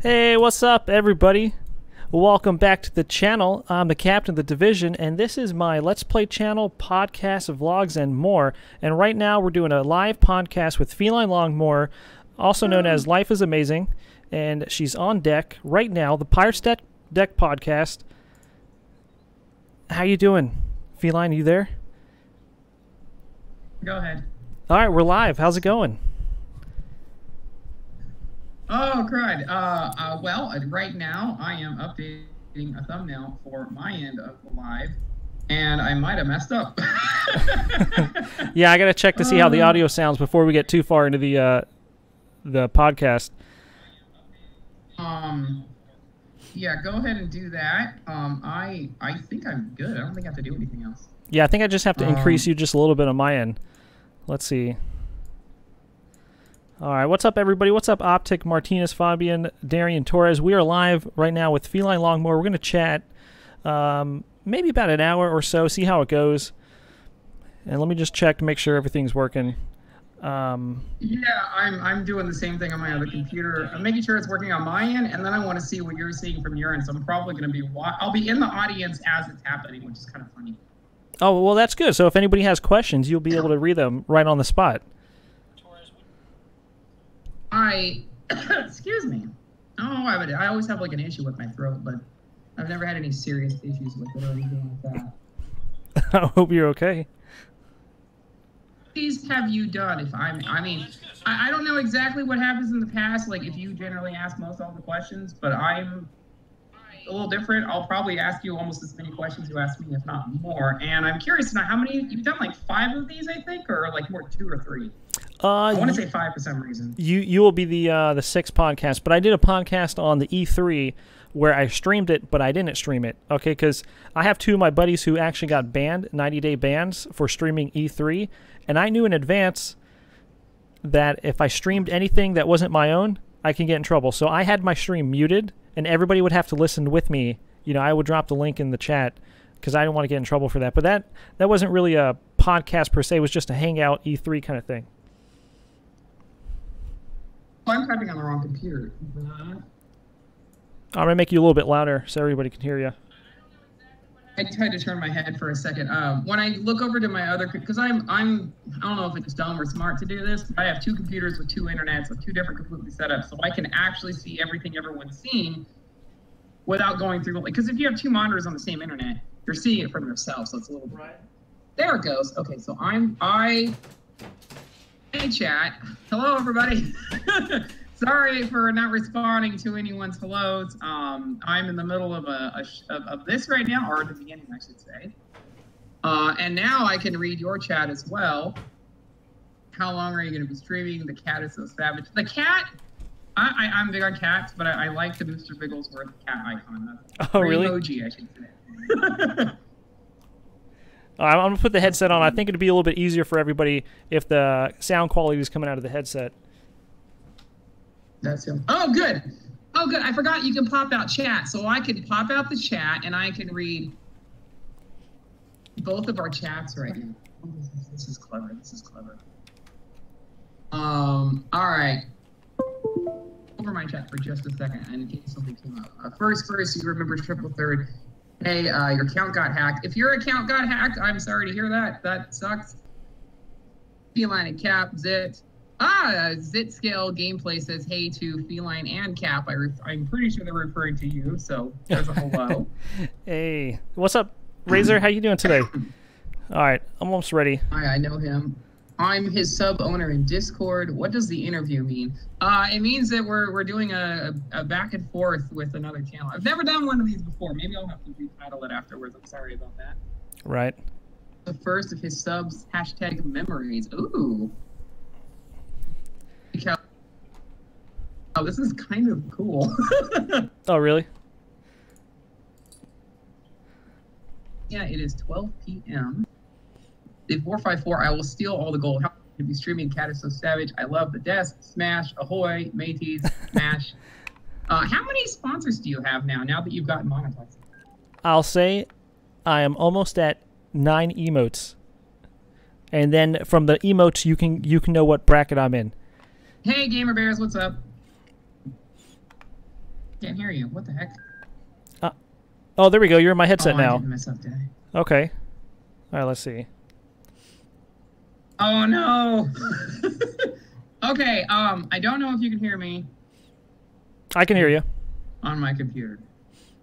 Hey, what's up, everybody? Welcome back to the channel. I'm the captain of the division, and this is my Let's Play channel, podcasts, vlogs, and more. And right now, we're doing a live podcast with Feline Longmore, also known as Life is Amazing, and she's on deck right now. The Pirates Deck podcast. How you doing, Feline? You there? Go ahead. All right, we're live. How's it going? Oh, crud. Well, right now I am updating a thumbnail for my end of the live, and I might have messed up. Yeah, I gotta check to see how the audio sounds before we get too far into the podcast. Yeah, go ahead and do that. I think I'm good. I don't think I have to do anything else. Yeah, I think I just have to increase you just a little bit on my end. Let's see. All right, what's up, everybody? What's up, Optek, Martinez, Fabian, Darian, Torres? We are live right now with Feline Longmore. We're going to chat maybe about an hour or so, see how it goes. And let me just check to make sure everything's working. Yeah, I'm doing the same thing on my other computer. I'm making sure it's working on my end, and then I want to see what you're seeing from your end. So I'm probably going to be I'll be in the audience as it's happening, which is kind of funny. Oh, well, that's good. So if anybody has questions, you'll be able to read them right on the spot. Excuse me. I don't know why, but I always have like an issue with my throat, but I've never had any serious issues with it or anything like that. I hope you're okay. These have you done? I don't know exactly what happens in the past, like if you generally ask most all the questions, but I'm a little different. I'll probably ask you almost as many questions you ask me, if not more. And I'm curious to know how many, you've done like 5 of these, I think, or like more 2 or 3? I want to say 5 for some reason. You will be the 6th podcast, but I did a podcast on the E3 where I streamed it, but I didn't stream it. Okay, because I have 2 of my buddies who actually got banned, 90-day bans for streaming E3, and I knew in advance that if I streamed anything that wasn't my own, I can get in trouble. So I had my stream muted, and everybody would have to listen with me. You know, I would drop the link in the chat because I didn't want to get in trouble for that. But that wasn't really a podcast per se. It was just a hangout E3 kind of thing. I'm typing on the wrong computer. I'm going to make you a little bit louder so everybody can hear you. I tried to turn my head for a second. When I look over to my other, because I don't know if it's dumb or smart to do this, but I have 2 computers with 2 internets with 2 different completely setups, so I can actually see everything everyone's seeing without going through, like, because if you have 2 monitors on the same internet, you're seeing it from yourself, so it's a little bit. Right. There it goes. Okay, so Hey chat. Hello everybody. Sorry for not responding to anyone's hellos. I'm in the middle of this right now, or at the beginning I should say. And now I can read your chat as well. How long are you going to be streaming? The cat is so savage. The cat, I'm big on cats, but I like the Mr.Bigglesworth cat icon. Oh really? Emoji, I should say. I'm going to put the headset on. I think it'd be a little bit easier for everybody if the sound quality is coming out of the headset. That's him. Oh, good. Oh, good. I forgot you can pop out chat. So I can pop out the chat, and I can read both of our chats right now. Oh, this is clever. This is clever. All right. Over my chat for just a second, in case something came up. First, you remember triple third. Hey, your account got hacked. If your account got hacked, I'm sorry to hear that. That sucks. Feline and Cap, Zit. Zit Scale Gameplay says hey to Feline and Cap. I'm pretty sure they're referring to you, so there's a hello. Hey, what's up, Razor? How you doing today? All right, I'm almost ready. Hi, I know him. I'm his sub-owner in Discord. What does the interview mean? It means that we're doing a back and forth with another channel. I've never done one of these before. Maybe I'll have to retitle it afterwards. I'm sorry about that. Right. The first of his subs, #memories. Ooh. Oh, this is kind of cool. Oh, really? Yeah, it is 12 p.m. The 454, I will steal all the gold. How to be streaming Cat is so savage. I love the desk. Smash, ahoy, mateys, smash. How many sponsors do you have now that you've gotten monetized? I'll say I am almost at 9 emotes. And then from the emotes you can know what bracket I'm in. Hey Gamer Bears, what's up? Can't hear you. What the heck? Oh, there we go. You're in my headset I now. didn't mess up, did I? Okay. All right, let's see. Oh no. Okay. I don't know if you can hear me I can hear you. on my computer,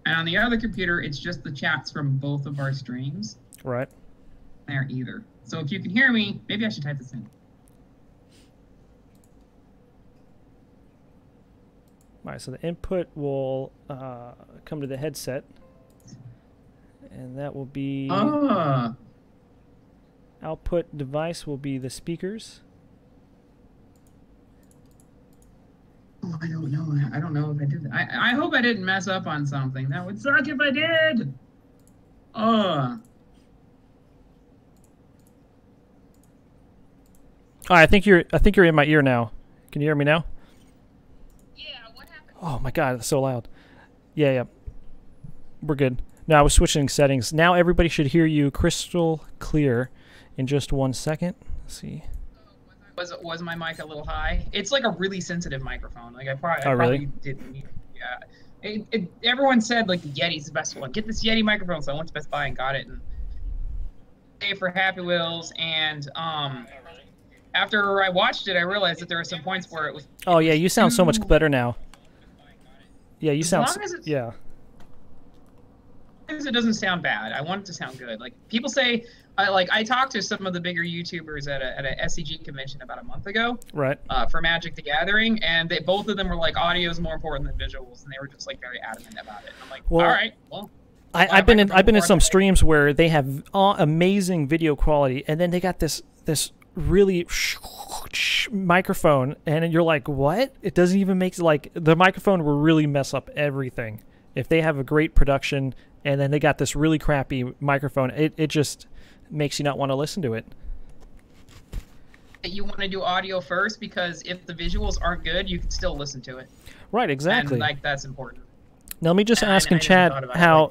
and on the other computer, it's just the chats from both of our streams. Right. There either. So if you can hear me, maybe I should type this in. All right, so the input will come to the headset, and that will be output device will be the speakers. Oh, I don't know. I don't know if I did that. I hope I didn't mess up on something. That would suck if I did. All right, I think you're in my ear now. Can you hear me now? Yeah. What happened? Oh my God, it's so loud. Yeah. We're good. No, I was switching settings. Now everybody should hear you crystal clear in just 1 second. Let's see. Was my mic a little high? It's like a really sensitive microphone. Like I probably really? didn't need it. Yeah. Everyone said like the Yeti's the best one. Get this Yeti microphone. So I went to Best Buy and got it and paid for Happy Wheels. And after I watched it, I realized that there were some points where it was. Oh yeah, you sound so much better now. Yeah, you sound. As long as it's, yeah. As it doesn't sound bad. I want it to sound good. Like people say, I talked to some of the bigger YouTubers at a SCG convention about a month ago. Right. For Magic the Gathering, and both of them were like, audio is more important than visuals, and they were just like very adamant about it. And I'm like, well, all right, well. I've been in some streams where they have amazing video quality, and then they got this really microphone, and you're like, what? It doesn't even make like the microphone will really mess up everything if they have a great production. And then they got this really crappy microphone. It just makes you not want to listen to it. You want to do audio first because if the visuals aren't good, you can still listen to it. Right, exactly. And like that's important. Now let me just ask in chat how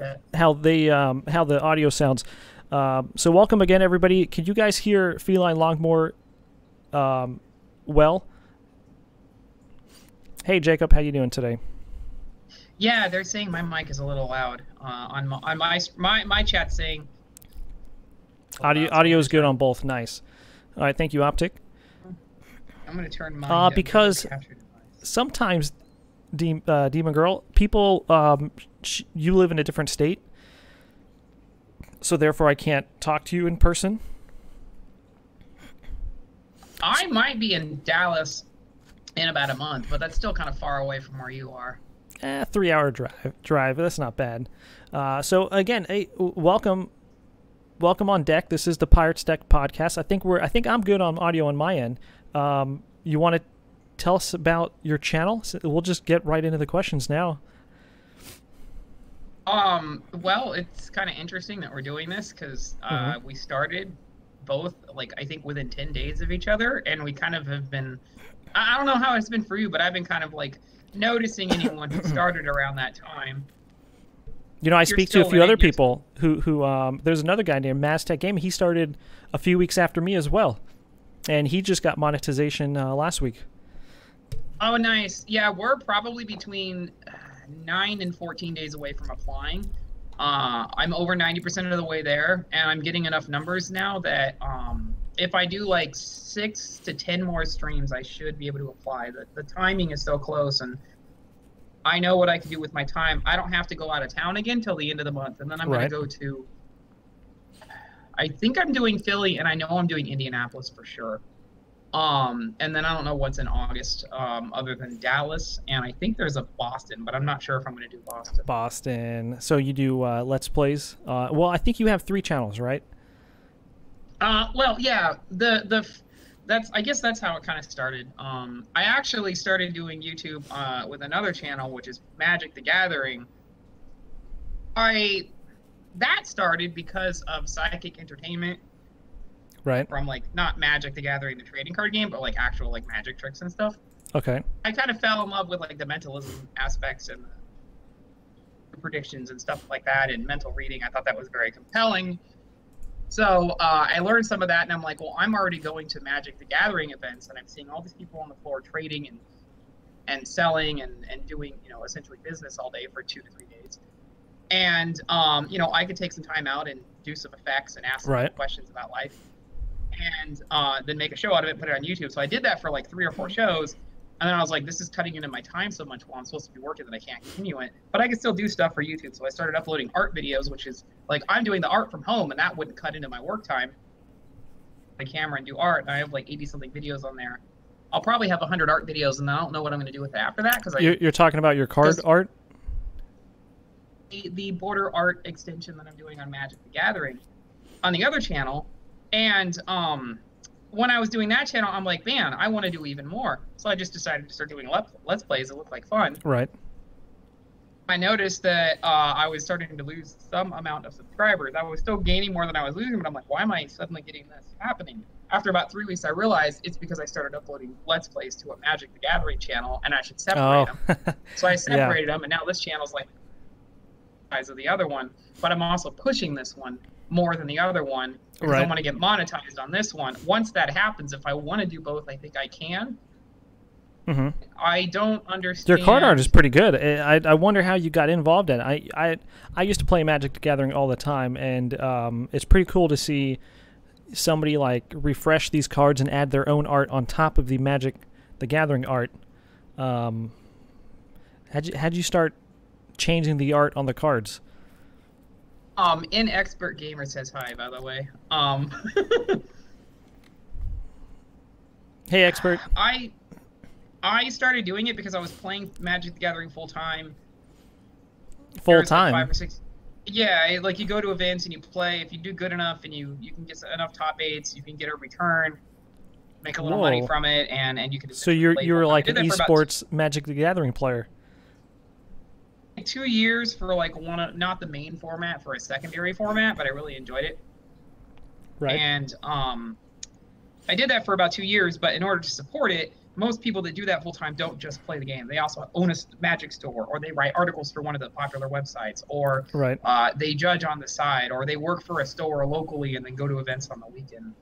the audio sounds. So welcome again, everybody. Can you guys hear Feline Longmore well? Hey Jacob, how you doing today? Yeah, they're saying my mic is a little loud. On my chat saying audio is good on both. Nice. All right, thank you, Optek. I'm gonna turn mine because sometimes, Demon Girl, people, you live in a different state, so therefore I can't talk to you in person. I might be in Dallas in about a month, but that's still kind of far away from where you are. 3-hour drive. That's not bad. So again, hey, welcome on deck. This is the Pirates Deck podcast. I think I'm good on audio on my end. You want to tell us about your channel? So we'll just get right into the questions now. Well, it's kind of interesting that we're doing this because we started both I think within 10 days of each other, and we kind of have been. I don't know how it's been for you, but I've been kind of noticing anyone who started around that time. You know, I speak to a few other people who there's another guy named DKT Gaming. He started a few weeks after me as well, and he just got monetization last week. Oh, nice. Yeah, we're probably between 9 and 14 days away from applying. I'm over 90% of the way there, and I'm getting enough numbers now that if I do 6 to 10 more streams, I should be able to apply. The timing is so close, and I know what I can do with my time. I don't have to go out of town again till the end of the month, and then I'm going to go to. I think I'm doing Philly, and I know I'm doing Indianapolis for sure. And then I don't know what's in August, other than Dallas, and I think there's a Boston, but I'm not sure if I'm going to do Boston. Boston. So you do Let's Plays. Well, I think you have 3 channels, right? Well, yeah. I guess that's how it kind of started. I actually started doing YouTube with another channel, which is Magic the Gathering. That started because of Psychic Entertainment. Right. From not Magic the Gathering, the trading card game, but actual magic tricks and stuff. Okay. I kind of fell in love with the mentalism aspects and the predictions and stuff like that, and mental reading. I thought that was very compelling. So I learned some of that, and I'm like, well, I'm already going to Magic the Gathering events, and I'm seeing all these people on the floor trading, and and selling and doing, you know, essentially business all day for 2 to 3 days. And, you know, I could take some time out and do some effects and ask some questions about life, and then make a show out of it and put it on YouTube. So I did that for like 3 or 4 shows. And then I was like, this is cutting into my time so much while I'm supposed to be working that I can't continue it. But I can still do stuff for YouTube. So I started uploading art videos, which is like, I'm doing the art from home, and that wouldn't cut into my work time. My camera and do art, and I have like 80 something videos on there. I'll probably have 100 art videos, and I don't know what I'm going to do with it after that. Because you're talking about your card art? The border art extension that I'm doing on Magic the Gathering on the other channel. And when I was doing that channel, I'm like, man, I want to do even more. So I just decided to start doing Let's Plays that look like fun. Right. I noticed that I was starting to lose some amount of subscribers. I was still gaining more than I was losing, but I'm like, why am I suddenly getting this happening? After about 3 weeks, I realized it's because I started uploading Let's Plays to a Magic the Gathering channel, and I should separate them. So I separated them, and now this channel's like the size of the other one, but I'm also pushing this one more than the other one because I want to get monetized on this one. Once that happens, if I want to do both, I think I can. I don't understand. Your card art is pretty good. I wonder how you got involved in it. I used to play Magic the Gathering all the time, and it's pretty cool to see somebody like refresh these cards and add their own art on top of the Magic the Gathering art. How'd you start changing the art on the cards? Inexpert Gamer says hi, by the way. Hey, Expert. I started doing it because I was playing Magic the Gathering full time. Full time? Like 5 or 6. Yeah, like you go to events and you play. If you do good enough and you can get enough top 8s, you can get a return, make a little money from it, and you can. So you were like an esports Magic the Gathering player. 2 years for like not the main format, for a secondary format, but I really enjoyed it. Right. And I did that for about 2 years, but in order to support it, most people that do that full time don't just play the game. They also own a Magic store, or they write articles for one of the popular websites, or they judge on the side, or they work for a store locally and then go to events on the weekend.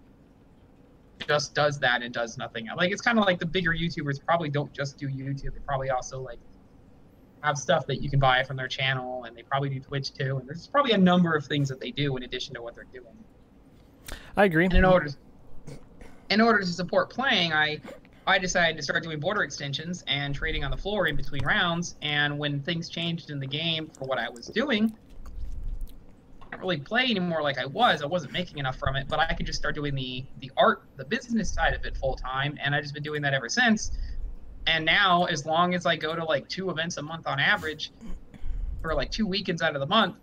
Just does that and does nothing. Like, it's kind of like the bigger YouTubers probably don't just do YouTube. They probably also like have stuff that you can buy from their channel, and they probably do Twitch too. And there's probably a number of things that they do in addition to what they're doing. I agree. And in order to support playing, I decided to start doing border extensions and trading on the floor in between rounds. And when things changed in the game for what I was doing, I didn't really play anymore like I wasn't making enough from it, but I could just start doing the art, the business side of it full time. And I've just been doing that ever since. And now, as long as I go to like 2 events a month on average, for like 2 weekends out of the month,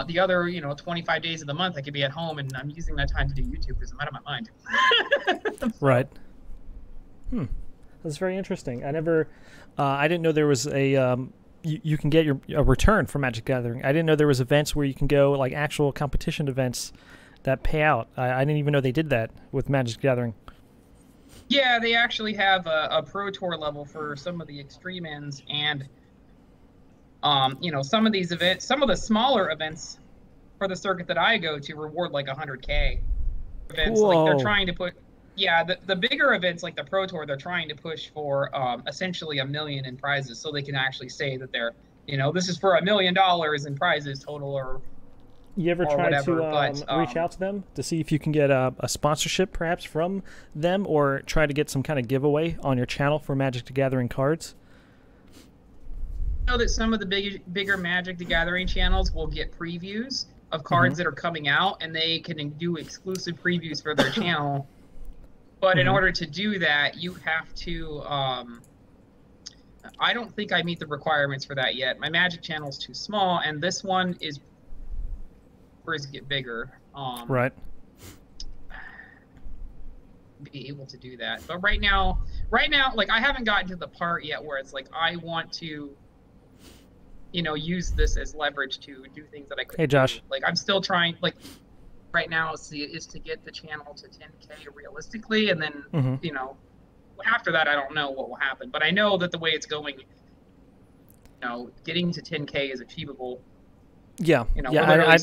the other, 25 days of the month, I could be at home, and I'm using that time to do YouTube because I'm out of my mind. Right. That's very interesting. I didn't know there was a, you can get a return from Magic Gathering. I didn't know there was events where you can go, like actual competition events that pay out. I didn't even know they did that with Magic Gathering. Yeah, they actually have a Pro Tour level for some of the extreme ends, and some of these events, some of the smaller events for the circuit that I go to reward like 100K events. Whoa. Like they're trying to put, the bigger events like the Pro Tour, they're trying to push for essentially $1 million in prizes, so they can actually say that they're, this is for $1 million in prizes total, or. You ever try to reach out to them to see if you can get a sponsorship perhaps from them, or try to get some kind of giveaway on your channel for Magic the Gathering cards? I know that some of the bigger Magic the Gathering channels will get previews of cards that are coming out, and they can do exclusive previews for their channel. But in order to do that, you have to... I don't think I meet the requirements for that yet. My Magic channel is too small, and this one is... to get bigger, right? Be able to do that, but right now, like I haven't gotten to the part yet where it's like I want to, use this as leverage to do things that I couldn't. Hey, Josh. Do. Like I'm still trying. Like right now, is to get the channel to 10K realistically, and then after that, I don't know what will happen, but I know that the way it's going, getting to 10K is achievable. Yeah, I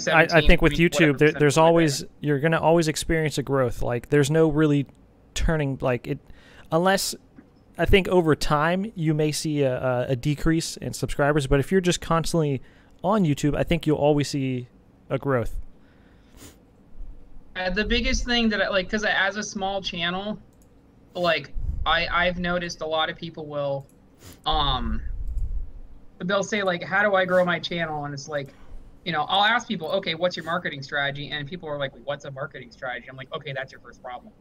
think with YouTube, there's always, you're going to always experience a growth. Like, there's no really turning, like, it, unless I think over time you may see a decrease in subscribers, but if you're just constantly on YouTube, I think you'll always see a growth. The biggest thing that I like, because as a small channel, like I've noticed a lot of people will, they'll say like, how do I grow my channel? And it's like, you know, I'll ask people, okay, what's your marketing strategy? And people are like, what's a marketing strategy? I'm like, okay, that's your first problem.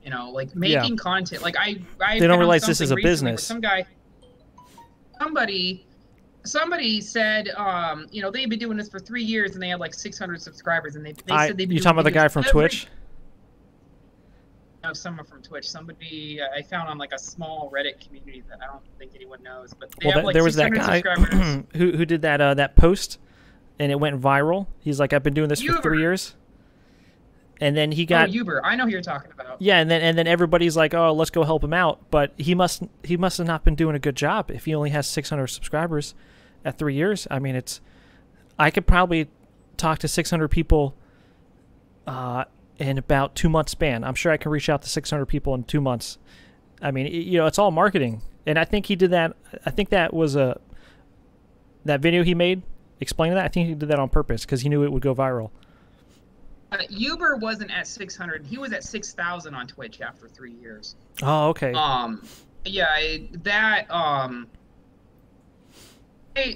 You know, like making content. Like I they don't realize this is a business. Some guy, somebody said, you know, they've been doing this for 3 years and they had like 600 subscribers, and they said they've been. You talking about the guy from Twitch? No, someone from Twitch. Somebody I found on like a small Reddit community that I don't think anyone knows. But they have like there was that guy who did that that post, and it went viral. He's like, I've been doing this for 3 years. And then he got Uber. I know who you're talking about. Yeah, and then everybody's like, "Oh, let's go help him out." But he must have not been doing a good job if he only has 600 subscribers at 3 years. I mean, I could probably talk to 600 people in about 2 months span. I'm sure I can reach out to 600 people in 2 months. I mean, you know, it's all marketing. And I think he did that. I think that was that video he made explaining that. I think he did that on purpose because he knew it would go viral. Uber wasn't at 600. He was at 6,000 on Twitch after 3 years. Oh, okay. Yeah,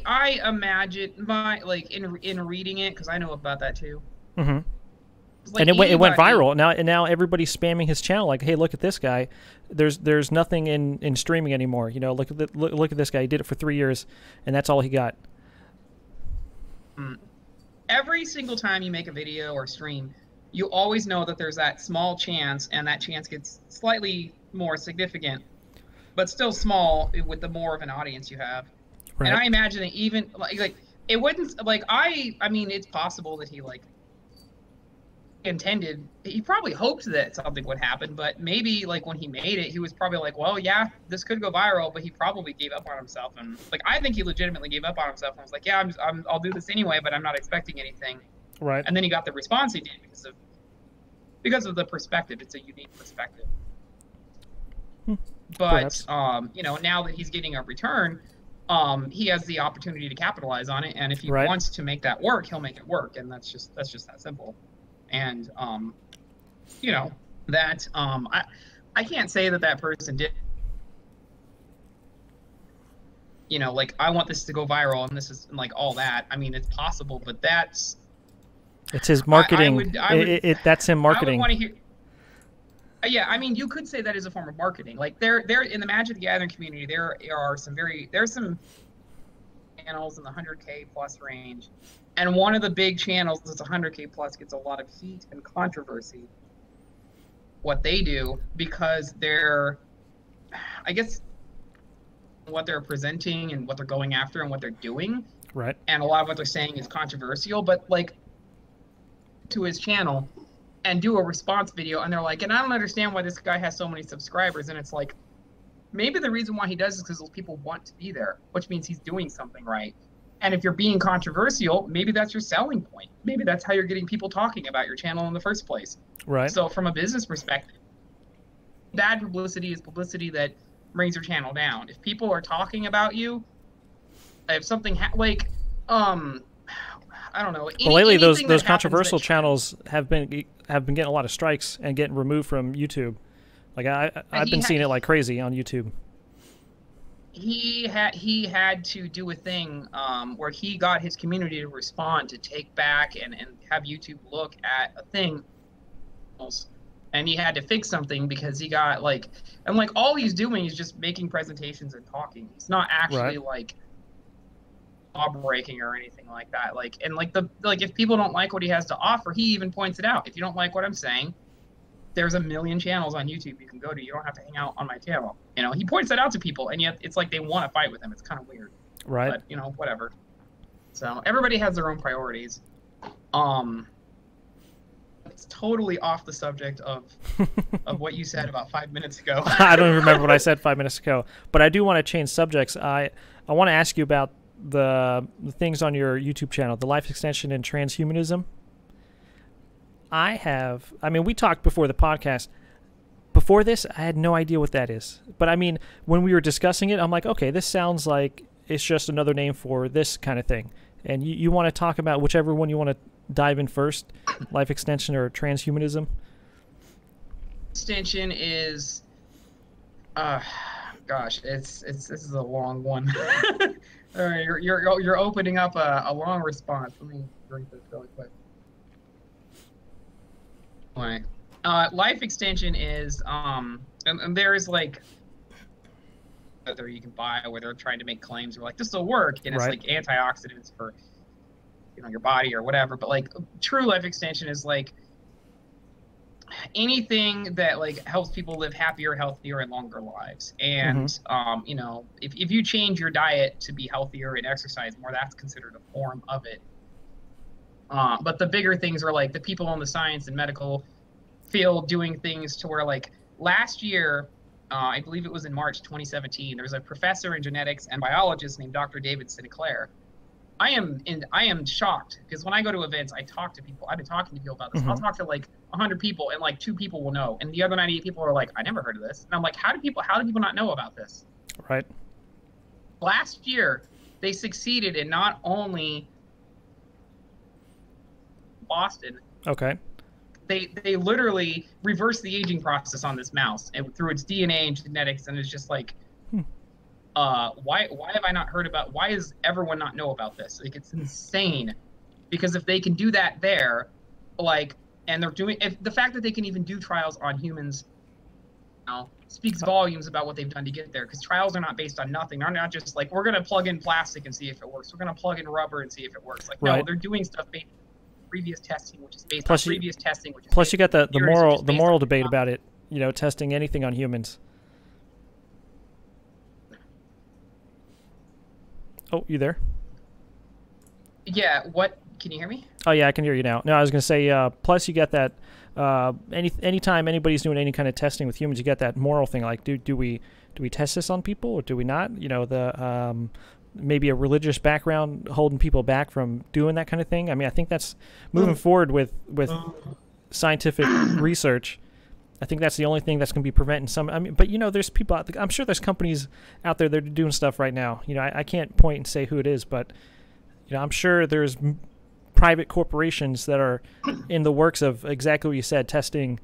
I imagine in reading it, because I know about that too. Mm-hmm. Like, and it went viral. Now everybody's spamming his channel like, hey, look at this guy. There's nothing in streaming anymore. You know, look at this guy. He did it for 3 years, and that's all he got. Every single time you make a video or stream, you always know that there's that small chance, and that chance gets slightly more significant, but still small with the more of an audience you have. Right. And I imagine that even like it wouldn't like I mean, it's possible that he like intended, he probably hoped that something would happen, but maybe like when he made it, he was probably like, well, yeah, this could go viral, but he probably gave up on himself. And like, I think he legitimately gave up on himself and was like, yeah, I'll do this anyway, but I'm not expecting anything. Right. And then he got the response he did because of the perspective. It's a unique perspective. But you know, now that he's getting a return, he has the opportunity to capitalize on it, and if he wants to make that work, he'll make it work, and that's just that simple. And you know, that I can't say that person did, you know, like, I want this to go viral and this is like all that. I mean, it's possible, but it's his marketing. That's him marketing. I would want to hear. Yeah, I mean, you could say that is a form of marketing. Like, there in the Magic the Gathering community, there's some channels in the 100K plus range, and one of the big channels that's 100K plus gets a lot of heat and controversy. What they do, because they're, I guess, what they're presenting and what they're going after and what they're doing. Right. And a lot of what they're saying is controversial, but like, to his channel and do a response video, and they're like, and I don't understand why this guy has so many subscribers. And it's like, maybe the reason why he does is because those people want to be there, which means he's doing something right. And if you're being controversial, maybe that's your selling point. Maybe that's how you're getting people talking about your channel in the first place. Right. So from a business perspective, bad publicity is publicity that brings your channel down. If people are talking about you, if something I don't know. Well, lately those controversial channels have been getting a lot of strikes and getting removed from YouTube. Like I've been seeing it like crazy on YouTube. He had to do a thing where he got his community to respond, to take back and have YouTube look at a thing, and he had to fix something because he got like, and like all he's doing is just making presentations and talking. He's not actually like breaking or anything like that. Like, and like if people don't like what he has to offer, he even points it out. If you don't like what I'm saying, there's a million channels on YouTube you can go to. You don't have to hang out on my channel. You know, he points that out to people, and yet it's like they want to fight with him. It's kind of weird. Right. But, you know, whatever. So everybody has their own priorities. It's totally off the subject of what you said about 5 minutes ago. I don't even remember what I said 5 minutes ago, but I do want to change subjects. I want to ask you about the things on your YouTube channel, the life extension and transhumanism. I mean, we talked before the podcast, before this, I had no idea what that is. But I mean, when we were discussing it, I'm like, okay, this sounds like it's just another name for this kind of thing. And you want to talk about whichever one you want to dive in first, life extension or transhumanism? Extension is, gosh, this is a long one. All right, you're opening up a long response. Let me drink this really quick. Anyway, life extension is and there is like whether you can buy where they're trying to make claims or like this will work and it's like antioxidants for your body or whatever. But like true life extension is like anything that like helps people live happier, healthier, and longer lives. And if you change your diet to be healthier and exercise more, that's considered a form of it. But the bigger things are like the people in the science and medical field doing things to where like last year, I believe it was in March 2017, there was a professor in genetics and biologist named Dr. David Sinclair. I am shocked because when I go to events, I talk to people. I've been talking to people about this. I'll talk to like 100 people and like 2 people will know, and the other 98 people are like, I never heard of this. And I'm like, how do people not know about this? Right. Last year, they succeeded in not only Boston. Okay. They literally reversed the aging process on this mouse and through its DNA and genetics, and it's just like, why have I not heard about? Why does everyone not know about this? Like it's insane, because if they can do that there, like, and they're doing the fact that they can even do trials on humans, speaks volumes about what they've done to get there. Because trials are not based on nothing. They're not just like we're gonna plug in plastic and see if it works. We're gonna plug in rubber and see if it works. Like no, they're doing stuff based on previous testing, which is based on previous testing. Which is plus you got the moral debate about it. Testing anything on humans. Oh, you there? Yeah, what? Can you hear me? Oh, yeah, I can hear you now. No, I was going to say, plus you get that, anytime anybody's doing any kind of testing with humans, you get that moral thing, like, do we test this on people or do we not? Maybe a religious background holding people back from doing that kind of thing. I mean, I think that's moving forward with scientific research. I think that's the only thing that's going to be preventing some. I mean, but there's people out there, I'm sure there's companies out there that are doing stuff right now. I can't point and say who it is, but I'm sure there's private corporations that are in the works of exactly what you said, testing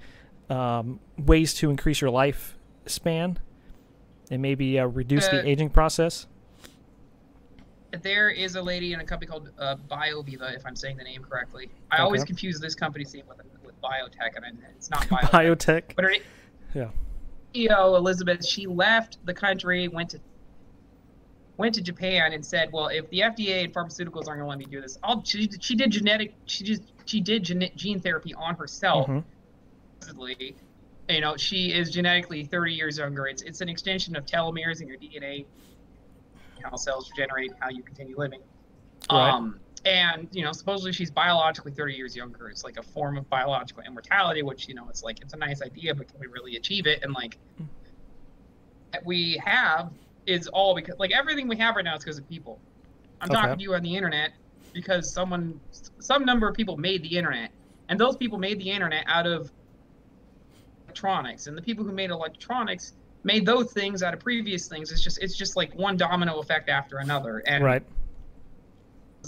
ways to increase your lifespan and maybe reduce the aging process. There is a lady in a company called BioViva, if I'm saying the name correctly. I always confuse this company's name with biotech, and it's not biotech. Biotech. But her CEO, Elizabeth, she left the country, went to Japan, and said, "Well, if the FDA and pharmaceuticals aren't going to let me do this, she did gene therapy on herself. She is genetically 30 years younger. It's an extension of telomeres in your DNA, how cells regenerate, how you continue living." Right. And supposedly she's biologically 30 years younger. It's like a form of biological immortality, which it's like it's a nice idea, but can we really achieve it? And like that we have is all because like everything we have right now is because of people. I'm talking to you on the internet because some number of people made the internet, and those people made the internet out of electronics, and the people who made electronics made those things out of previous things. It's just like one domino effect after another, and right.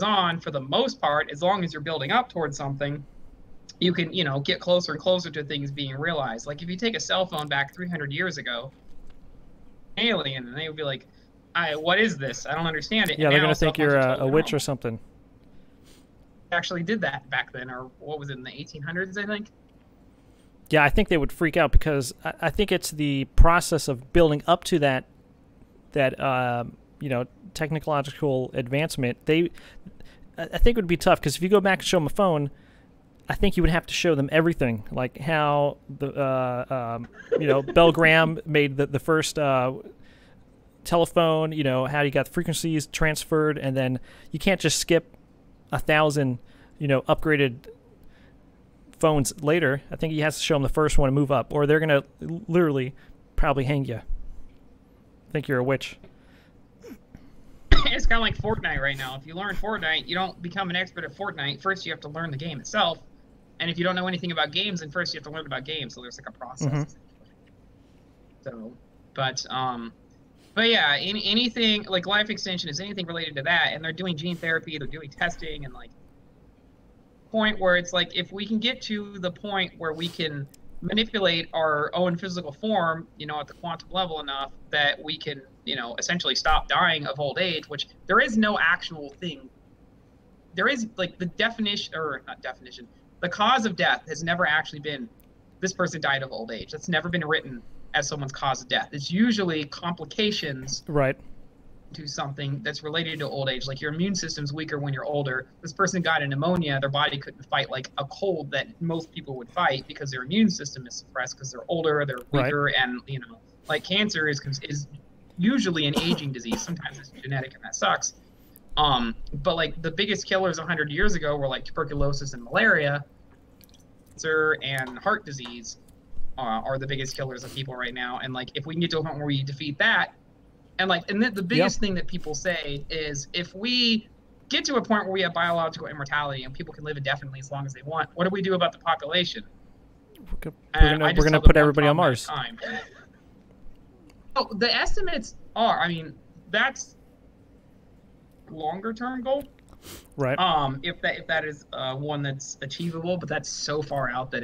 On for the most part, as long as you're building up towards something, you can get closer and closer to things being realized. Like if you take a cell phone back 300 years ago, alien, and they would be like, what is this? I don't understand it. Yeah, they're gonna think you're a witch or something. Actually did that back then, or what was it, in the 1800s, I think? Yeah, I think they would freak out because I think it's the process of building up to that technological advancement. I think it would be tough because if you go back and show them a phone, I think you would have to show them everything, like how the Bell Graham made the first telephone. How you got the frequencies transferred, and then you can't just skip 1,000 upgraded phones later. I think he has to show them the first one and move up, or they're gonna literally probably hang you. Think you're a witch. It's kind of like Fortnite right now. If you learn Fortnite, you don't become an expert at Fortnite. First, you have to learn the game itself. And if you don't know anything about games, then first you have to learn about games. So there's like a process. So, but yeah, anything like life extension is anything related to that, and they're doing gene therapy, they're doing testing, and like point where it's like if we can get to the point where we can manipulate our own physical form, you know, at the quantum level enough that we can, you know, essentially stop dying of old age, which there is no actual thing. There is like the definition, or not definition, the cause of death has never actually been this person died of old age. That's never been written as someone's cause of death. It's usually complications right to something that's related to old age, like your immune system's weaker when you're older. This person got a pneumonia, their body couldn't fight like a cold that most people would fight because their immune system is suppressed because they're older, they're weaker, right. And you know, like cancer is usually an aging disease. Sometimes it's genetic and that sucks. But like the biggest killers 100 years ago were like tuberculosis and malaria. Cancer and heart disease are the biggest killers of people right now. And like if we can get to a point where we defeat that, and like, and the biggest thing that people say is if we get to a point where we have biological immortality and people can live indefinitely as long as they want, what do we do about the population? We're gonna put everybody on Mars. Oh, the estimates are, I mean, that's longer term goal. Right. If that is one that's achievable, but that's so far out that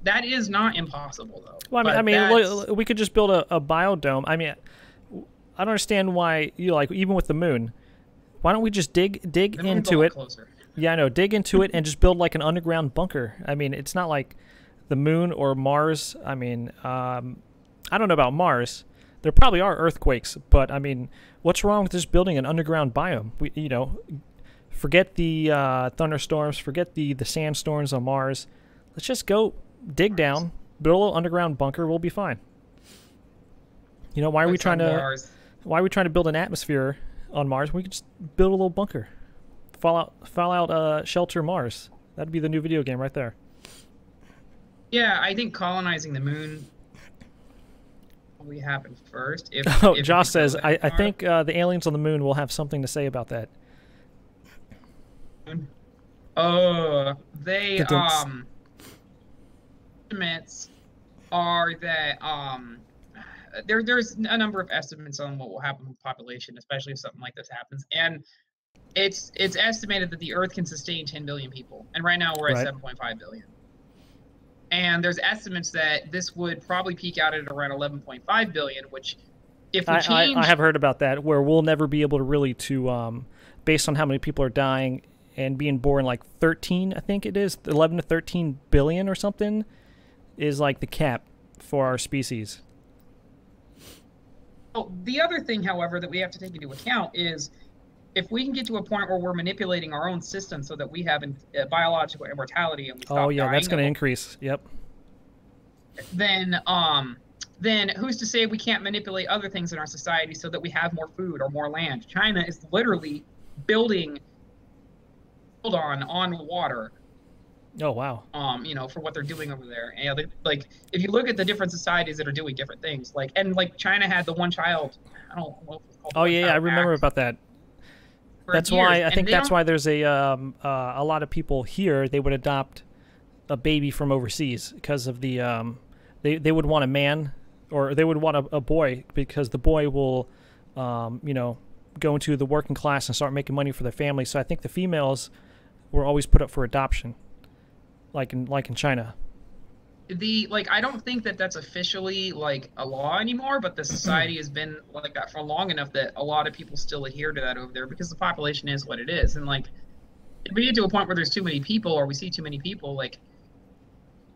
that is not impossible, though. Well, I mean, look, we could just build a biodome. I mean, I don't understand why, you know, like, even with the moon, why don't we just dig into it? Closer. Yeah, I know. Dig into it and just build, like, an underground bunker. I mean, it's not like the moon or Mars. I mean, I don't know about Mars. There probably are earthquakes, but, I mean, what's wrong with just building an underground biome? You know, forget the thunderstorms, forget the sandstorms on Mars. Let's just go dig down, build a little underground bunker. We'll be fine. You know, why are we trying to build an atmosphere on Mars? We could just build a little bunker. Fallout Shelter Mars. That'd be the new video game right there. Yeah, I think colonizing the moon probably happen first. Josh says, I think the aliens on the moon will have something to say about that. They estimates are that there's a number of estimates on what will happen with the population, especially if something like this happens, and it's estimated that the Earth can sustain 10 billion people, and right now we're at 7.5 billion. And there's estimates that this would probably peak out at around 11.5 billion, which if we change... I have heard about that, where we'll never be able to really based on how many people are dying and being born, like 13, I think it is, 11 to 13 billion or something, is like the cap for our species. Oh, the other thing, however, that we have to take into account is if we can get to a point where we're manipulating our own system so that we have biological immortality and we stop dying, that's going to increase. Yep. Then who's to say we can't manipulate other things in our society so that we have more food or more land? China is literally building on water. Oh wow. You know, for what they're doing over there. And like if you look at the different societies that are doing different things, like China had the one child. I don't know what it's called. Oh yeah, I remember about that. That's why I think that's why there's a lot of people here. They would adopt a baby from overseas because of the they would want a man, or they would want a boy, because the boy will you know, go into the working class and start making money for their family. So I think the females were always put up for adoption, like in China. I don't think that that's officially like a law anymore, but the society has been like that for long enough that a lot of people still adhere to that over there because the population is what it is. And like, if we get to a point where there's too many people, or we see too many people, like,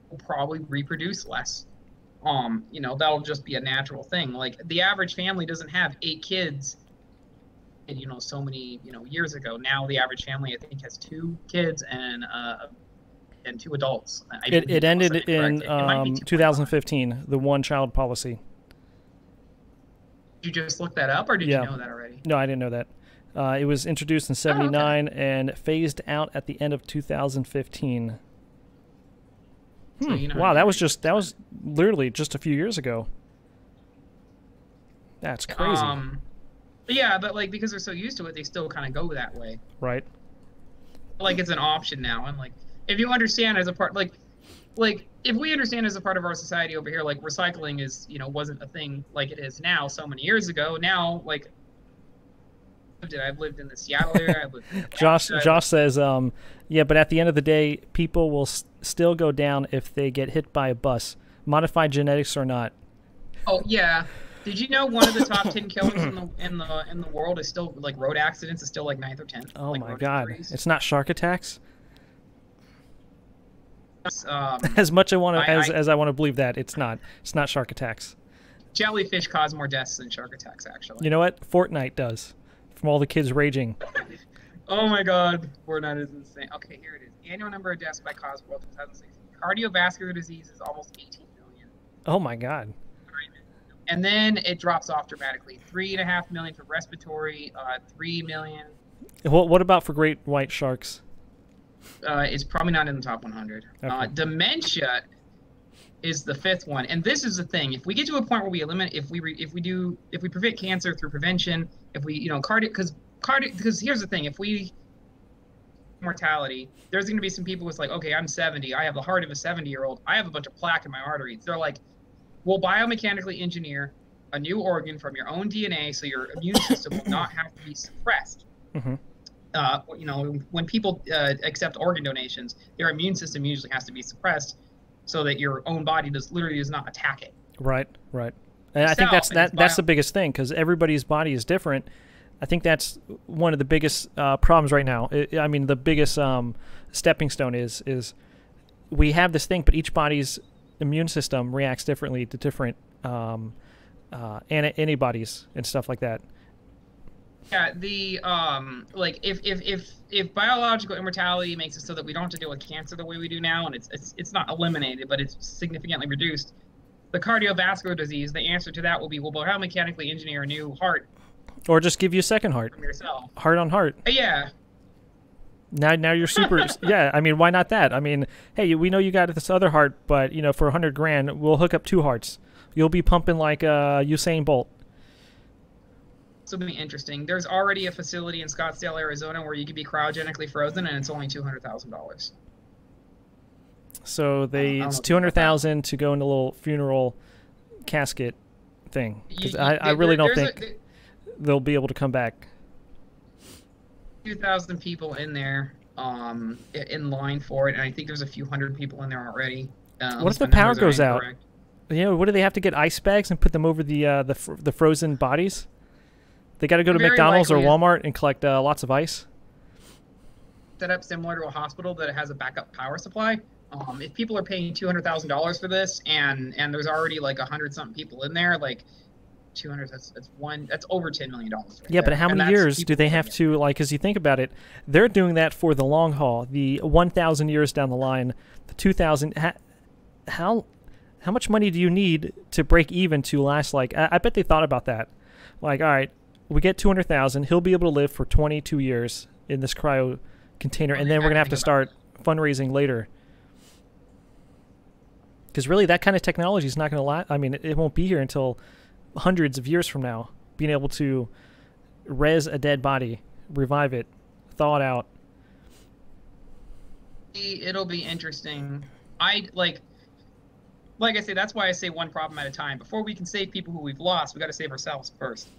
we'll probably reproduce less. You know, that'll just be a natural thing. Like, the average family doesn't have 8 kids, and, you know, so many, you know, years ago. Now the average family, I think, has 2 kids and 2 adults. It ended in 2015, the one-child policy. Did you just look that up, or did you know that already? No, I didn't know that. It was introduced in '79 and phased out at the end of 2015. So, you know, wow, that was literally just a few years ago. That's crazy. Yeah, but like, because they're so used to it, they still kind of go that way. Right. Like, it's an option now, and like, if you understand as a part, like, like, if we understand as a part of our society over here, like, recycling is, you know, wasn't a thing like it is now so many years ago. Now, like, I've lived in the Seattle area. I've lived in Josh says, yeah, but at the end of the day, people will still go down if they get hit by a bus, modified genetics or not. Oh yeah. Did you know one of the top 10 killers in the world is still, like, road accidents is still like 9th or 10th? Oh like, my God! Injuries. It's not shark attacks. As much as I want to believe that, it's not shark attacks. Jellyfish cause more deaths than shark attacks, actually. You know what? Fortnite does, from all the kids raging. Oh my God, Fortnite is insane. Okay, here it is. Annual number of deaths by cause world 2016. Cardiovascular disease is almost 18 million. Oh my God. And then it drops off dramatically. 3.5 million for respiratory, 3 million. What about for great white sharks? It's probably not in the top 100. Okay. Dementia is the 5th one, and this is the thing. If we get to a point where we eliminate, if we prevent cancer through prevention, if we, you know, because here's the thing: if we mortality, there's going to be some people who's like, okay, I'm 70, I have the heart of a 70-year-old, I have a bunch of plaque in my arteries. They're like, we'll biomechanically engineer a new organ from your own DNA, so your immune system will not have to be suppressed. Mm-hmm. You know, when people accept organ donations, their immune system usually has to be suppressed so that your own body literally does not attack it. Right. And I think that's the biggest thing, because everybody's body is different. I think that's one of the biggest problems right now. I mean, the biggest stepping stone is we have this thing, but each body's immune system reacts differently to different antibodies and stuff like that. Yeah, the like if biological immortality makes it so that we don't have to deal with cancer the way we do now, and it's not eliminated, but it's significantly reduced, the cardiovascular disease, the answer to that will be, well, biomechanically engineer a new heart, or just give you a second heart from yourself, heart on heart. Yeah. Now you're super. Yeah, I mean, why not that? I mean, hey, we know you got this other heart, but you know, for $100 grand, we'll hook up 2 hearts. You'll be pumping like Usain Bolt. This will be interesting. There's already a facility in Scottsdale, Arizona, where you can be cryogenically frozen, and it's only $200,000. So it's $200,000 to go in a little funeral casket thing. Because I really don't think they'll be able to come back. 2,000 people in there in line for it, and I think there's a few hundred people in there already. What if the power goes out? You know, what do they have to get ice bags and put them over the frozen bodies? They got to go to McDonald's or Walmart and collect lots of ice. Set up similar to a hospital that has a backup power supply. If people are paying $200,000 for this, and there's already like 100-something people in there, like 200, that's over $10 million. Right yeah, but how many years do they have to, like, because you think about it, they're doing that for the long haul, the 1,000 years down the line, the 2,000. How much money do you need to break even to last? Like, I bet they thought about that. Like, all right, we get 200,000. He'll be able to live for 22 years in this cryo container, and then we're gonna have to start fundraising later. Because really, that kind of technology is not going to last. I mean, it won't be here until hundreds of years from now. Being able to res a dead body, revive it, thaw it out. It'll be interesting. Like I say, that's why I say one problem at a time. Before we can save people who we've lost, we got to save ourselves first.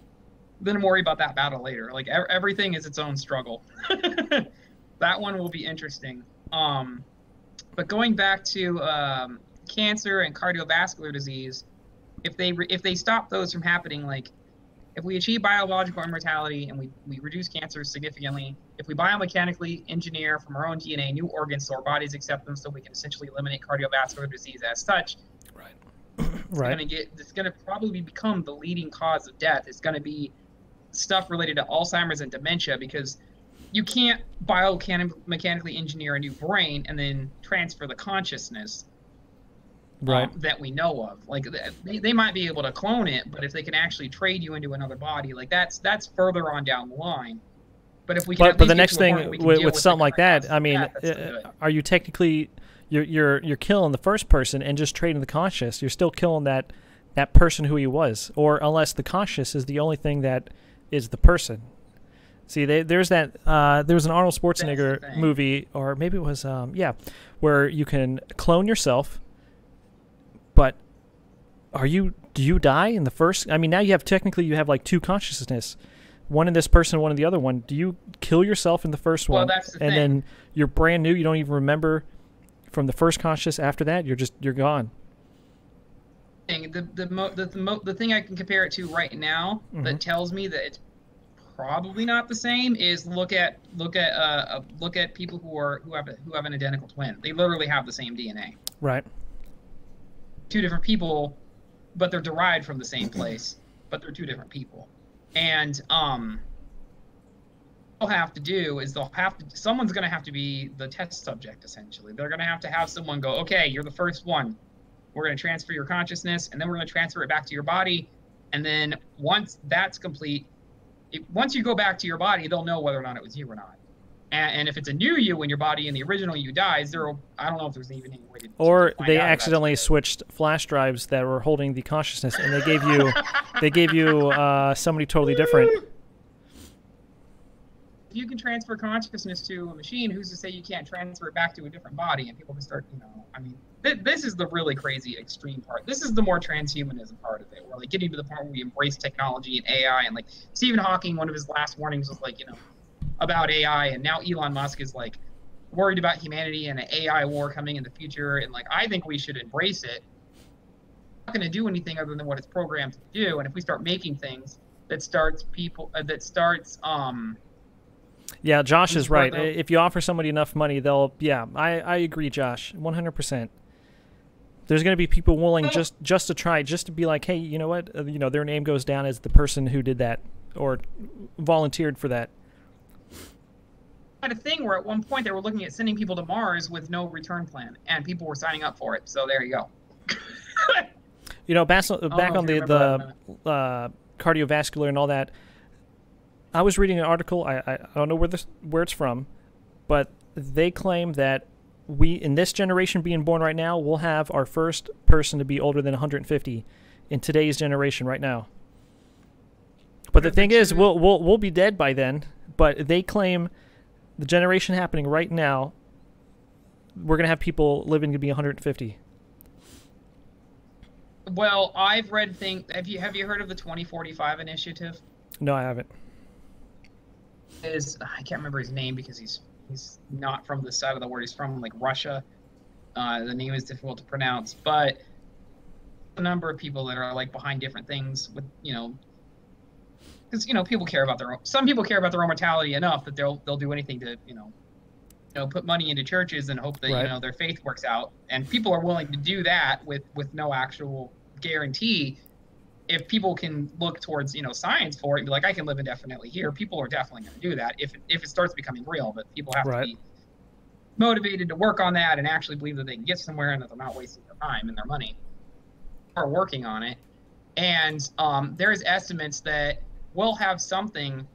Then worry about that battle later. Like, everything is its own struggle. That one will be interesting. But going back to cancer and cardiovascular disease, if they stop those from happening, like if we achieve biological immortality and we reduce cancer significantly, if we biomechanically engineer from our own DNA new organs so our bodies accept them, so we can essentially eliminate cardiovascular disease as such, it's going to probably become the leading cause of death. It's going to be stuff related to Alzheimer's and dementia, because you can't biomechanically engineer a new brain and then transfer the consciousness that we know of. Like, they might be able to clone it, but if they can actually trade you into another body, like that's further on down the line. But if we can, but the next thing with something like that, I mean, are you technically you're killing the first person and just trading the conscious? You're still killing that person who he was, or unless the conscious is the only thing that is the person. See, there's that. There was an Arnold Schwarzenegger movie, or maybe it was, yeah, where you can clone yourself. But do you die in the first? I mean, now you have like two consciousness, one in this person, one in the other one. Do you kill yourself in the first one, that's the thing. then you're brand new? You don't even remember from the first conscious. After that, you're gone. The thing I can compare it to right now that tells me that it's probably not the same is look at people who have an identical twin. They literally have the same DNA. Right. Two different people, but they're derived from the same place, but they're two different people. And what they'll have to do is someone's going to have to be the test subject, essentially. They're going to have someone go, okay, you're the first one. We're going to transfer your consciousness, and then we're going to transfer it back to your body. And then once that's complete, once you go back to your body, they'll know whether or not it was you or not. And if it's a new you in your body and the original you dies, I don't know if there's even any way to or they accidentally switched flash drives that were holding the consciousness, and they gave you somebody totally different. If you can transfer consciousness to a machine, who's to say you can't transfer it back to a different body? And people can start, I mean, this is the really crazy extreme part. This is the more transhumanism part of it. We're like getting to the point where we embrace technology and AI, and like Stephen Hawking, one of his last warnings was like, about AI, and now Elon Musk is like worried about humanity and an AI war coming in the future. And like, I think we should embrace it. It's not going to do anything other than what it's programmed to do. And if we start making things that starts yeah, Josh is right. If you offer somebody enough money, they'll, yeah, I agree, Josh, 100%. There's going to be people willing just to try, just to be like, hey, you know what? Their name goes down as the person who did that or volunteered for that. Had a thing where at one point they were looking at sending people to Mars with no return plan, and people were signing up for it. So there you go. Back on the cardiovascular and all that. I was reading an article. I don't know where it's from, but they claim that we, in this generation being born right now, we'll have our first person to be older than 150 in today's generation right now. But the thing is, we'll be dead by then. But they claim the generation happening right now, we're gonna have people living to be 150. Well, I've read things. Have you heard of the 2045 initiative? No, I haven't. I can't remember his name because he's not from this side of the world. He's from like Russia. The name is difficult to pronounce, but a number of people that are like behind different things with because people care about some people care about their own mortality enough that they'll do anything to put money into churches and hope that their faith works out, and people are willing to do that with no actual guarantee. If people can look towards science for it and be like, I can live indefinitely here, people are definitely going to do that if it starts becoming real. But people have to be motivated to work on that and actually believe that they can get somewhere and that they're not wasting their time and their money. Are working on it, and there's estimates that we'll have something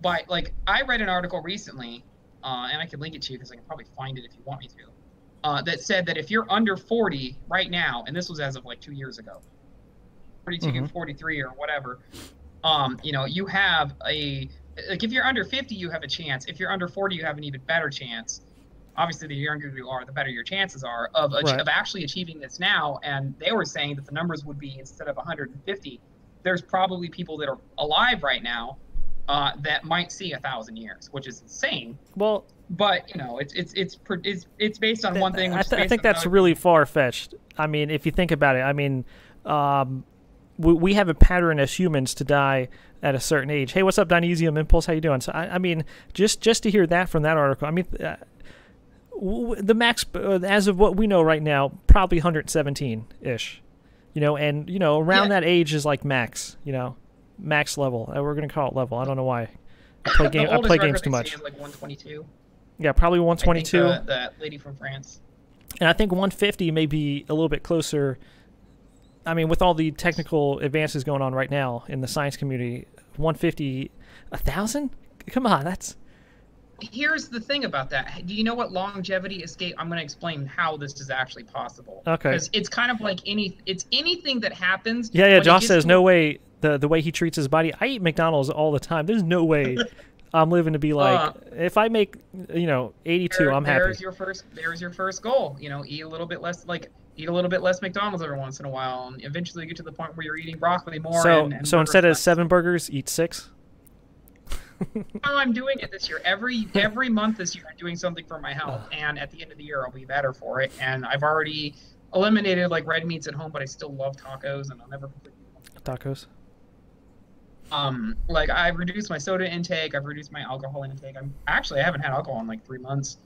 by I read an article recently, and I can link it to you because I can probably find it if you want me to, that said that if you're under 40 right now, and this was as of like 2 years ago, 42, 43 or whatever, you have if you're under 50, you have a chance. If you're under 40, you have an even better chance. Obviously, the younger you are, the better your chances are of actually achieving this now. And they were saying that the numbers would be, instead of 150, there's probably people that are alive right now that might see 1,000 years, which is insane. Well, but it's based on one thing. I think that's really far-fetched. I mean, if you think about it, I mean, we have a pattern as humans to die at a certain age. Hey, what's up, Dionysium Impulse? How you doing? So I mean, just to hear that from that article, I mean, the max, as of what we know right now, probably 117-ish. And around that age is like max. Max level. We're gonna call it level. I don't know why. I play games too much. Like 122. Yeah, probably 122. I think, that lady from France. And I think 150 may be a little bit closer. I mean, with all the technical advances going on right now in the science community, 150, 1,000? Come on, that's... Here's the thing about that. Do you know what longevity escape? I'm going to explain how this is actually possible. Okay. Because it's kind of like anything that happens. Yeah. Josh says no way. The way he treats his body. I eat McDonald's all the time. There's no way I'm living to be like, if I make, 82, I'm happy. There's your first goal. Eat a little bit less, eat a little bit less McDonald's every once in a while, and eventually get to the point where you're eating broccoli more. So instead of 7 burgers, eat 6. Oh, I'm doing it this year. Every month this year, I'm doing something for my health, and at the end of the year, I'll be better for it. And I've already eliminated red meats at home, but I still love tacos, and I'll never completely tacos. I've reduced my soda intake. I've reduced my alcohol intake. I haven't had alcohol in 3 months,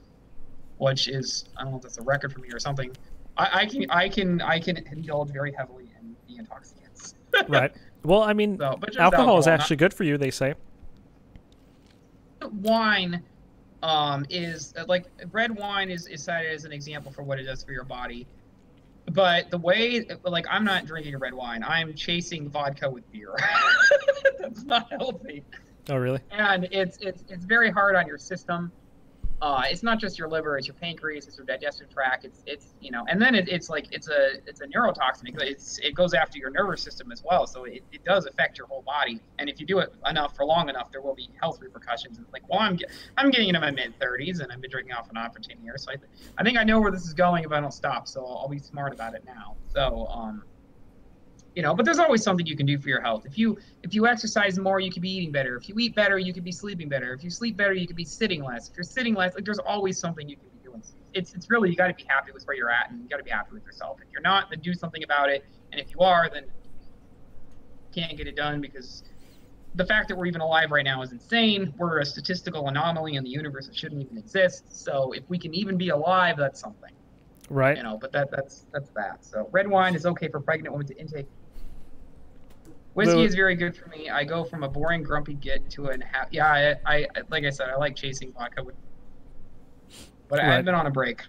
which is, I don't know if that's a record for me or something. I can indulge very heavily in the intoxicants. Right. Well, I mean, alcohol is actually good for you, they say. Wine is red wine is cited as an example for what it does for your body, but the way I'm not drinking red wine, I'm chasing vodka with beer. That's not healthy. Oh, really? And it's very hard on your system. It's not just your liver, it's your pancreas, it's your digestive tract, it's and then it's a neurotoxin. It goes after your nervous system as well, so it does affect your whole body. And if you do it enough for long enough, there will be health repercussions. And I'm getting into my mid-30s, and I've been drinking off and on for 10 years, so I think I know where this is going if I don't stop. So I'll be smart about it now. So but there's always something you can do for your health. If you exercise more, you could be eating better. If you eat better, you could be sleeping better. If you sleep better, you could be sitting less. If you're sitting less, there's always something you can be doing. It's really, you got to be happy with where you're at, and you got to be happy with yourself. If you're not, then do something about it. And if you are, then you can't get it done, because the fact that we're even alive right now is insane. We're a statistical anomaly in the universe that shouldn't even exist. So if we can even be alive, that's something. Right. But that's that. So red wine is okay for pregnant women to intake. Whiskey is very good for me. I go from a boring, grumpy git to I like I said, I like chasing vodka, but I've been on a break.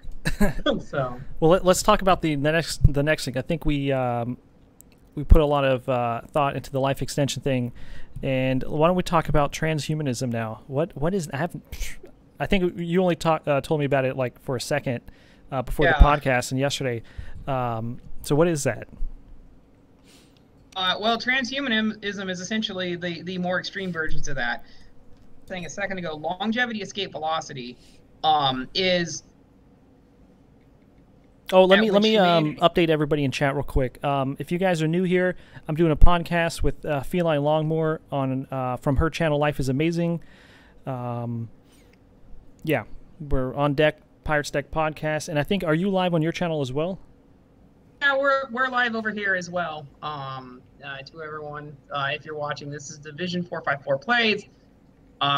So. Well, let's talk about the next thing. I think we put a lot of thought into the life extension thing, and why don't we talk about transhumanism now? What is? I think you only told me about it for a second before the podcast and yesterday. So what is that? Well, transhumanism is essentially the more extreme versions of that. Saying a second ago, longevity escape velocity is. Oh, let me update everybody in chat real quick. If you guys are new here, I'm doing a podcast with Feline Longmore on from her channel Life is Amazing. Yeah, we're on deck, Pirates Deck podcast, and I think, are you live on your channel as well? Yeah, we're live over here as well. To everyone, if you're watching, this is Division 454 Plays.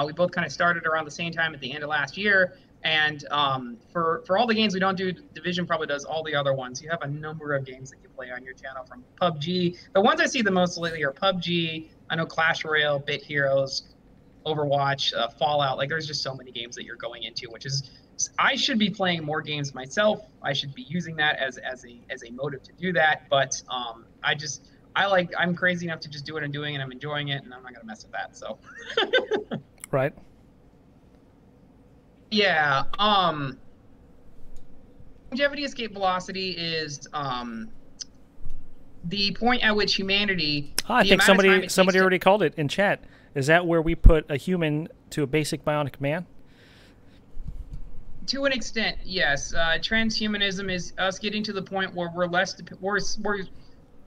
We both kind of started around the same time at the end of last year, and for all the games we don't do, Division probably does all the other ones. You have a number of games that you play on your channel, from PUBG. The ones I see the most lately are PUBG. I know Clash Royale, Bit Heroes, Overwatch, Fallout. There's just so many games that you're going into, which is. I should be playing more games myself. I should be using that as a motive to do that. But I'm crazy enough to just do what I'm doing, and I'm enjoying it, and I'm not gonna mess with that. So. Right. Yeah. Longevity escape velocity is the point at which humanity. I think somebody already called it in chat. Is that where we put a human to a basic bionic man? To an extent, yes. Transhumanism is us getting to the point where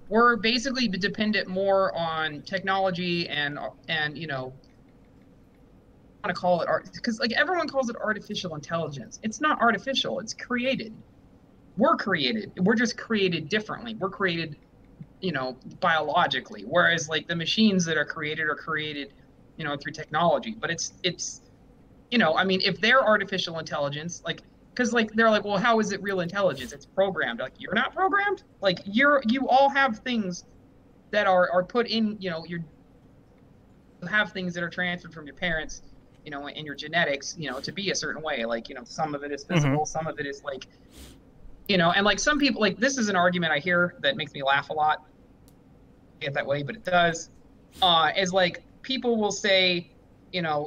we're basically dependent more on technology and want to call it art, because everyone calls it artificial intelligence. It's not artificial. It's created. We're created. We're just created differently. We're created, biologically. Whereas the machines that are created through technology. But it's. If they're artificial intelligence, because they're well, how is it real intelligence? It's programmed. You're not programmed. You all have things that are put in. You have things that are transferred from your parents, in your genetics, to be a certain way. Some of it is physical, some of it is and some people this is an argument I hear that makes me laugh a lot. I get that way, but it does. Is people will say.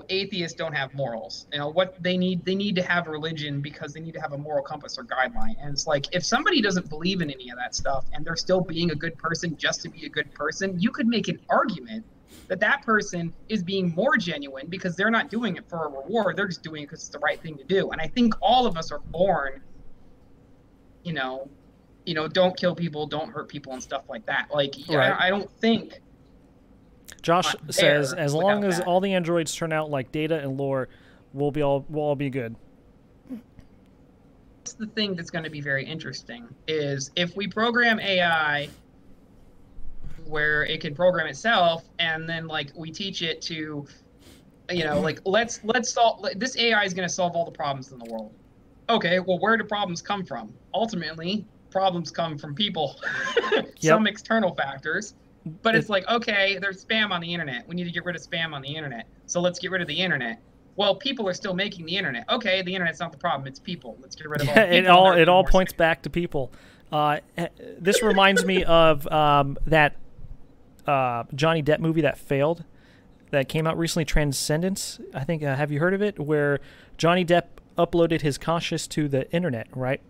Atheists don't have morals. What they need to have religion because they need to have a moral compass or guideline. And it's if somebody doesn't believe in any of that stuff and they're still being a good person just to be a good person, you could make an argument that person is being more genuine because they're not doing it for a reward. They're just doing it because it's the right thing to do. And I think all of us are born, don't kill people, don't hurt people, and stuff like that. Like, right. I don't think. Josh says, as long as all the androids turn out like Data and Lore, we'll all be good. That's the thing that's going to be very interesting is if we program AI where it can program itself, and then like we teach it to, like let's solve this. AI is going to solve all the problems in the world. Okay, well, where do problems come from? Ultimately, problems come from people, some external factors. But it's like, okay, there's spam on the internet. We need to get rid of spam on the internet. So let's get rid of the internet. Well, people are still making the internet. Okay, the internet's not the problem. It's people. Let's get rid of all people. It all points back to people. This reminds me of that Johnny Depp movie that failed, that came out recently, Transcendence. I think, have you heard of it? Where Johnny Depp uploaded his conscious to the internet, right?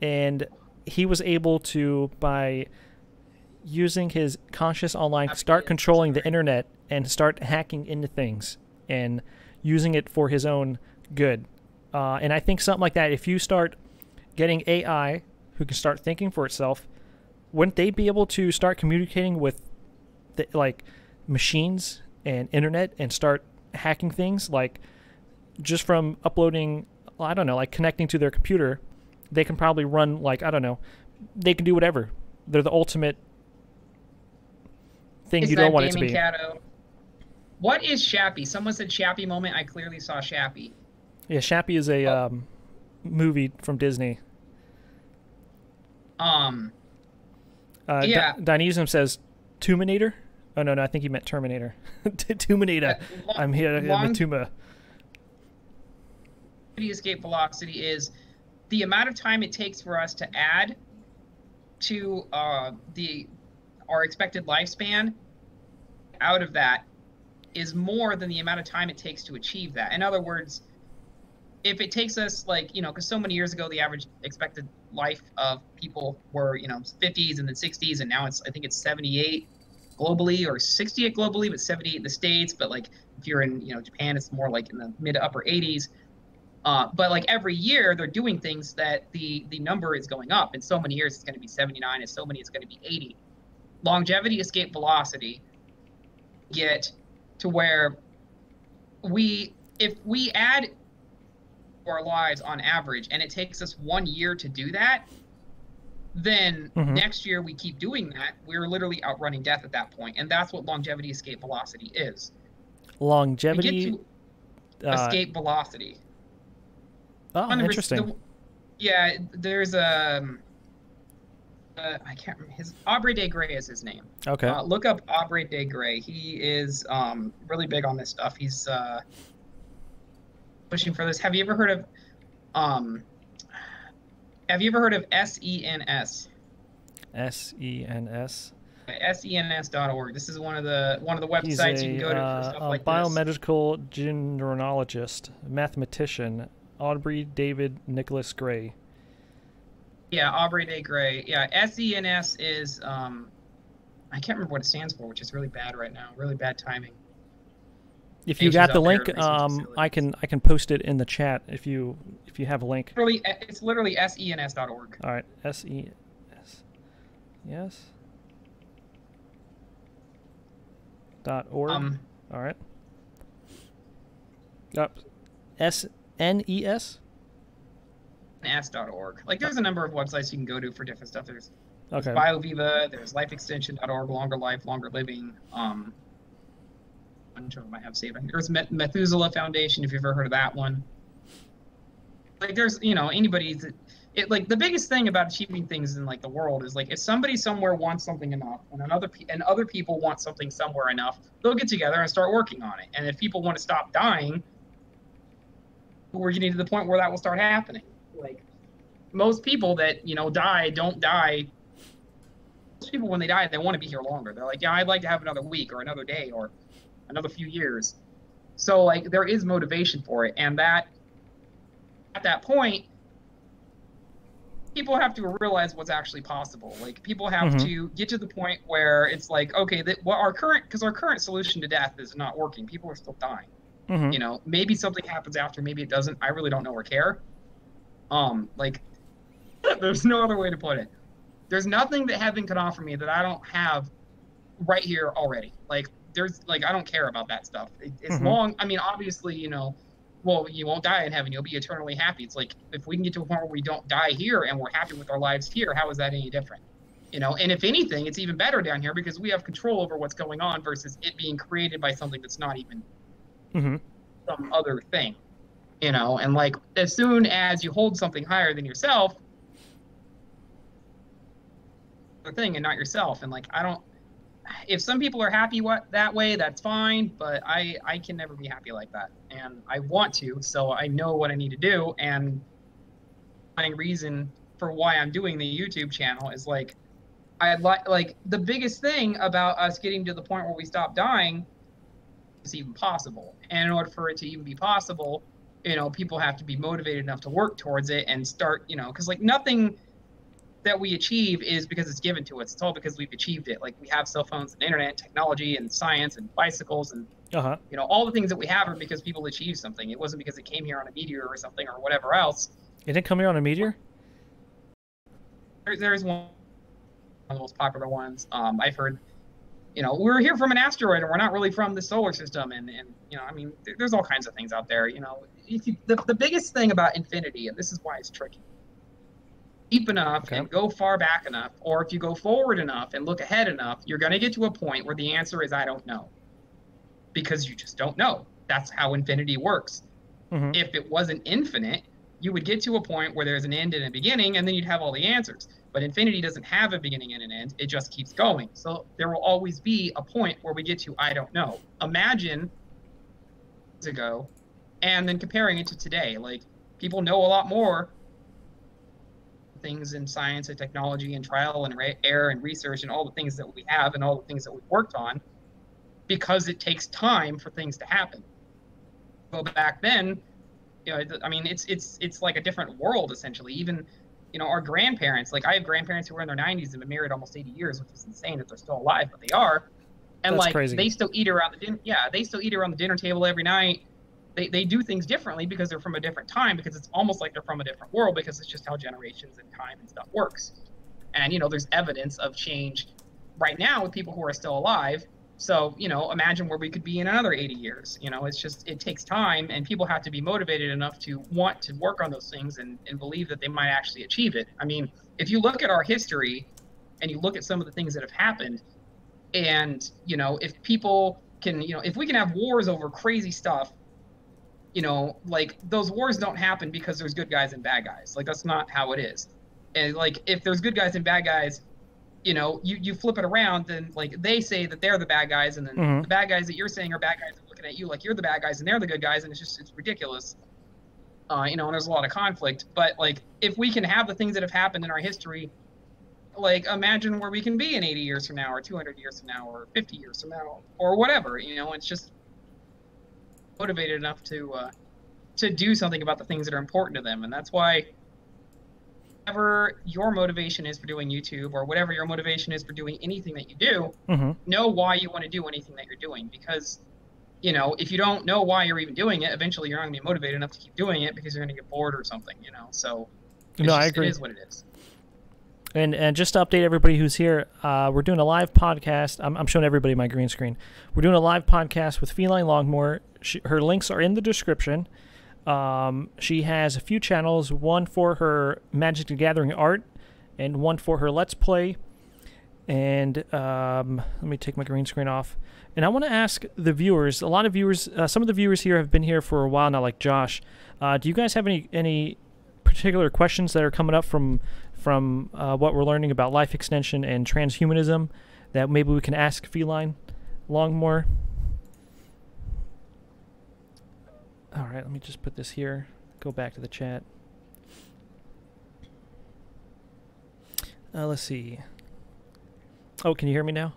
And he was able to, by using his conscious online, start controlling the internet and start hacking into things and using it for his own good. And I think something like that, if you start getting AI who can start thinking for itself, wouldn't they be able to start communicating with like machines and internet and start hacking things? Like just from uploading, I don't know, like connecting to their computer, they can probably run, like, I don't know, they can do whatever. They're the ultimate thing you don't want it to be. Caddo. What is Shappy? Someone said Shappy moment. I clearly saw Shappy. Yeah, Shappy is a movie from Disney. Yeah. Dynesium says Tuminator. Oh no, I think he meant Terminator. Tuminator. I'm here in the Tuma. Escape velocity is the amount of time it takes for us to add to our expected lifespan. Out of that is more than the amount of time it takes to achieve that. In other words, if it takes us, like, because so many years ago the average expected life of people were 50s and then 60s, and now I think it's 78 globally, or 68 globally, but 78 in the States. But like if you're in Japan, it's more like in the mid to upper 80s. But like every year they're doing things that the number is going up. In so many years it's going to be 79, in so many it's going to be 80. Longevity, escape velocity get to where if we add our lives on average and it takes us 1 year to do that, then next year we keep doing that, we're literally outrunning death at that point. And that's what longevity, escape velocity is. Longevity, escape velocity. Oh, interesting. There's I can't remember Aubrey de Grey is his name. Okay. Look up Aubrey de Grey. He is really big on this stuff. He's pushing for this. Have you ever heard of SENS? SENS. SENS.org. This is one of the websites you can go to for stuff like biomedical genealogist, mathematician, Aubrey David Nicholas Gray. Yeah, Aubrey de Grey. Yeah, SENS is I can't remember what it stands for, which is really bad right now. Really bad timing. If you got the link, I can post it in the chat if you have a link. It's literally SENS.org. All right, SENS. Yes. .org. All right. Yep. SNES. S.org. Like, there's a number of websites you can go to for different stuff. There's BioViva, there's lifeextension.org, longer life, longer living. A bunch of them I have saved. There's Methuselah Foundation, if you've ever heard of that one. Like, there's, anybody's. Like, the biggest thing about achieving things in, like, the world is, like, if somebody somewhere wants something enough and other people want something somewhere enough, they'll get together and start working on it. And if people want to stop dying, we're getting to the point where that will start happening. Like, most people that don't die. Most people, when they die, they want to be here longer. They're like, yeah, I'd like to have another week or another day or another few years. So, like, there is motivation for it, and that at that point, people have to realize what's actually possible. Like, people have to get to the point where it's like, okay, that what our current solution to death is not working. People are still dying. You know, maybe something happens after, maybe it doesn't. I really don't know or care. Like, there's no other way to put it. There's nothing that heaven could offer me that I don't have right here already. Like, I don't care about that stuff. It's long. I mean, obviously, you know, well, you won't die in heaven. You'll be eternally happy. It's like, if we can get to a point where we don't die here and we're happy with our lives here, how is that any different? You know, and if anything, it's even better down here because we have control over what's going on versus it being created by something that's not even some other thing. You know, and like, as soon as you hold something higher than yourself, the thing and not yourself. And like, if some people are happy that way, that's fine, but I can never be happy like that. And I want to, so I know what I need to do. And my reason for why I'm doing the YouTube channel is like, like the biggest thing about us getting to the point where we stop dying is even possible. And in order for it to even be possible, you know, people have to be motivated enough to work towards it and start, you know, because like nothing that we achieve is because it's given to us. It's all because we've achieved it. Like, we have cell phones and internet technology and science and bicycles and you know, all the things that we have are because people achieved something. It wasn't because it came here on a meteor or something or whatever else. It didn't come here on a meteor? There's one of the most popular ones. I've heard, you know, we're here from an asteroid and we're not really from the solar system. And you know, I mean, there's all kinds of things out there. You know, the biggest thing about infinity, and this is why it's tricky, deep enough and go far back enough, or if you go forward enough and look ahead enough, you're going to get to a point where the answer is I don't know, because you just don't know. That's how infinity works. If it wasn't infinite, you would get to a point where there's an end and a beginning, and then you'd have all the answers. But infinity doesn't have a beginning and an end. It just keeps going. So there will always be a point where we get to I don't know. Imagine ago, and then comparing it to today. Like, people know a lot more things in science and technology and trial and error and research and all the things that we have and all the things that we've worked on, because it takes time for things to happen. Go back then, you know, I mean, it's like a different world essentially. Even, you know, our grandparents, like I have grandparents who are in their 90s and been married almost 80 years, which is insane that they're still alive, but they are. And that's like crazy. They still eat around the they still eat around the dinner table every night. They do things differently because they're from a different time, because it's almost like they're from a different world, because it's just how generations and time and stuff works. And, you know, there's evidence of change right now with people who are still alive. So, you know, imagine where we could be in another 80 years. You know, it's just, it takes time, and people have to be motivated enough to want to work on those things and believe that they might actually achieve it. I mean, if you look at our history and you look at some of the things that have happened, and, you know, if people can, you know, if we can have wars over crazy stuff, you know, like, those wars don't happen because there's good guys and bad guys. Like, that's not how it is. And, like, if there's good guys and bad guys, you know, you flip it around, then, like, they say that they're the bad guys, and then the bad guys that you're saying are bad guys are looking at you like you're the bad guys and they're the good guys, and it's ridiculous. You know, and there's a lot of conflict. But, like, if we can have the things that have happened in our history, like, imagine where we can be in 80 years from now, or 200 years from now, or 50 years from now, or whatever. You know, it's just motivated enough to do something about the things that are important to them. And that's why, whatever your motivation is for doing YouTube, or whatever your motivation is for doing anything that you do, know why you want to do anything that you're doing. Because, you know, if you don't know why you're even doing it, eventually you're not going to be motivated enough to keep doing it, because you're going to get bored or something, you know. So I agree. It is what it is. And just to update everybody who's here, we're doing a live podcast. I'm showing everybody my green screen. We're doing a live podcast with Feline Longmore. Her links are in the description. She has a few channels, one for her Magic the Gathering art and one for her Let's Play. And let me take my green screen off. And I want to ask the viewers, a lot of viewers, some of the viewers here have been here for a while now, like Josh. Do you guys have any particular questions that are coming up from what we're learning about life extension and transhumanism that maybe we can ask Feline Longmore? All right, let me just put this here. Go back to the chat. Let's see. Oh, can you hear me now?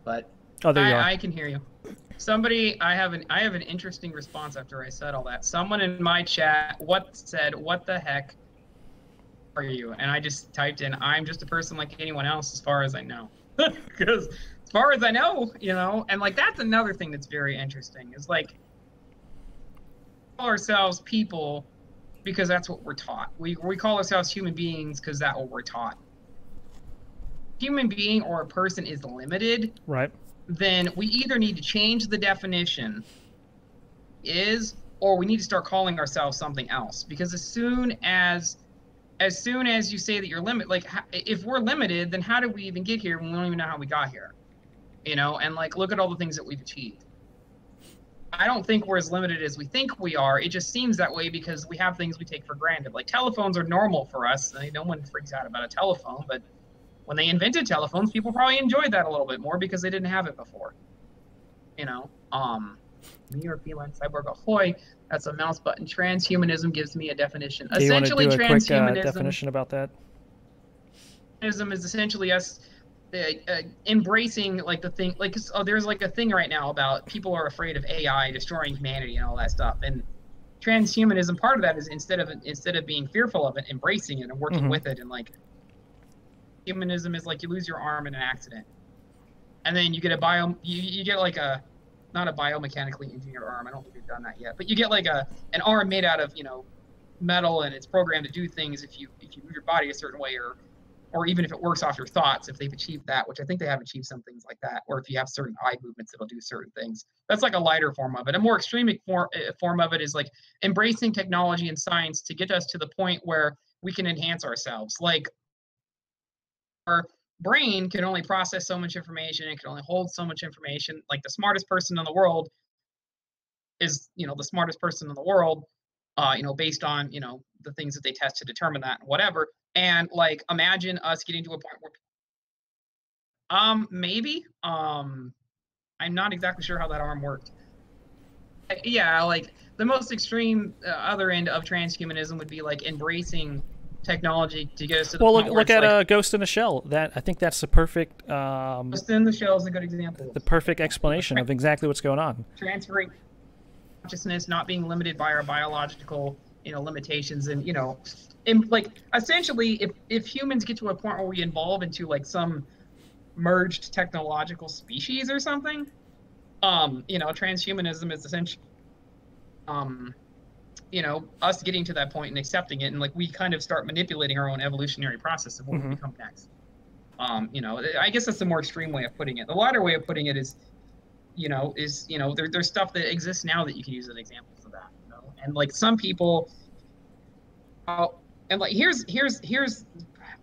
But oh, there you are. I can hear you. Somebody, I have an interesting response after I said all that. Someone in my chat said, "What the heck? are you? And I just typed in, I'm just a person like anyone else as far as I know. Because as far as I know, you know, and like that's another thing that's very interesting is like call ourselves people because that's what we're taught. We call ourselves human beings because that's what we're taught. Human being or a person is limited, right? Then we either need to change the definition or we need to start calling ourselves something else. Because as soon as you say that you're limited, like if we're limited, then how did we even get here when we don't even know how we got here? You know, and like look at all the things that we've achieved. I don't think we're as limited as we think we are. It just seems that way because we have things we take for granted. Like telephones are normal for us. I mean, no one freaks out about a telephone, but when they invented telephones, people probably enjoyed that a little bit more because they didn't have it before. You know, me or Feline Cyborg Ahoy, that's a mouse button. Transhumanism gives me a definition. Do you essentially, want to do a transhumanism quick definition about that? Is essentially us embracing like the thing, like there's like a thing right now about people are afraid of AI destroying humanity and all that stuff. And transhumanism, part of that is instead of being fearful of it, embracing it and working with it. And like humanism is like you lose your arm in an accident, and then you get you get like not a biomechanically engineered arm. I don't think we've done that yet, but you get like an arm made out of, you know, metal, and it's programmed to do things if you move your body a certain way, or even if it works off your thoughts, if they've achieved that, which I think they have achieved some things like that, or if you have certain eye movements, it'll do certain things. That's like a lighter form of it. A more extreme form of it is like embracing technology and science to get us to the point where we can enhance ourselves. Like our brain can only process so much information, it can only hold so much information. Like the smartest person in the world is, you know, the smartest person in the world, you know, based on, you know, the things that they test to determine that and whatever. And like imagine us getting to a point where maybe I'm not exactly sure how that arm worked. Yeah, like the most extreme other end of transhumanism would be like embracing technology to get us to the point look at like, Ghost in the Shell. That I think that's the perfect Ghost in the Shell is a good example. The perfect explanation of exactly what's going on. Transferring consciousness, not being limited by our biological, you know, limitations, and you know, like essentially if humans get to a point where we evolve into like some merged technological species or something, you know, transhumanism is essentially you know, us getting to that point and accepting it, and like we kind of start manipulating our own evolutionary process of what we become next. You know, I guess that's the more extreme way of putting it. The lighter way of putting it is, you know, there's stuff that exists now that you can use as examples of that. You know, and like some people, and like here's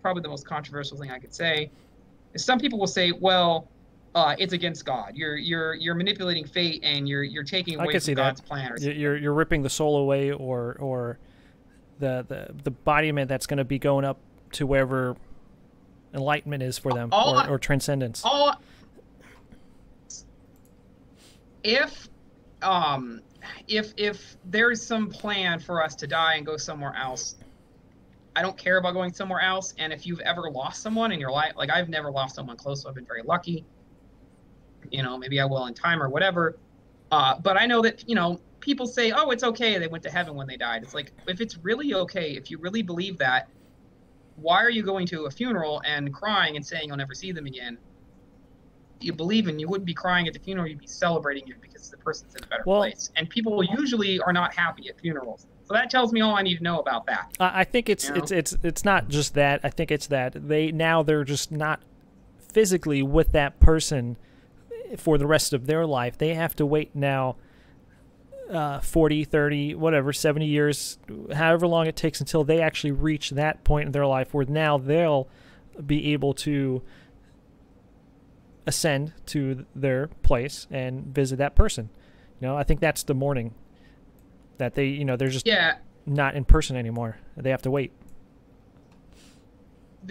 probably the most controversial thing I could say, is some people will say, well, it's against God. You're manipulating fate, and you're taking away from God's plan. Or you're ripping the soul away, or the embodiment that's going to be going up to wherever enlightenment is for them, or transcendence. If there's some plan for us to die and go somewhere else, I don't care about going somewhere else. And if you've ever lost someone in your life, like I've never lost someone close, so I've been very lucky. You know, maybe I will in time or whatever. But I know that, you know, people say, oh, it's okay, they went to heaven when they died. It's like, if it's really okay, if you really believe that, why are you going to a funeral and crying and saying you'll never see them again? You believe in, you wouldn't be crying at the funeral, you'd be celebrating it because the person's in a better place. And people usually are not happy at funerals. So that tells me all I need to know about that. I think it's not just that. I think it's that they're just not physically with that person for the rest of their life. They have to wait now 40, 30, whatever, 70 years, however long it takes until they actually reach that point in their life where now they'll be able to ascend to their place and visit that person. You know, I think that's the mourning, that they, you know, they're just not in person anymore. They have to wait.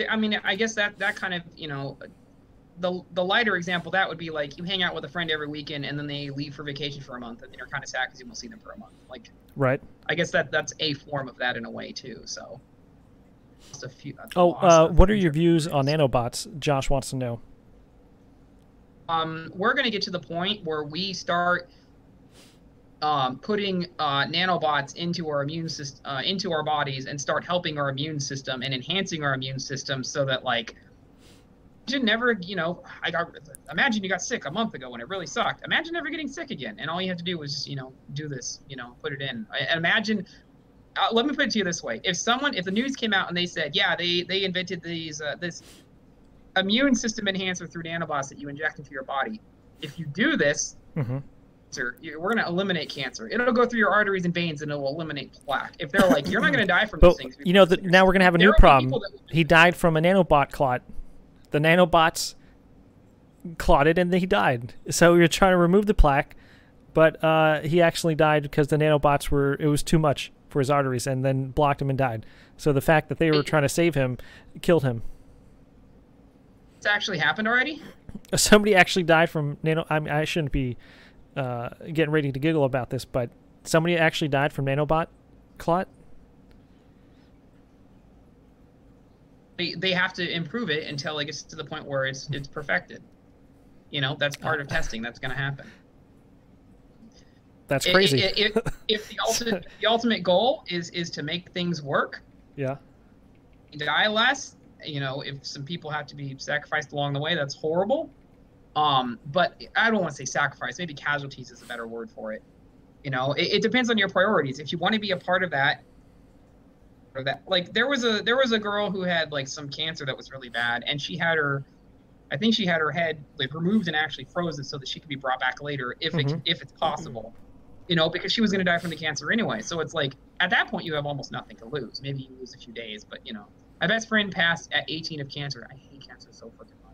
I mean, I guess that kind of, you know, the lighter example, that would be like you hang out with a friend every weekend and then they leave for vacation for a month and then you're kind of sad because you won't see them for a month. Like, right. I guess that's a form of that in a way too. So just a few. What are your views on nanobots? Josh wants to know. We're going to get to the point where we start putting nanobots into our immune system, into our bodies, and start helping our immune system and enhancing our immune system, so that like, imagine never, imagine you got sick a month ago and it really sucked. Imagine never getting sick again, and all you have to do was just, do this, put it in. And imagine, let me put it to you this way: if the news came out and they said, yeah, they invented this immune system enhancer through nanobots that you inject into your body. If you do this, we're going to eliminate cancer. It'll go through your arteries and veins, and it will eliminate plaque. If they're like, you're not going to die from these things. Now we're going to have a new problem. He died from a nanobot clot. The nanobots clotted, and then he died. So we were trying to remove the plaque, but he actually died because the nanobots it was too much for his arteries, and then blocked him and died. So the fact that they were trying to save him killed him. It's actually happened already? Somebody actually died from nano. I shouldn't be getting ready to giggle about this, but somebody actually died from nanobot clot. They have to improve it until it gets to the point where it's perfected. That's part of testing. That's going to happen. That's crazy. If the ultimate goal is to make things work, yeah, die less. If some people have to be sacrificed along the way, that's horrible. But I don't want to say sacrifice. Maybe casualties is a better word for it. It depends on your priorities. If you want to be a part of that, like there was a girl who had like some cancer that was really bad, and I think she had her head like removed and actually frozen so that she could be brought back later if it's possible. Because she was going to die from the cancer anyway. So it's like, at that point, you have almost nothing to lose. Maybe you lose a few days, but my best friend passed at 18 of cancer. I hate cancer so fucking much.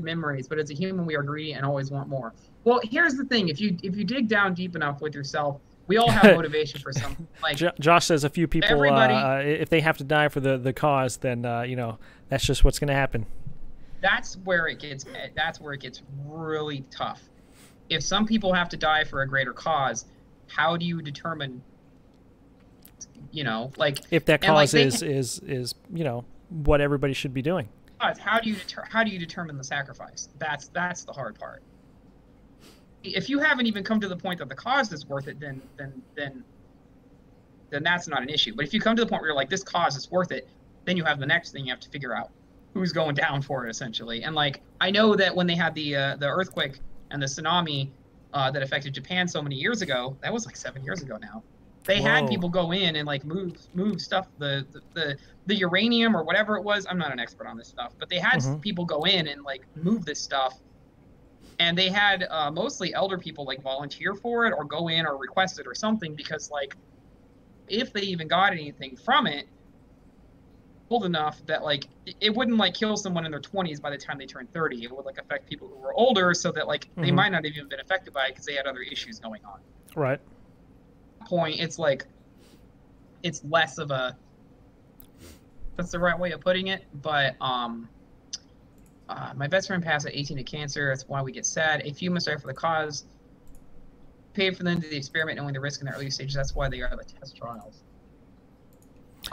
Memories, but as a human, we are greedy and always want more. Well, here's the thing: if you dig down deep enough with yourself, we all have motivation for something. Like Josh says, a few people, if they have to die for the cause, then that's just what's going to happen. That's where it gets really tough. If some people have to die for a greater cause, how do you determine? If that cause is what everybody should be doing. How do you determine the sacrifice? That's the hard part. If you haven't even come to the point that the cause is worth it, then that's not an issue. But if you come to the point where you're like, this cause is worth it, then you have the next thing you have to figure out who's going down for it, essentially. And like, I know that when they had the earthquake and the tsunami that affected Japan so many years ago, that was like 7 years ago now. They had people go in and like move stuff, the uranium or whatever it was. I'm not an expert on this stuff, but they had people go in and like move this stuff, and they had mostly elder people like volunteer for it or go in or request it or something, because like if they even got anything from it, old enough that like it wouldn't like kill someone in their 20s by the time they turned 30. It would like affect people who were older, so that like they might not have even been affected by it because they had other issues going on. Right. Point, it's like it's less of a, that's the right way of putting it, but my best friend passed at 18 of cancer. That's why we get sad. A few must die for the cause, paid for them to do the experiment knowing the risk in the early stages. That's why they are the test trials.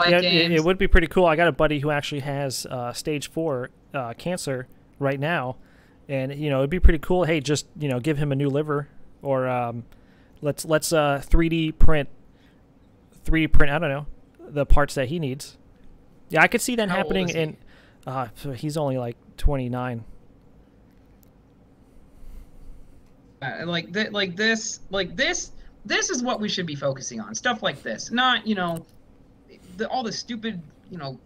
Yeah, it would be pretty cool. I got a buddy who actually has stage 4 cancer right now, and it'd be pretty cool. Hey, just give him a new liver, or let's 3D print. I don't know, the parts that he needs. Yeah, I could see that happening. In he's only like 29. This is what we should be focusing on. Stuff like this, not all the stupid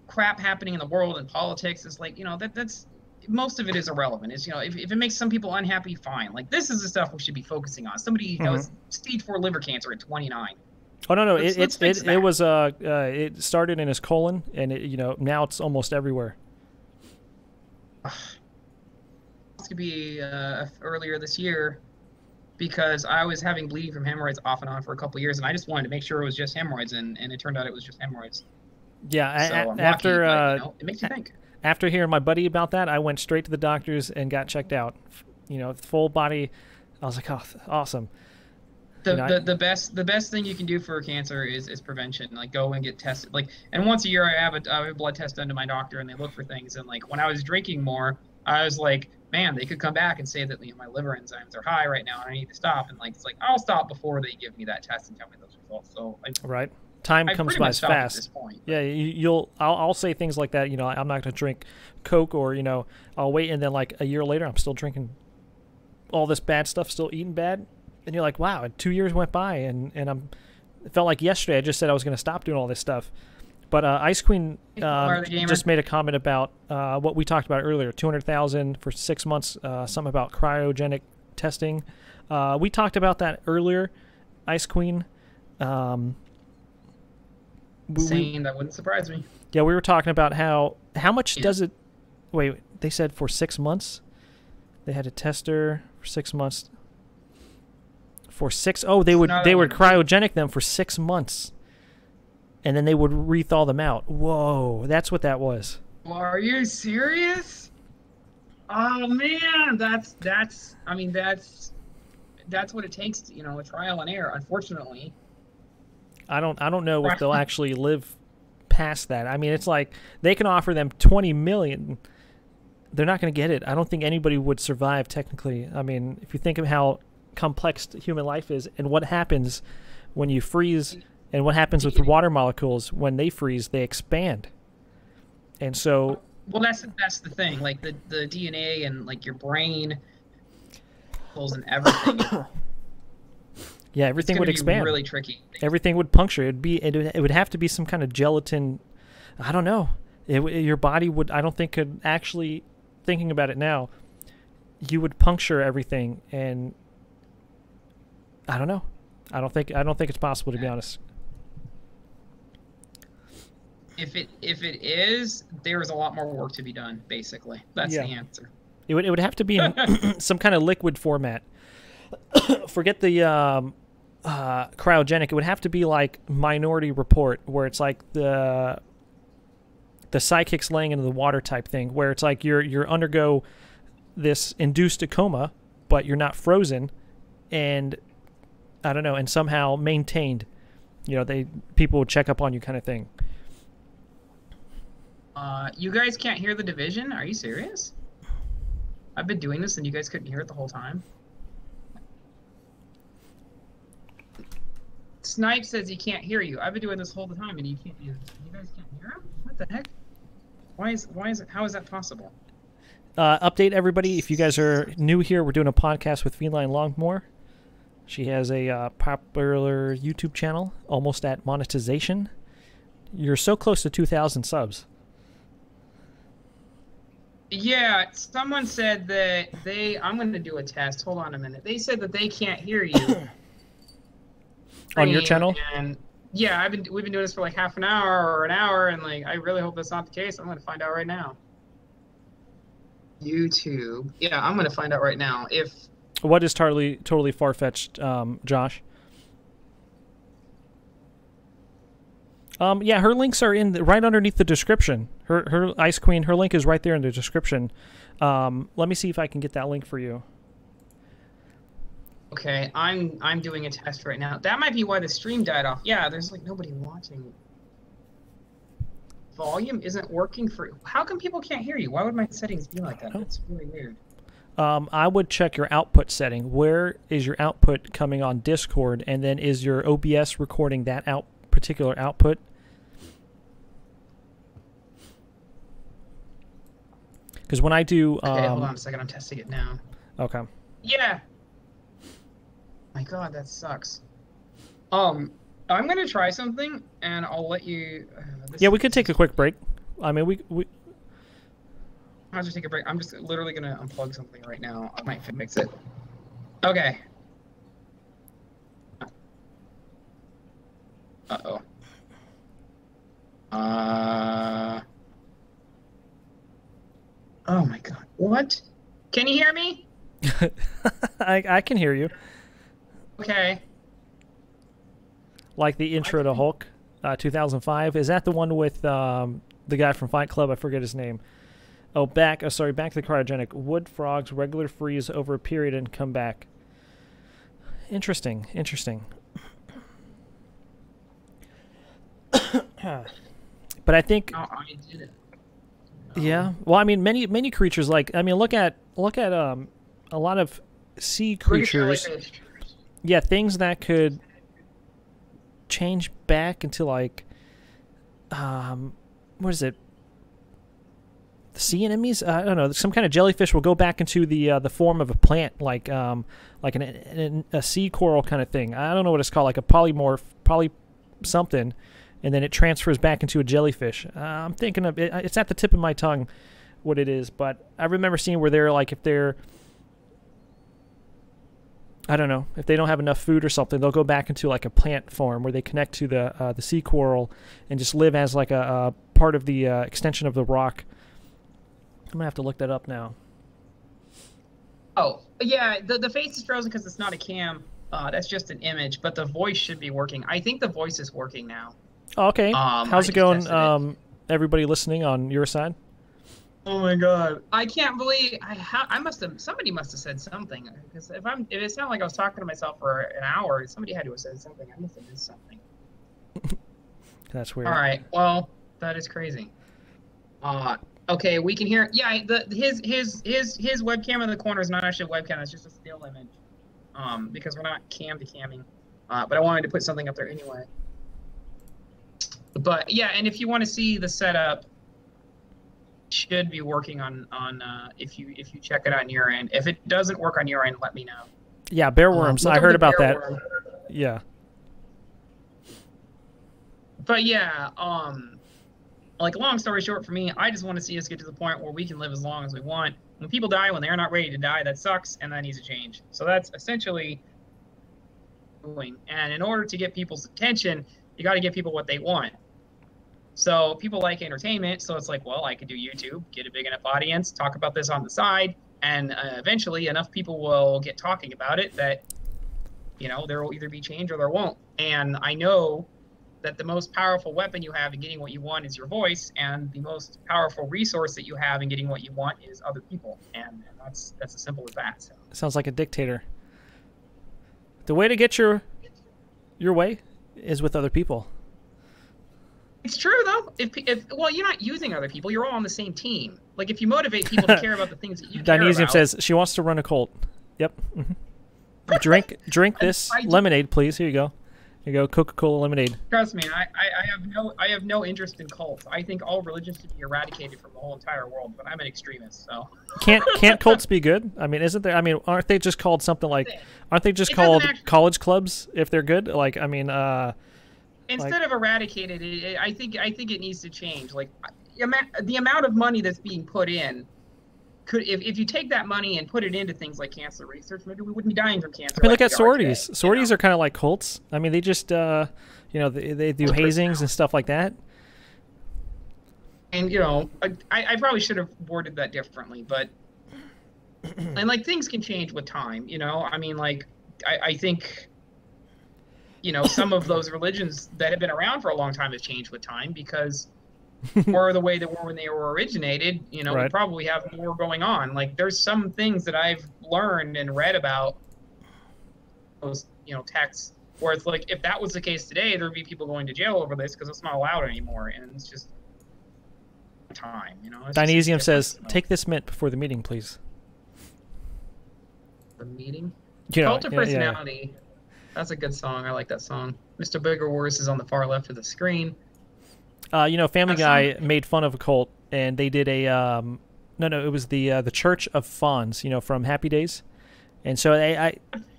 crap happening in the world and politics. Is like that's most of it is irrelevant. Is if it makes some people unhappy, fine. Like, this is the stuff we should be focusing on. Somebody has stage 4 liver cancer at 29. Oh no, it started in his colon, and now it's almost everywhere. This could be earlier this year, because I was having bleeding from hemorrhoids off and on for a couple of years, and I just wanted to make sure it was just hemorrhoids, and it turned out it was just hemorrhoids. Yeah, so after lucky, but, it makes you think. After hearing my buddy about that, I went straight to the doctors and got checked out. Full body. I was like, oh, awesome. The best thing you can do for cancer is prevention. Like, go and get tested. Like, and once a year I have a blood test done to my doctor, and they look for things. And like, when I was drinking more, I was like, man, they could come back and say that my liver enzymes are high right now and I need to stop. And like, it's like, I'll stop before they give me that test and tell me those results. So right. Time comes by fast. At this point, yeah, I'll say things like that. You know, I'm not going to drink Coke, or you know, I'll wait, and then like a year later, I'm still drinking all this bad stuff, still eating bad, and you're like, wow, 2 years went by, and it felt like yesterday I just said I was going to stop doing all this stuff. But Ice Queen just made a comment about what we talked about earlier, 200,000 for 6 months, something about cryogenic testing. We talked about that earlier, Ice Queen. That wouldn't surprise me. Yeah, we were talking about how much does it... Wait, they said for 6 months? They had a tester for 6 months. For 6... Oh, they would cryogenic them for 6 months. And then they would rethaw them out. Whoa, that's what that was. Well, are you serious? Oh man, that's what it takes to, you know, a trial and error, unfortunately. I don't know if they'll actually live past that. I mean, it's like they can offer them 20 million. They're not going to get it. I don't think anybody would survive technically. I mean, if you think of how complex human life is and what happens when you freeze and what happens with the water molecules when they freeze, they expand. And so... Well, that's the thing. Like the DNA and like your brain and everything. Yeah, everything would expand. Really tricky. Everything would puncture. It would have to be some kind of gelatin. I don't know. Your body would. I don't think could actually. Thinking about it now, you would puncture everything, and I don't know. I don't think it's possible, to be honest. If it is, there's a lot more work to be done. Basically, that's the answer. It would have to be in some kind of liquid format. Forget the cryogenic. It would have to be like Minority Report, where it's like the psychics laying into the water type thing, where it's like you're undergo this induced coma, but you're not frozen, and I don't know, and somehow maintained. You know, people would check up on you, kind of thing. You guys can't hear the division? Are you serious? I've been doing this and you guys couldn't hear it the whole time. Snipe says he can't hear you. I've been doing this whole time and you guys can't hear him? What the heck? How is that possible? Update everybody, if you guys are new here, we're doing a podcast with Feline Longmore. She has a popular YouTube channel, almost at monetization. You're so close to 2,000 subs. Yeah, someone said that I'm going to do a test. Hold on a minute. They said that they can't hear you. On your channel? And yeah, we've been doing this for like half an hour or an hour, and like I really hope that's not the case. I'm going to find out right now. YouTube. Yeah, I'm going to find out right now. What is totally far-fetched, Josh? Yeah, her links are right underneath the description. Her Ice Queen, her link is right there in the description. Let me see if I can get that link for you. Okay, I'm doing a test right now. That might be why the stream died off. Yeah, there's like nobody watching. Volume isn't working for... How come people can't hear you? Why would my settings be like that? That's really weird. I would check your output setting. Where is your output coming on Discord? And then is your OBS recording that particular output? Because when I do... okay, hold on a second. I'm testing it now. Okay. Yeah. My God, that sucks. I'm going to try something, and I'll let you... yeah, we could take a quick break. I mean, we... I'll just take a break. I'm just literally going to unplug something right now. I might fix it. Okay. Uh-oh. Oh my God. What? Can you hear me? I can hear you. Okay. Like the intro to Hulk, 2005. Is that the one with the guy from Fight Club? I forget his name. Oh, back to the cryogenic. Wood frogs regular freeze over a period and come back. Interesting. But I think... Oh, I did it. Yeah. Well, I mean, many creatures, like, I mean, look at look at a lot of sea creatures. Yeah, things that could change back into like what is it? Sea anemones? I don't know. Some kind of jellyfish will go back into the form of a plant, like a sea coral kind of thing. I don't know what it's called, like a polymorph, something, and then it transfers back into a jellyfish. I'm thinking of it. It's at the tip of my tongue what it is, but I remember seeing where they're like, if they're, I don't know, if they don't have enough food or something, they'll go back into like a plant form where they connect to the sea coral and just live as like a part of the extension of the rock. I'm gonna have to look that up now. Oh yeah, the face is frozen because it's not a cam. That's just an image, but the voice should be working. I think the voice is working now. Oh, okay. How's it going? Everybody listening on your side? Oh my god! I can't believe somebody must have said something, because if it sounded like I was talking to myself for an hour, somebody had to have said something. I must have missed something. That's weird. All right. Well, that is crazy. Okay, we can hear. Yeah, his webcam in the corner is not actually a webcam. It's just a still image. Because we're not cam to camming. But I wanted to put something up there anyway. But yeah, and if you want to see the setup, should be working on if you check it on your end. If it doesn't work on your end, let me know. Yeah, bear worms. I heard about that. Yeah. But yeah, like, long story short, for me, I just want to see us get to the point where we can live as long as we want. When people die, when they're not ready to die, that sucks, and that needs to change. So that's essentially doing. And in order to get people's attention, you got to give people what they want. So people like entertainment, so it's like, well, I could do YouTube, get a big enough audience, talk about this on the side, and eventually enough people will get talking about it that, you know, there will either be change or there won't. And I know that the most powerful weapon you have in getting what you want is your voice, and the most powerful resource that you have in getting what you want is other people, and that's as simple as that. So. Sounds like a dictator. The way to get your way is with other people. It's true though. If well, you're not using other people. You're all on the same team. Like, if you motivate people to care about the things that you care about. Dinesium says she wants to run a cult. Yep. Drink this lemonade, please. Here you go. Here you go, Coca-Cola lemonade. Trust me, I have no interest in cults. I think all religions should be eradicated from the whole entire world, but I'm an extremist, so. Can't cults be good? I mean, isn't there? I mean, aren't they just called something like? Aren't they just called college clubs if they're good? Like, I mean, instead of eradicated, I think it needs to change. Like, the amount of money that's being put in. If you take that money and put it into things like cancer research, maybe we wouldn't be dying from cancer. I mean, look at sororities. Sororities are kind of like cults. I mean, they just, you know, they do hazings and stuff like that. And, you know, I probably should have worded that differently, but, and like, things can change with time, you know? I mean, like, I think, you know, some of those religions that have been around for a long time have changed with time because or the way they were when they were originated, you know, we probably have more going on. Like, there's some things that I've learned and read about those, you know, texts where it's like, if that was the case today, there'd be people going to jail over this because it's not allowed anymore. And it's just time, you know. Dinesium says, take this mint before the meeting, please. The meeting? You know, Cult of Personality. Yeah. That's a good song. I like that song. Mr.Bigglesworth is on the far left of the screen. You know, Family Guy made fun of a cult, and they did a it was the Church of Fawns, you know, from Happy Days, and so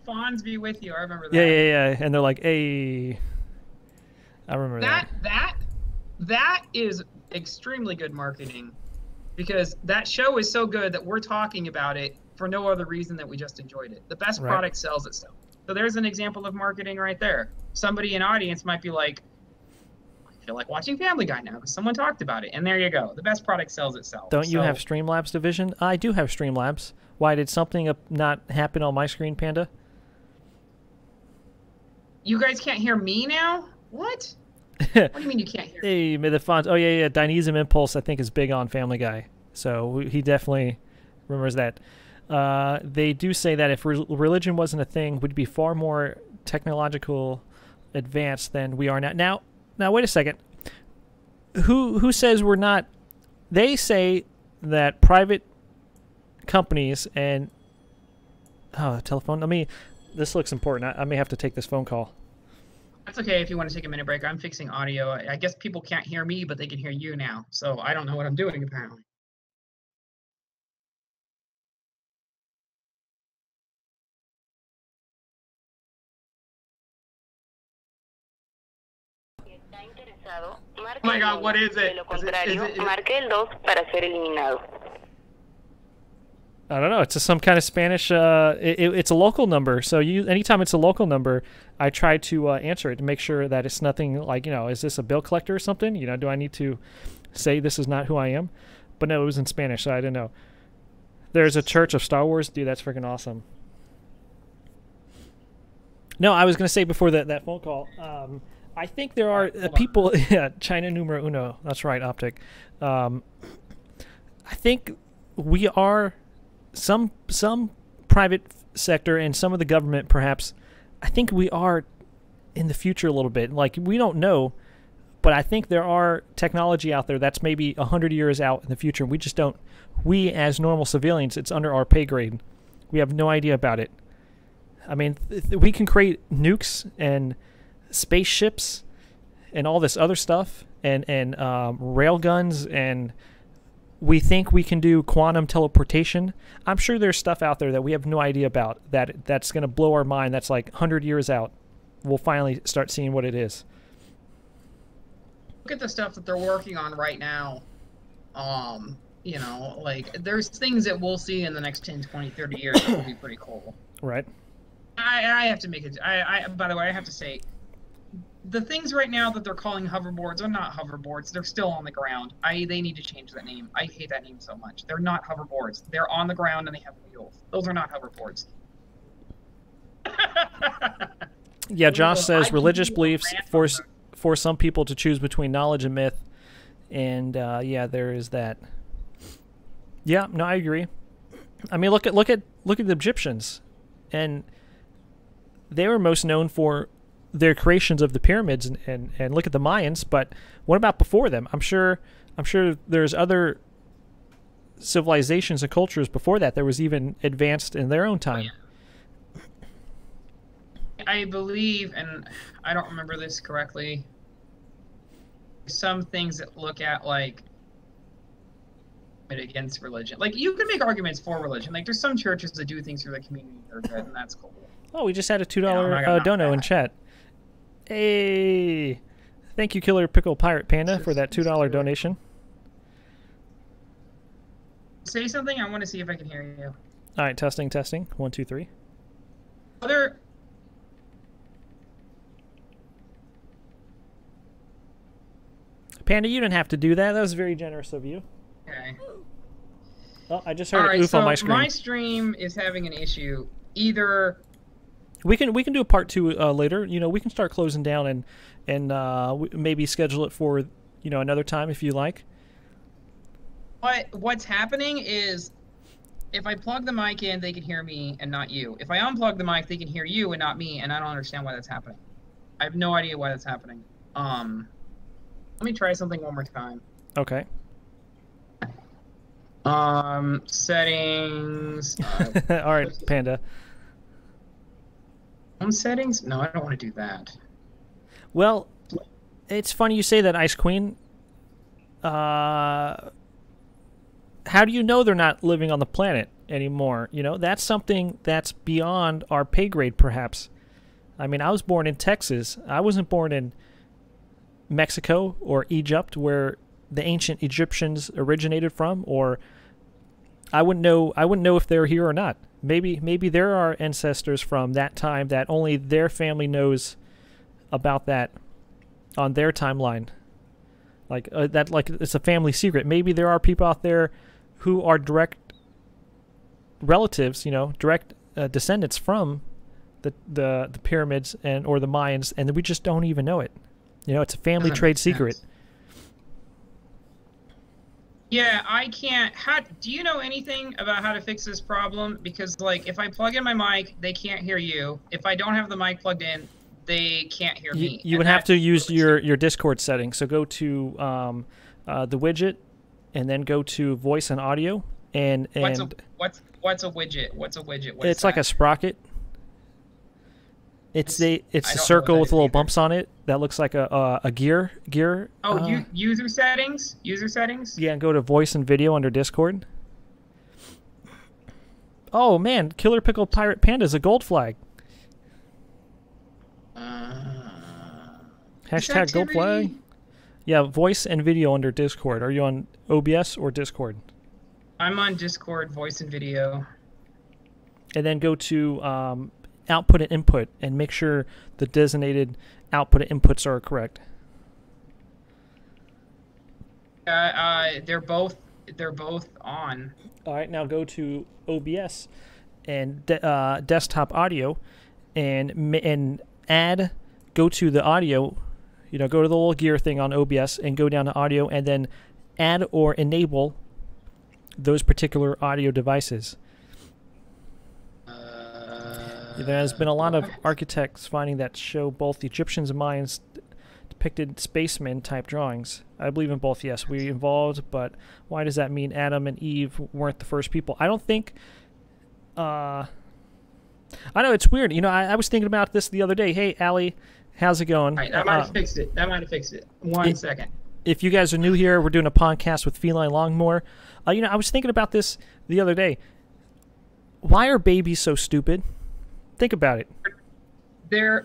Fawns be with you. I remember that. Yeah, and they're like, hey, I remember that. That is extremely good marketing, because that show is so good that we're talking about it for no other reason that we just enjoyed it. The best product sells itself. So there's an example of marketing right there. Somebody in audience might be like, feel like watching Family Guy now because someone talked about it, and there you go. The best product sells itself. Don't you have Streamlabs division? I do have Streamlabs. Why did something not happen on my screen, Panda? You guys can't hear me now? What? What do you mean you can't hear me? Hey, the fonts. Oh yeah, Dinesium Impulse I think is big on Family Guy, so he definitely remembers that. They do say that if religion wasn't a thing, we'd be far more technological advanced than we are now. Now, wait a second. Who says we're not? They say that private companies and telephone. This looks important. I may have to take this phone call. That's okay if you want to take a minute break. I'm fixing audio. I guess people can't hear me, but they can hear you now. So I don't know what I'm doing apparently. Oh my God, what is it? Marque el 2 para ser eliminado. I don't know. It's some kind of Spanish. It's a local number. So anytime it's a local number, I try to answer it to make sure that it's nothing like, is this a bill collector or something? Do I need to say this is not who I am? But no, it was in Spanish, so I didn't know. There's a Church of Star Wars. Dude, that's freaking awesome. No, I was going to say before that phone call, I think there are people... Yeah, China numero uno. That's right, Optek. I think we are... Some private sector and some of the government, perhaps, I think we are in the future a little bit. Like, we don't know, but I think there are technology out there that's maybe 100 years out in the future. We just don't... We, as normal civilians, it's under our pay grade. We have no idea about it. I mean, we can create nukes and spaceships and all this other stuff and rail guns, and we think we can do quantum teleportation. I'm sure there's stuff out there that we have no idea about that's going to blow our mind. That's like 100 years out. We'll finally start seeing what it is. Look at the stuff that they're working on right now. Like, there's things that we'll see in the next 10, 20, 30 years that will be pretty cool. Right. I have to make it. By the way, I have to say, the things right now that they're calling hoverboards are not hoverboards. They're still on the ground. They need to change that name. I hate that name so much. They're not hoverboards. They're on the ground and they have wheels. Those are not hoverboards. Yeah, Josh says religious beliefs force some people to choose between knowledge and myth. And yeah, there is that. Yeah, no, I agree. I mean, look at the Egyptians, and they were most known for their creations of the pyramids, and look at the Mayans. But what about before them? I'm sure there's other civilizations and cultures before that was even advanced in their own time. I believe, and I don't remember this correctly, some things that look at like against religion. Like, you can make arguments for religion. Like, there's some churches that do things for the community that are good, and that's cool. Oh, we just had a $2 dono in chat. Hey, thank you, Killer Pickle Pirate Panda, for that $2 donation. Say something. I want to see if I can hear you. All right, testing. 1, 2, 3. Panda, you didn't have to do that. That was very generous of you. Okay. Oh, I just heard an oof on my screen. My stream is having an issue. Either we can do a part 2 later. We can start closing down and maybe schedule it for another time if you like. What's happening is, if I plug the mic in, they can hear me and not you. If I unplug the mic, they can hear you and not me, and I don't understand why that's happening. I have no idea why that's happening. Let me try something one more time. Okay. Settings. All right, Panda. Home settings? No, I don't want to do that. Well, it's funny you say that, Ice Queen. How do you know they're not living on the planet anymore? That's something that's beyond our pay grade, perhaps. I mean, I was born in Texas. I wasn't born in Mexico or Egypt, where the ancient Egyptians originated from, or I wouldn't know if they're here or not. Maybe there are ancestors from that time that only their family knows about that on their timeline. Like it's a family secret. Maybe there are people out there who are direct relatives, direct descendants from the pyramids or the Mayans, and we just don't even know it. It's a family trade secret. Yeah, I can't. Do you know anything about how to fix this problem? Because, like, if I plug in my mic, they can't hear you. If I don't have the mic plugged in, they can't hear me. You would have to use your Discord settings. So go to the widget, and then go to voice and audio, and what's a widget? What's a widget? It's like a sprocket. It's a circle with little bumps on it that looks like a gear. Oh, user settings. Yeah, and go to voice and video under Discord. Oh man, Killer Pickle Pirate Panda is a gold flag. Hashtag gold flag. Yeah, voice and video under Discord. Are you on OBS or Discord? I'm on Discord, voice and video. And then go to output and input and make sure the designated output and inputs are correct. They're both on. All right, now go to OBS and desktop audio, and go to the audio. You know, go to the little gear thing on OBS and go down to audio, and then add or enable those particular audio devices. There has been a lot of architects finding that show both Egyptians and Mayans depicted spacemen type drawings. I believe in both. Yes, we evolved, but why does that mean Adam and Eve weren't the first people? I don't think. I know it's weird. You know, I was thinking about this the other day. Hey, Allie, how's it going? All right, I might have fixed it. One second. If you guys are new here, we're doing a podcast with Feline Longmore. You know, I was thinking about this the other day. Why are babies so stupid? Think about it.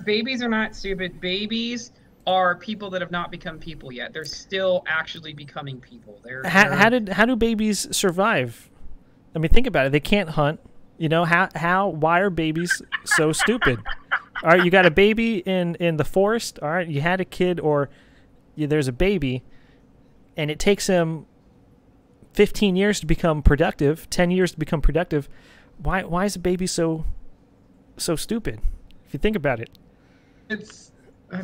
Babies are not stupid. Babies are people that have not become people yet. They're still actually becoming people. How do babies survive? I mean, think about it. They can't hunt. You know, why are babies so stupid? All right, you got a baby in the forest. All right, you had a kid, or there's a baby, and it takes him 15 years to become productive, 10 years to become productive. Why is a baby so stupid? If you think about it, that's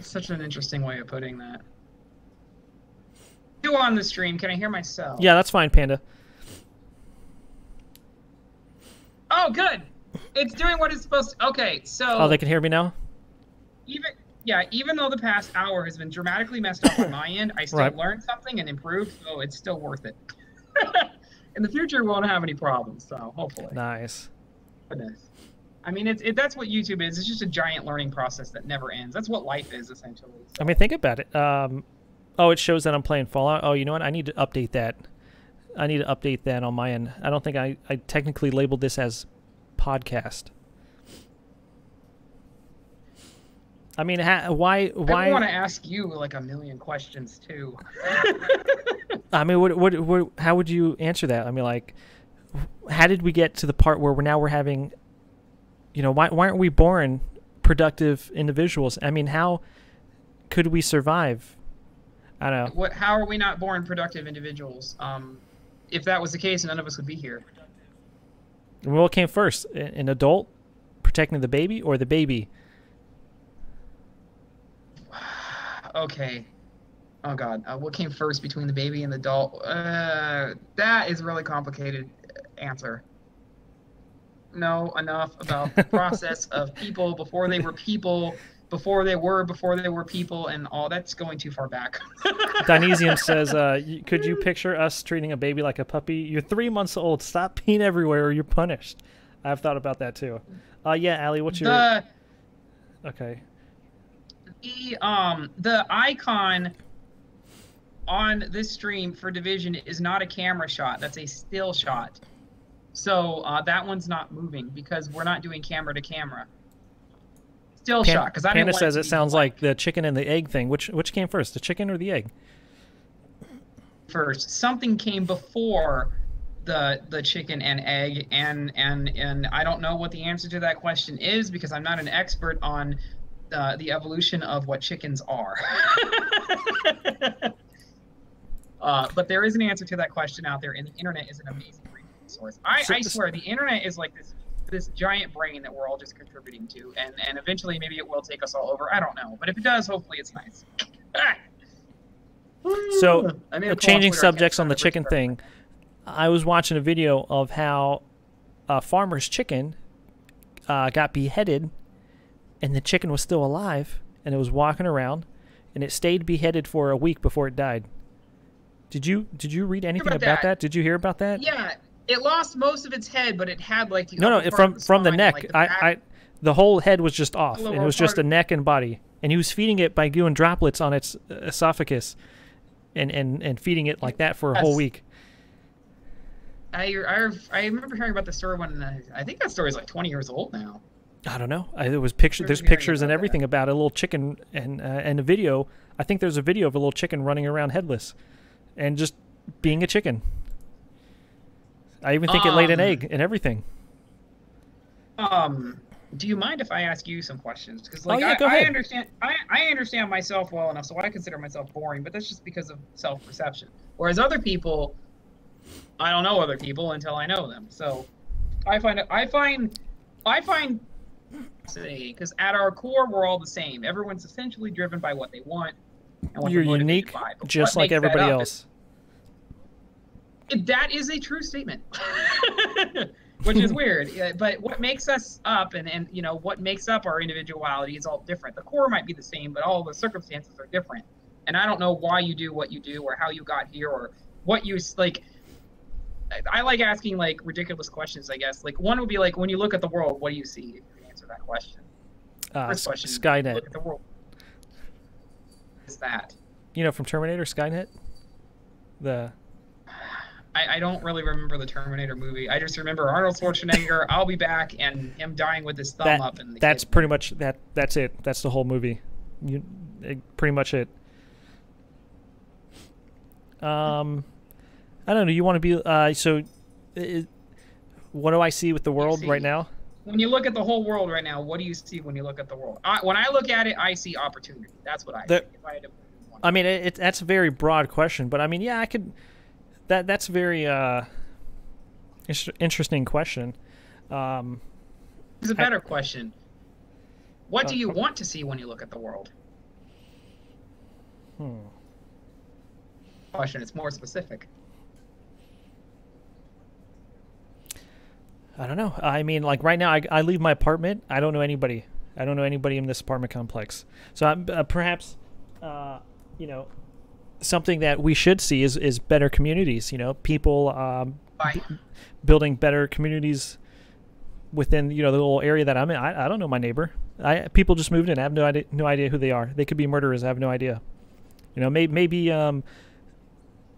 such an interesting way of putting that. You on the stream? Can I hear myself? Yeah, that's fine, Panda. Oh, good. It's doing what it's supposed to. Okay, so. Oh, they can hear me now. Even though the past hour has been dramatically messed up on my end, I still learned something and improved, so it's still worth it. In the future, we won't have any problems, so hopefully. Nice. Goodness. I mean, that's what YouTube is. It's just a giant learning process that never ends. That's what life is, essentially. So. I mean, think about it. Oh, it shows that I'm playing Fallout. Oh, you know what? I need to update that. I need to update that on my end. I don't think I technically labeled this as podcast. I mean, why? I want to ask you like a million questions too. I mean, how would you answer that? I mean, like, how did we get to the part where we're having, you know, why aren't we born productive individuals? I mean, how could we survive? I don't know. How are we not born productive individuals? If that was the case, none of us would be here. What came first? An adult protecting the baby, or the baby? Okay. Oh God. What came first between the baby and the adult? That is a really complicated answer. Know enough about the process of people before they were people, before they were people, and all that's going too far back. Dionysium says, could you picture us treating a baby like a puppy? You're 3 months old. Stop peeing everywhere or you're punished. I've thought about that too. Yeah, Allie, what's your... Okay. The icon on this stream for Division is not a camera shot. That's a still shot. So that one's not moving because we're not doing camera to camera. Still shot, because I Panda says it sounds like the chicken and the egg thing. Which came first, the chicken or the egg? First, something came before the chicken and egg, and I don't know what the answer to that question is because I'm not an expert on the evolution of what chickens are. But there is an answer to that question out there, and the internet is an amazing resource. I swear, the internet is like this giant brain that we're all just contributing to, and eventually maybe it will take us all over. I don't know, but if it does, hopefully it's nice. So, changing subjects on the chicken thing, I was watching a video of how a farmer's chicken got beheaded, and the chicken was still alive, and it was walking around, and it stayed beheaded for a week before it died. Did you read anything about that? Did you hear about that? It lost most of its head, but it had like the no, from the neck. Like the whole head was just off, and it was just a part. neck and body. And he was feeding it by doing droplets on its esophagus, and feeding it like that for a whole week. I remember hearing about the story when I think that story is like 20 years old now. I don't know. There was picture. There's pictures and everything about a little chicken and a video. I think there's a video of a little chicken running around headless, and just being a chicken. I even think it laid an egg and everything. Do you mind if I ask you some questions? Because like go ahead. I understand myself well enough, so I consider myself boring, but that's just because of self-perception. Whereas other people, I don't know other people until I know them. So I find because at our core we're all the same. Everyone's essentially driven by what they want. And what You're unique, just like everybody else. That is a true statement, which is weird. But what makes us up, and you know what makes up our individuality is all different. The core might be the same, but all the circumstances are different. And I don't know why you do what you do, or how you got here, or what you like. I like asking like ridiculous questions, I guess. Like one would be like, when you look at the world, what do you see? If you answer that question. First question. Skynet. Look at the world. What is that? You know, from Terminator, Skynet. I don't really remember the Terminator movie. I just remember Arnold Schwarzenegger, I'll be back, and him dying with his thumb up. And that's pretty much that's it. That's the whole movie. Pretty much it. I don't know. You want to be what do I see with the world right now? When you look at the whole world right now, what do you see when you look at the world? When I look at it, I see opportunity. That's what I see. If I had to put one. I mean, that's a very broad question, but I mean, yeah, I could. That's a very interesting question. It's a better question. What do you want to see when you look at the world? Question. It's more specific. I don't know. I mean, like right now, I leave my apartment. I don't know anybody. I don't know anybody in this apartment complex. So I'm, perhaps, you know, something that we should see is better communities. You know, people building better communities within the little area that I'm in. I don't know my neighbor. People just moved in. I have no idea who they are. They could be murderers. I have no idea. You know, maybe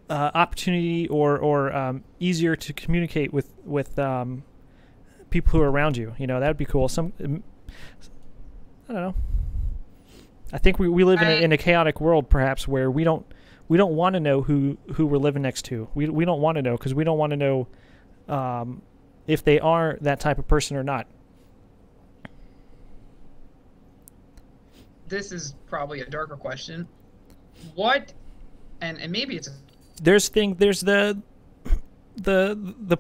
opportunity or easier to communicate with people who are around you. You know, that would be cool. I don't know. I think we live in a chaotic world, perhaps, where we don't want to know who we're living next to. We don't want to know because we don't want to know if they are that type of person or not. This is probably a darker question. What, and maybe it's there's the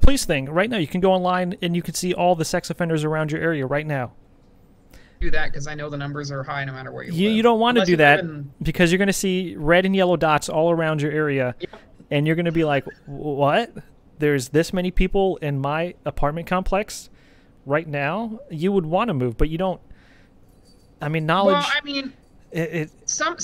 police thing right now. You can go online and you can see all the sex offenders around your area right now. Do that because I know the numbers are high no matter where you live. You don't want to do that because you're going to see red and yellow dots all around your area, and you're going to be like, what? There's this many people in my apartment complex right now? You would want to move, but you don't. I mean, knowledge... Well, I mean... Some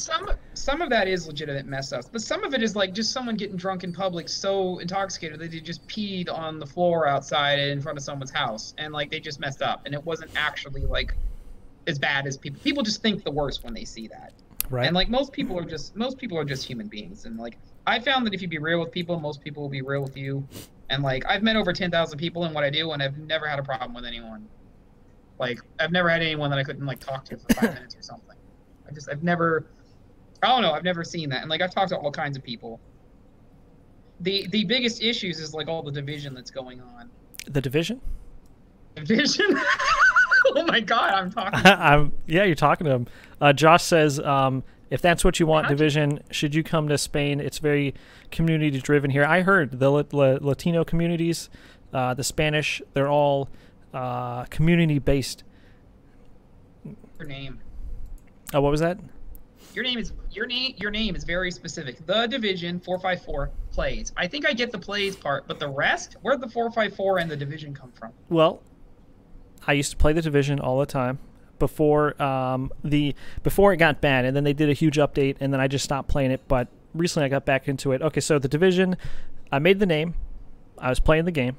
of that is legitimate mess ups, but some of it is like just someone getting drunk in public, so intoxicated that they just peed on the floor outside in front of someone's house, and like they just messed up, and it wasn't actually like as bad as people just think the worst when they see that. Right. And like most people are just human beings, and like I found that if you be real with people, most people will be real with you. And like I've met over 10,000 people in what I do, and I've never had a problem with anyone. Like I've never had anyone that I couldn't like talk to for 5 minutes or something. I've never seen that. And like I've talked to all kinds of people. The biggest issues is like all the division that's going on. The division? Division? Oh my god, I'm talking. Yeah, you're talking to him. Josh says, if that's what you want, division, should you come to Spain? It's very community driven here. I heard the Latino communities, the Spanish, they're all community based. Your name. Oh, what was that? Your name is very specific. The Division 454 plays. I think I get the plays part, but the rest, where'd the 454 and the Division come from? Well, I used to play the Division all the time before it got banned, and then they did a huge update, and then I just stopped playing it. But recently, I got back into it. Okay, so the Division, I made the name. I was playing the game.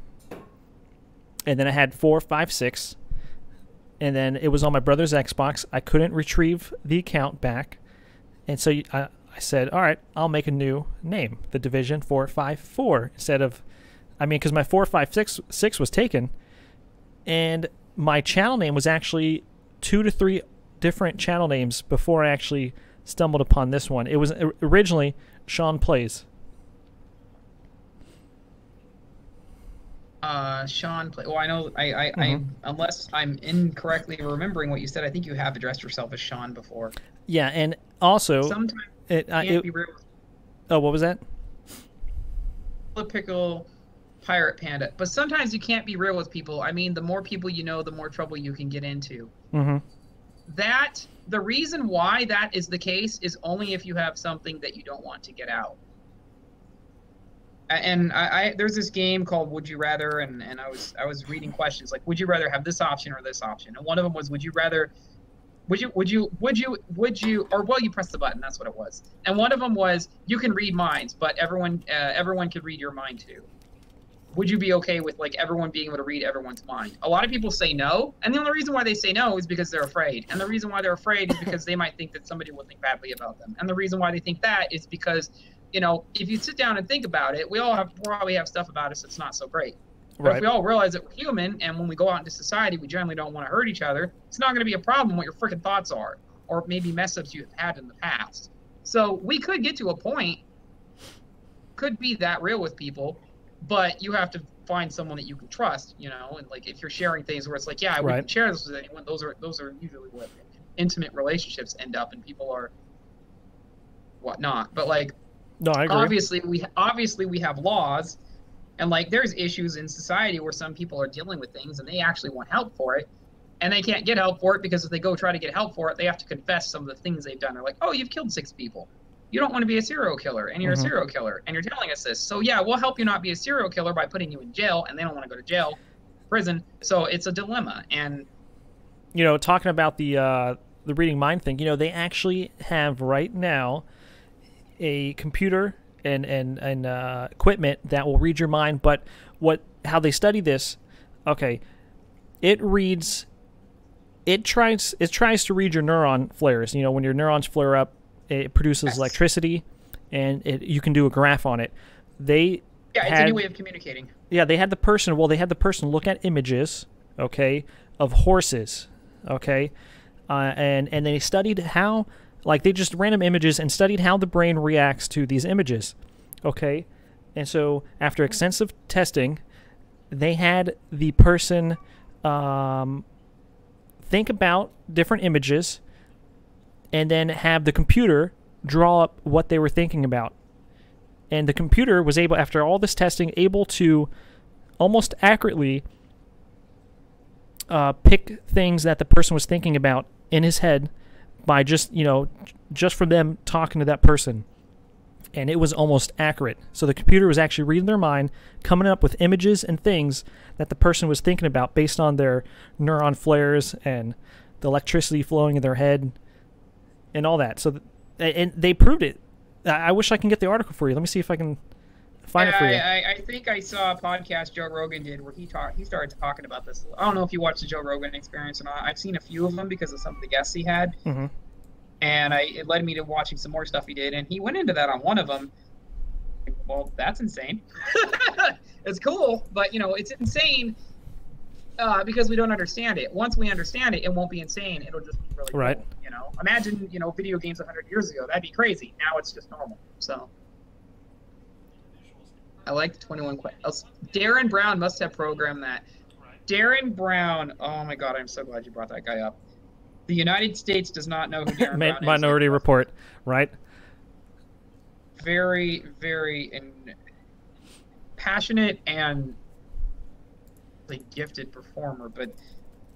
and then I had 4, 5, 6, and then it was on my brother's Xbox. I couldn't retrieve the account back, and so I said, all right, I'll make a new name, The Division 454, instead of, I mean, because my 456 was taken, and my channel name was actually 2 to 3 different channel names before I actually stumbled upon this one. It was originally Sean Plays. Sean Play. Well, I know I unless I'm incorrectly remembering what you said, I think you have addressed yourself as Sean before. Yeah, and also sometimes it can't be real. Oh, what was that? Pickle Pirate Panda. But sometimes you can't be real with people. I mean, the more people you know, the more trouble you can get into. The reason why that is the case is only if you have something that you don't want to get out. And there's this game called Would You Rather, and I was reading questions like, would you rather have this option or this option? And one of them was, would you press the button, that's what it was. And one of them was, you can read minds, but everyone can read your mind too. Would you be okay with like everyone being able to read everyone's mind? A lot of people say no, and the only reason why they say no is because they're afraid. And the reason why they're afraid is because they might think that somebody will think badly about them. And the reason why they think that is because, you know, if you sit down and think about it, we probably have stuff about us that's not so great. But if we all realize that we're human, and when we go out into society, we generally don't want to hurt each other, it's not going to be a problem what your freaking thoughts are, or maybe mess ups you've had in the past. So we could get to a point, could be that real with people, but you have to find someone that you can trust, you know, and like if you're sharing things where it's like, yeah, I wouldn't share this with anyone, those are usually where intimate relationships end up, and people are whatnot. But like, no, I agree. Obviously we have laws, and like there's issues in society where some people are dealing with things and they actually want help for it, and they can't get help for it because if they go try to get help for it, they have to confess some of the things they've done. They're like, oh, you've killed 6 people. You don't want to be a serial killer, and you're a serial killer, and you're telling us this. So yeah, we'll help you not be a serial killer by putting you in jail, and they don't want to go to jail, prison. So it's a dilemma. And you know, talking about the reading mind thing, you know, they actually have right now a computer and equipment that will read your mind. But how they study this? Okay, it tries to read your neuron flares. You know, when your neurons flare up, it produces electricity, and you can do a graph on it. It's a new way of communicating. Yeah, they had the person look at images, okay, of horses, okay, and they studied how, like, they just random images and studied how the brain reacts to these images, okay, and so after extensive testing, they had the person think about different images, and then have the computer draw up what they were thinking about. And the computer was able, after all this testing, able to almost accurately pick things that the person was thinking about in his head by just from them talking to that person. And it was almost accurate. So the computer was actually reading their mind, coming up with images and things that the person was thinking about based on their neuron flares and the electricity flowing in their head and all that. So, and they proved it. I wish I can get the article for you. Let me see if I can find it for you. I think I saw a podcast Joe Rogan did where he started talking about this. I don't know if you watched the Joe Rogan Experience or not. I've seen a few of them because of some of the guests he had. And it led me to watching some more stuff he did. And he went into that on one of them. Well, that's insane. It's cool, but, you know, it's insane because we don't understand it. Once we understand it, it won't be insane. It'll just be really cool, you know? Imagine, you know, video games 100 years ago. That'd be crazy. Now it's just normal. So I like the 21 questions. Darren Brown must have programmed that. Darren Brown. Oh, my God. I'm so glad you brought that guy up. The United States does not know who Darren Brown is. Minority Report, right? Very, very passionate and gifted performer, but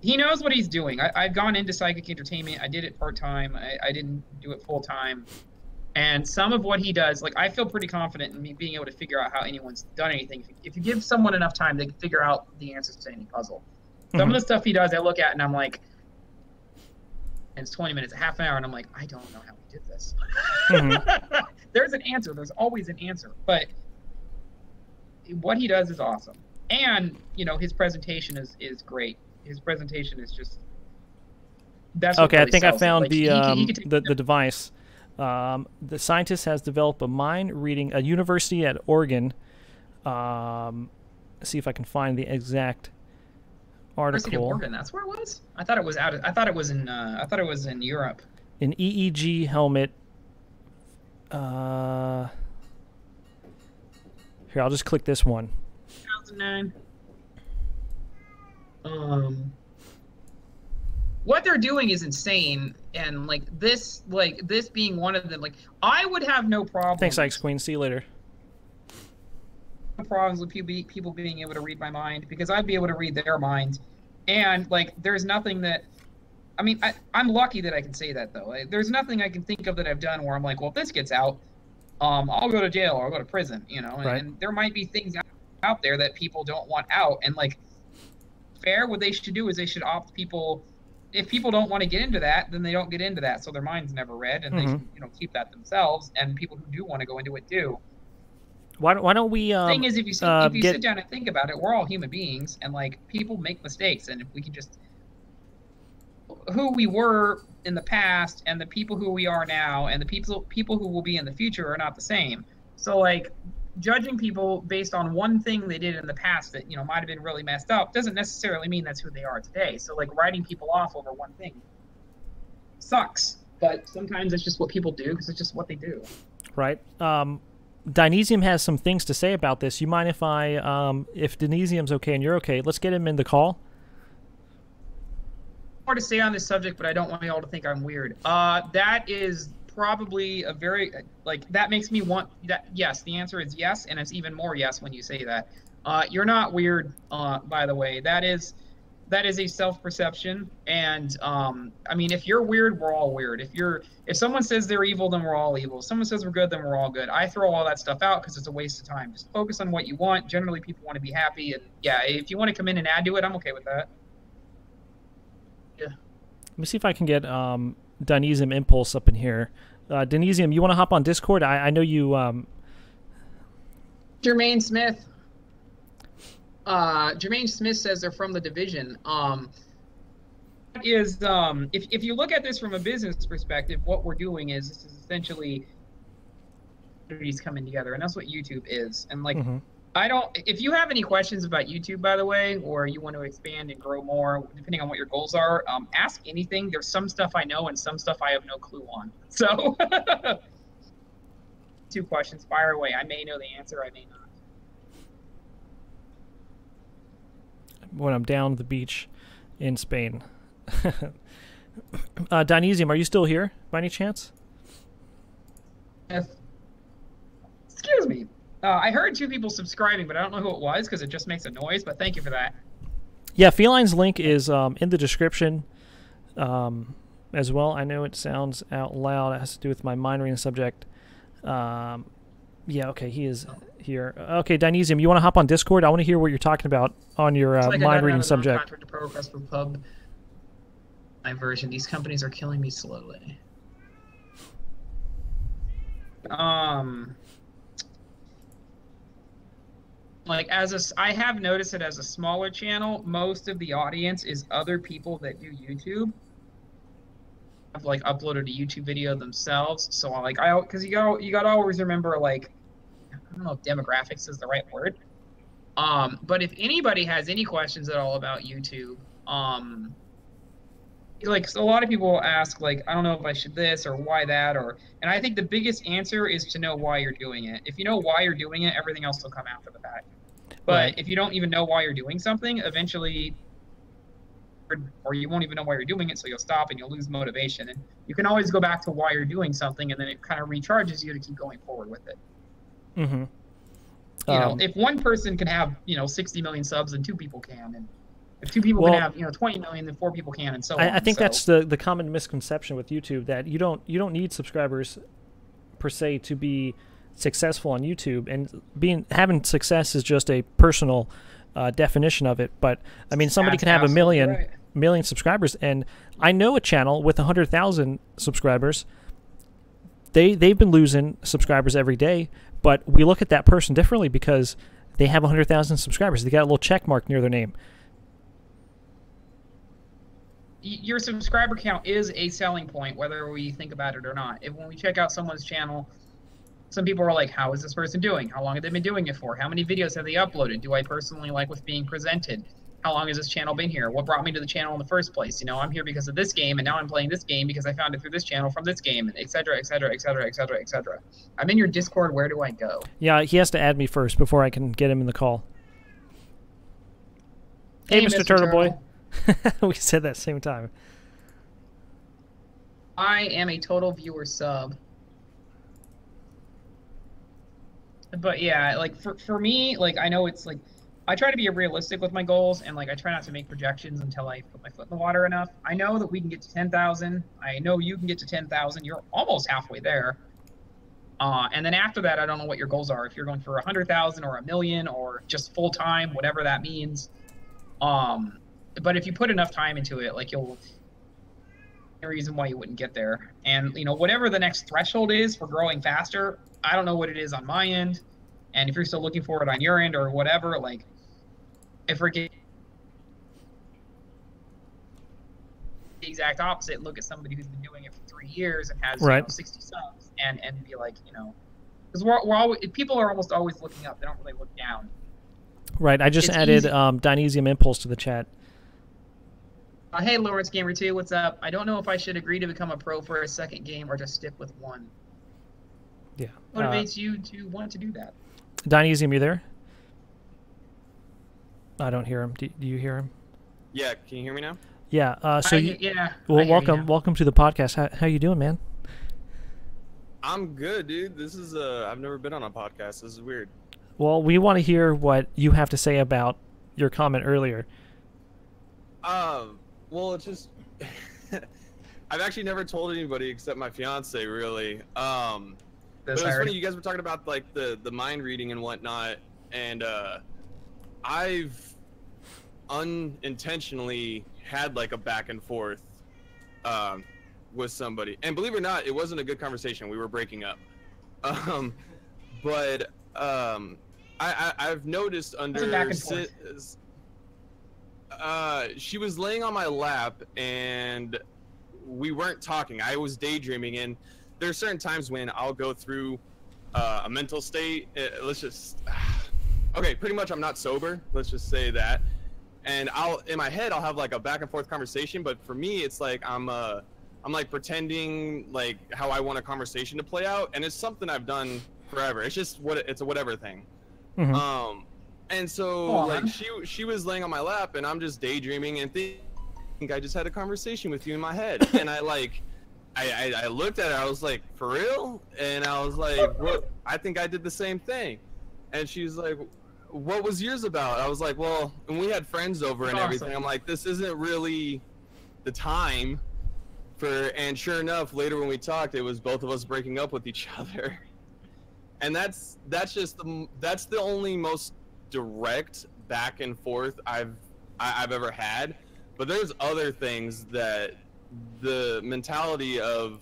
he knows what he's doing. I've gone into psychic entertainment. I did it part-time. I didn't do it full-time. And some of what he does, like, I feel pretty confident in me being able to figure out how anyone's done anything. If you give someone enough time, they can figure out the answers to any puzzle. Some of the stuff he does, I look at and I'm like, and it's 20 minutes, a half an hour, and I'm like, I don't know how he did this. There's an answer. There's always an answer. But what he does is awesome. And you know, his presentation is great. His presentation is just. That's what okay. really I think I sells it. found Like, the device. The scientist has developed a mind reading a university at Oregon. See if I can find the exact article. University of Oregon. That's where it was. I thought it was out. I thought it was in. I thought it was in Europe. An EEG helmet. Here, I'll just click this one. 2009. What they're doing is insane, and like this being one of them. Like, I would have no problem. Thanks, Ike's Queen. See you later. No problems with people being able to read my mind, because I'd be able to read their mind, and like there's nothing that. I mean, I'm lucky that I can say that though. There's nothing I can think of that I've done where I'm like, well, if this gets out, I'll go to jail or I'll go to prison, you know. Right. And there might be things out there that people don't want out, and like, fair. What they should do is they should opt people. If people don't want to get into that, then they don't get into that, so their mind's never read, and they should, you know, keep that themselves. And people who do want to go into it do. Why don't we? The thing is, if you sit down and think about it, we're all human beings, and like people make mistakes, and if we can just who we were in the past and the people who we are now and the people who will be in the future are not the same. So like judging people based on one thing they did in the past that, you know, might have been really messed up doesn't necessarily mean that's who they are today. So like writing people off over one thing sucks, but sometimes it's just what people do because it's just what they do. Right. Dynesium has some things to say about this. You mind if if Dynesium's okay and you're okay, let's get him in the call? More to say on this subject, but I don't want y'all to think I'm weird. That is probably a very, like, that makes me want that. Yes, the answer is yes, and it's even more yes when you say that. You're not weird, by the way. That is a self-perception, and I mean, if you're weird, we're all weird. If someone says they're evil, then we're all evil. If someone says we're good, then we're all good. I throw all that stuff out because it's a waste of time. Just focus on what you want. Generally, people want to be happy, and yeah, if you want to come in and add to it, I'm okay with that. Yeah. Let me see if I can get Dynesium Impulse up in here. Dynesium, you want to hop on Discord? I know you. Jermaine Smith. Jermaine Smith says they're from the Division. If you look at this from a business perspective, what we're doing is this is essentially communities coming together, and that's what YouTube is. And like, if you have any questions about YouTube, by the way, or you want to expand and grow more, depending on what your goals are, ask anything. There's some stuff I know and some stuff I have no clue on. So 2 questions, fire away. I may know the answer, I may not. When I'm down the beach in Spain. Dynesium, are you still here by any chance? Yes. Excuse me. I heard 2 people subscribing, but I don't know who it was because it just makes a noise, but thank you for that. Yeah, Feline's link is in the description as well. I know it sounds out loud. It has to do with my mind reading subject. Yeah, okay, he is here. Okay, Dynesium, you want to hop on Discord? I want to hear what you're talking about on your mind reading subject. For Pub. My version. These companies are killing me slowly. Like I have noticed it as a smaller channel. Most of the audience is other people that do YouTube. Have like uploaded a YouTube video themselves. So like because you gotta always remember, like, I don't know if demographics is the right word. But if anybody has any questions at all about YouTube, like, so a lot of people will ask, like, I don't know if I should this or why that, and I think the biggest answer is to know why you're doing it. If you know why you're doing it, everything else will come after the fact. But if you don't even know why you're doing something, eventually, or you won't even know why you're doing it, so you'll stop and you'll lose motivation. And you can always go back to why you're doing something, and then it kind of recharges you to keep going forward with it. Mm-hmm. You know, if one person can have, 60 million subs, then 2 people can, and if 2 people can have, 20 million, then 4 people can, and so on. I think that's the common misconception with YouTube, that you don't need subscribers per se to be successful on YouTube, and having success is just a personal definition of it. But I mean, somebody can have a million subscribers, and I know a channel with 100,000 subscribers. They've been losing subscribers every day, but we look at that person differently because they have 100,000 subscribers. They got a little check mark near their name. Your subscriber count is a selling point, whether we think about it or not. When we check out someone's channel, some people are like, how is this person doing? How long have they been doing it for? How many videos have they uploaded? Do I personally like what's being presented? How long has this channel been here? What brought me to the channel in the first place? You know, I'm here because of this game, and now I'm playing this game because I found it through this channel from this game, et cetera, et cetera, et cetera, et cetera, et cetera. I'm in your Discord. Where do I go? Yeah, he has to add me first before I can get him in the call. Hey, Mr. Turtle Boy. We said that same time. I am a total viewer sub. But yeah, like for me, like I know it's like I try to be realistic with my goals, and like I try not to make projections until I put my foot in the water enough. I know that we can get to 10,000. I know you can get to 10,000. You're almost halfway there. And then after that, I don't know what your goals are. If you're going for 100,000 or 1,000,000 or just full time, whatever that means. But if you put enough time into it, like you'll, no reason why you wouldn't get there. And you know, whatever the next threshold is for growing faster, I don't know what it is on my end. And if you're still looking for it on your end or whatever, like if we're getting the exact opposite, look at somebody who's been doing it for 3 years and has you know, 60 subs and be like, you know, because we're always, people are almost always looking up. They don't really look down. Right. I just added Dynesium Impulse to the chat. Hey, Lawrence Gamer 2, what's up? I don't know if I should agree to become a pro for a second game or just stick with one. Yeah. What motivates you to want to do that? Dynesium, you there? I don't hear him. Do you hear him? Yeah. Can you hear me now? Yeah. Yeah. Well, welcome to the podcast. How you doing, man? I'm good, dude. This is I've never been on a podcast. This is weird. Well, we want to hear what you have to say about your comment earlier. Well, it's just I've actually never told anybody except my fiance, really. But it's funny, you guys were talking about like the mind reading and whatnot, and I've unintentionally had like a back and forth with somebody, and believe it or not, it wasn't a good conversation. We were breaking up, but I've noticed under she was laying on my lap and we weren't talking. I was daydreaming, and there are certain times when I'll go through a mental state. Let's just okay, pretty much I'm not sober, let's just say that, and in my head I'll have like a back and forth conversation, but for me it's like I'm like pretending like how I want a conversation to play out, and it's something I've done forever. It's just it's a whatever thing. Mm-hmm. And so like she was laying on my lap and I'm just daydreaming and think I just had a conversation with you in my head. And I looked at her, I was like, for real? And I was like, what? I think I did the same thing. And she's like, what was yours about? I was like, well, and we had friends over and everything. I'm like, this isn't really the time for, and sure enough, later when we talked, it was both of us breaking up with each other. And that's the only most direct back and forth I've ever had. But there's other things that the mentality of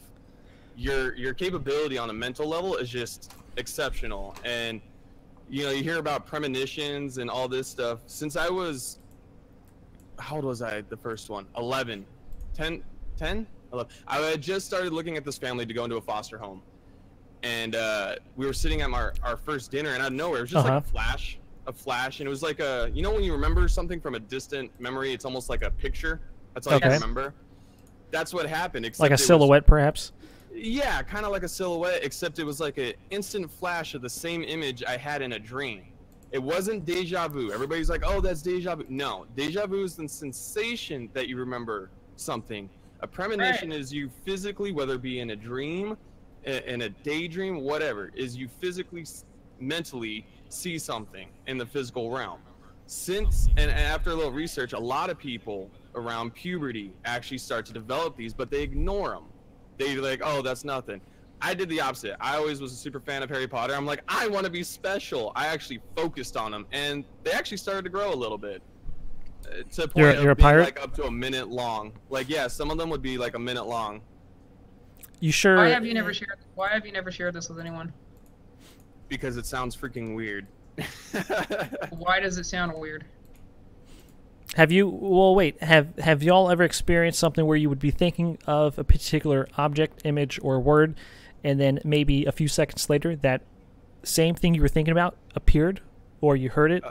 your capability on a mental level is just exceptional. And you know, you hear about premonitions and all this stuff. Since I was, how old was I the first one? 11, 10, 11. I had just started looking at this family to go into a foster home. And we were sitting at our first dinner, and out of nowhere, it was just like a flash, and it was like a, you know when you remember something from a distant memory, it's almost like a picture. That's all you can remember. That's what happened. Except like a silhouette, perhaps? Yeah, kind of like a silhouette, except it was like an instant flash of the same image I had in a dream. It wasn't deja vu. Everybody's like, oh, that's deja vu. No, deja vu is the sensation that you remember something. A premonition is you physically, whether it be in a dream, in a daydream, whatever, is you physically, mentally see something in the physical realm. And after a little research, a lot of people around puberty actually start to develop these, but they ignore them. They're like, oh, that's nothing. I did the opposite. I always was a super fan of Harry Potter. I'm like, I want to be special. I actually focused on them, and they actually started to grow a little bit. To point you're a pirate? Like up to a minute long. Like, yeah, some of them would be like a minute long. You sure? Why have you never shared this with anyone? Because it sounds freaking weird. Why does it sound weird? Have you? Well, wait. Have y'all ever experienced something where you would be thinking of a particular object, image, or word, and then maybe a few seconds later, that same thing you were thinking about appeared, or you heard it?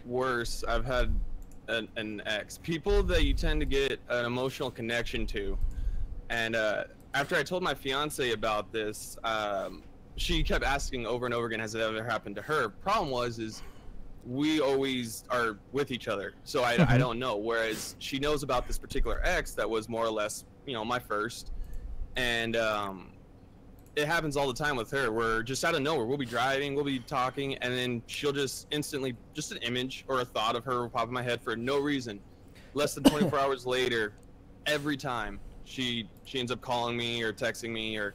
Worse, I've had an ex. People that you tend to get an emotional connection to, and after I told my fiance about this, she kept asking over and over again, has it ever happened to her? Problem was we always are with each other, so I don't know. Whereas she knows about this particular ex that was more or less, you know, my first, and it happens all the time with her. We're just out of nowhere. We'll be driving, we'll be talking, and then she'll just instantly, just an image or a thought of her will pop in my head for no reason. Less than 24 hours later, every time she ends up calling me or texting me or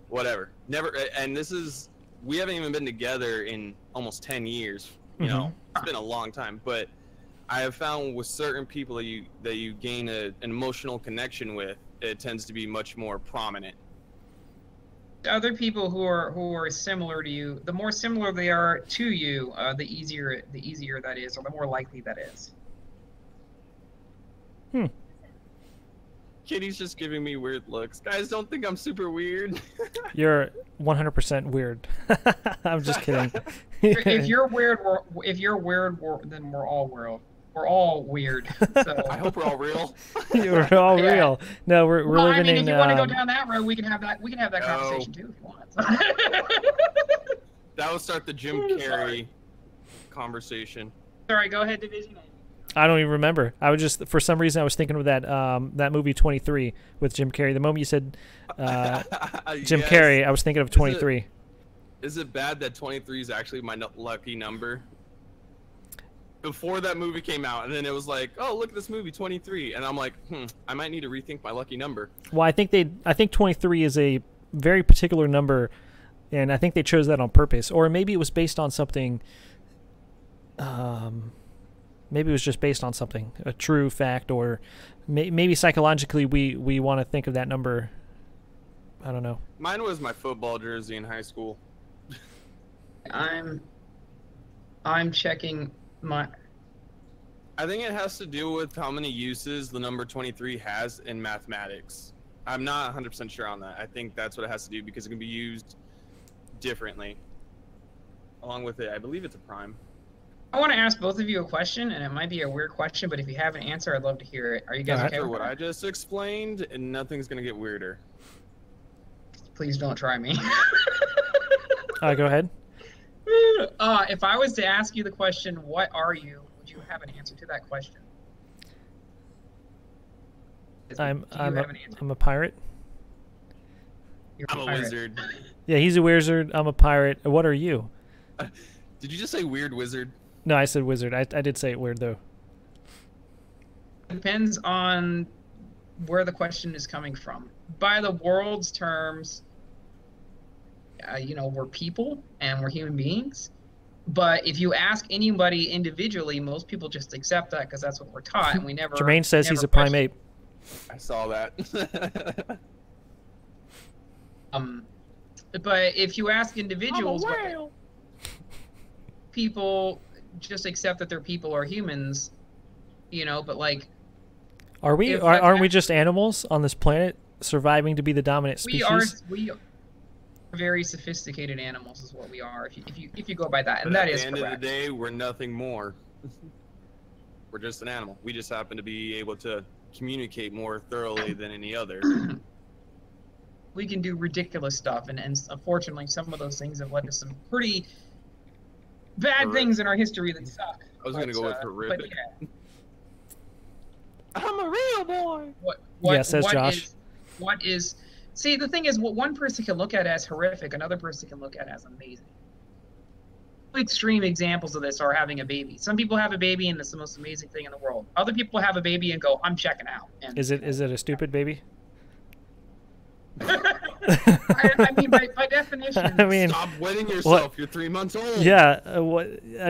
whatever. Never, and this is, we haven't even been together in almost 10 years. You know, it's been a long time, but I have found with certain people that you gain an emotional connection with, it tends to be much more prominent. Other people who are similar to you, the more similar they are to you, the easier that is, or the more likely that is. Kitty's just giving me weird looks. Guys, don't think I'm super weird. You're 100% weird. I'm just kidding. If you're weird, then we're all weird. We're all weird. So. I hope we're all real. We're all real. No, we're living in. If you want to go down that road, we can have that. We can have that conversation too if you want. That would start the Jim Carrey conversation. Sorry, go ahead, Division. I don't even remember. I was just, for some reason, I was thinking of that that movie 23 with Jim Carrey. The moment you said Jim Yes. Carrey, I was thinking of 23. Is it bad that 23 is actually my lucky number? Before that movie came out, and then it was like, oh, look at this movie, 23, and I'm like, I might need to rethink my lucky number. Well, I think 23 is a very particular number, and I think they chose that on purpose, or maybe it was based on something. Maybe it was just based on something, a true fact, or maybe psychologically we want to think of that number. I don't know. Mine was my football jersey in high school. I'm checking my. I think it has to do with how many uses the number 23 has in mathematics. I'm not 100% sure on that. I think that's what it has to do because it can be used differently. Along with it, I believe it's a prime. I want to ask both of you a question, and it might be a weird question, but if you have an answer, I'd love to hear it. Are you guys okay After with what that? I just explained, and nothing's gonna get weirder. Please don't try me. Go ahead. If I was to ask you the question, what are you? Would you have an answer to that question? I'm a pirate. You're I'm a pirate. wizard. Yeah, he's a wizard. I'm a pirate. What are you? Did you just say weird wizard? No, I said wizard. I did say it weird though. Depends on where the question is coming from. By the world's terms, you know, we're people and we're human beings. But if you ask anybody individually, most people just accept that because that's what we're taught, and we never. Jermaine says he's a primate. I saw that. But if you ask individuals, people just accept that they're people or humans, you know. But like, Are we? Aren't we just animals on this planet surviving to be the dominant species? We are very sophisticated animals, is what we are. If you go by that, and that is correct. At the end of the day, we're nothing more. We're just an animal. We just happen to be able to communicate more thoroughly than any other. We can do ridiculous stuff, and unfortunately, some of those things have led to some pretty bad things in our history that suck. I was gonna go with horrific. Yeah. I'm a real boy. Yeah, says Josh. See, the thing is, what one person can look at as horrific, another person can look at as amazing. Extreme examples of this are having a baby. Some people have a baby and it's the most amazing thing in the world. Other people have a baby and go, I'm checking out. And Is it a stupid baby? I mean, by definition. I mean, stop wetting yourself. What? You're 3 months old. Yeah. I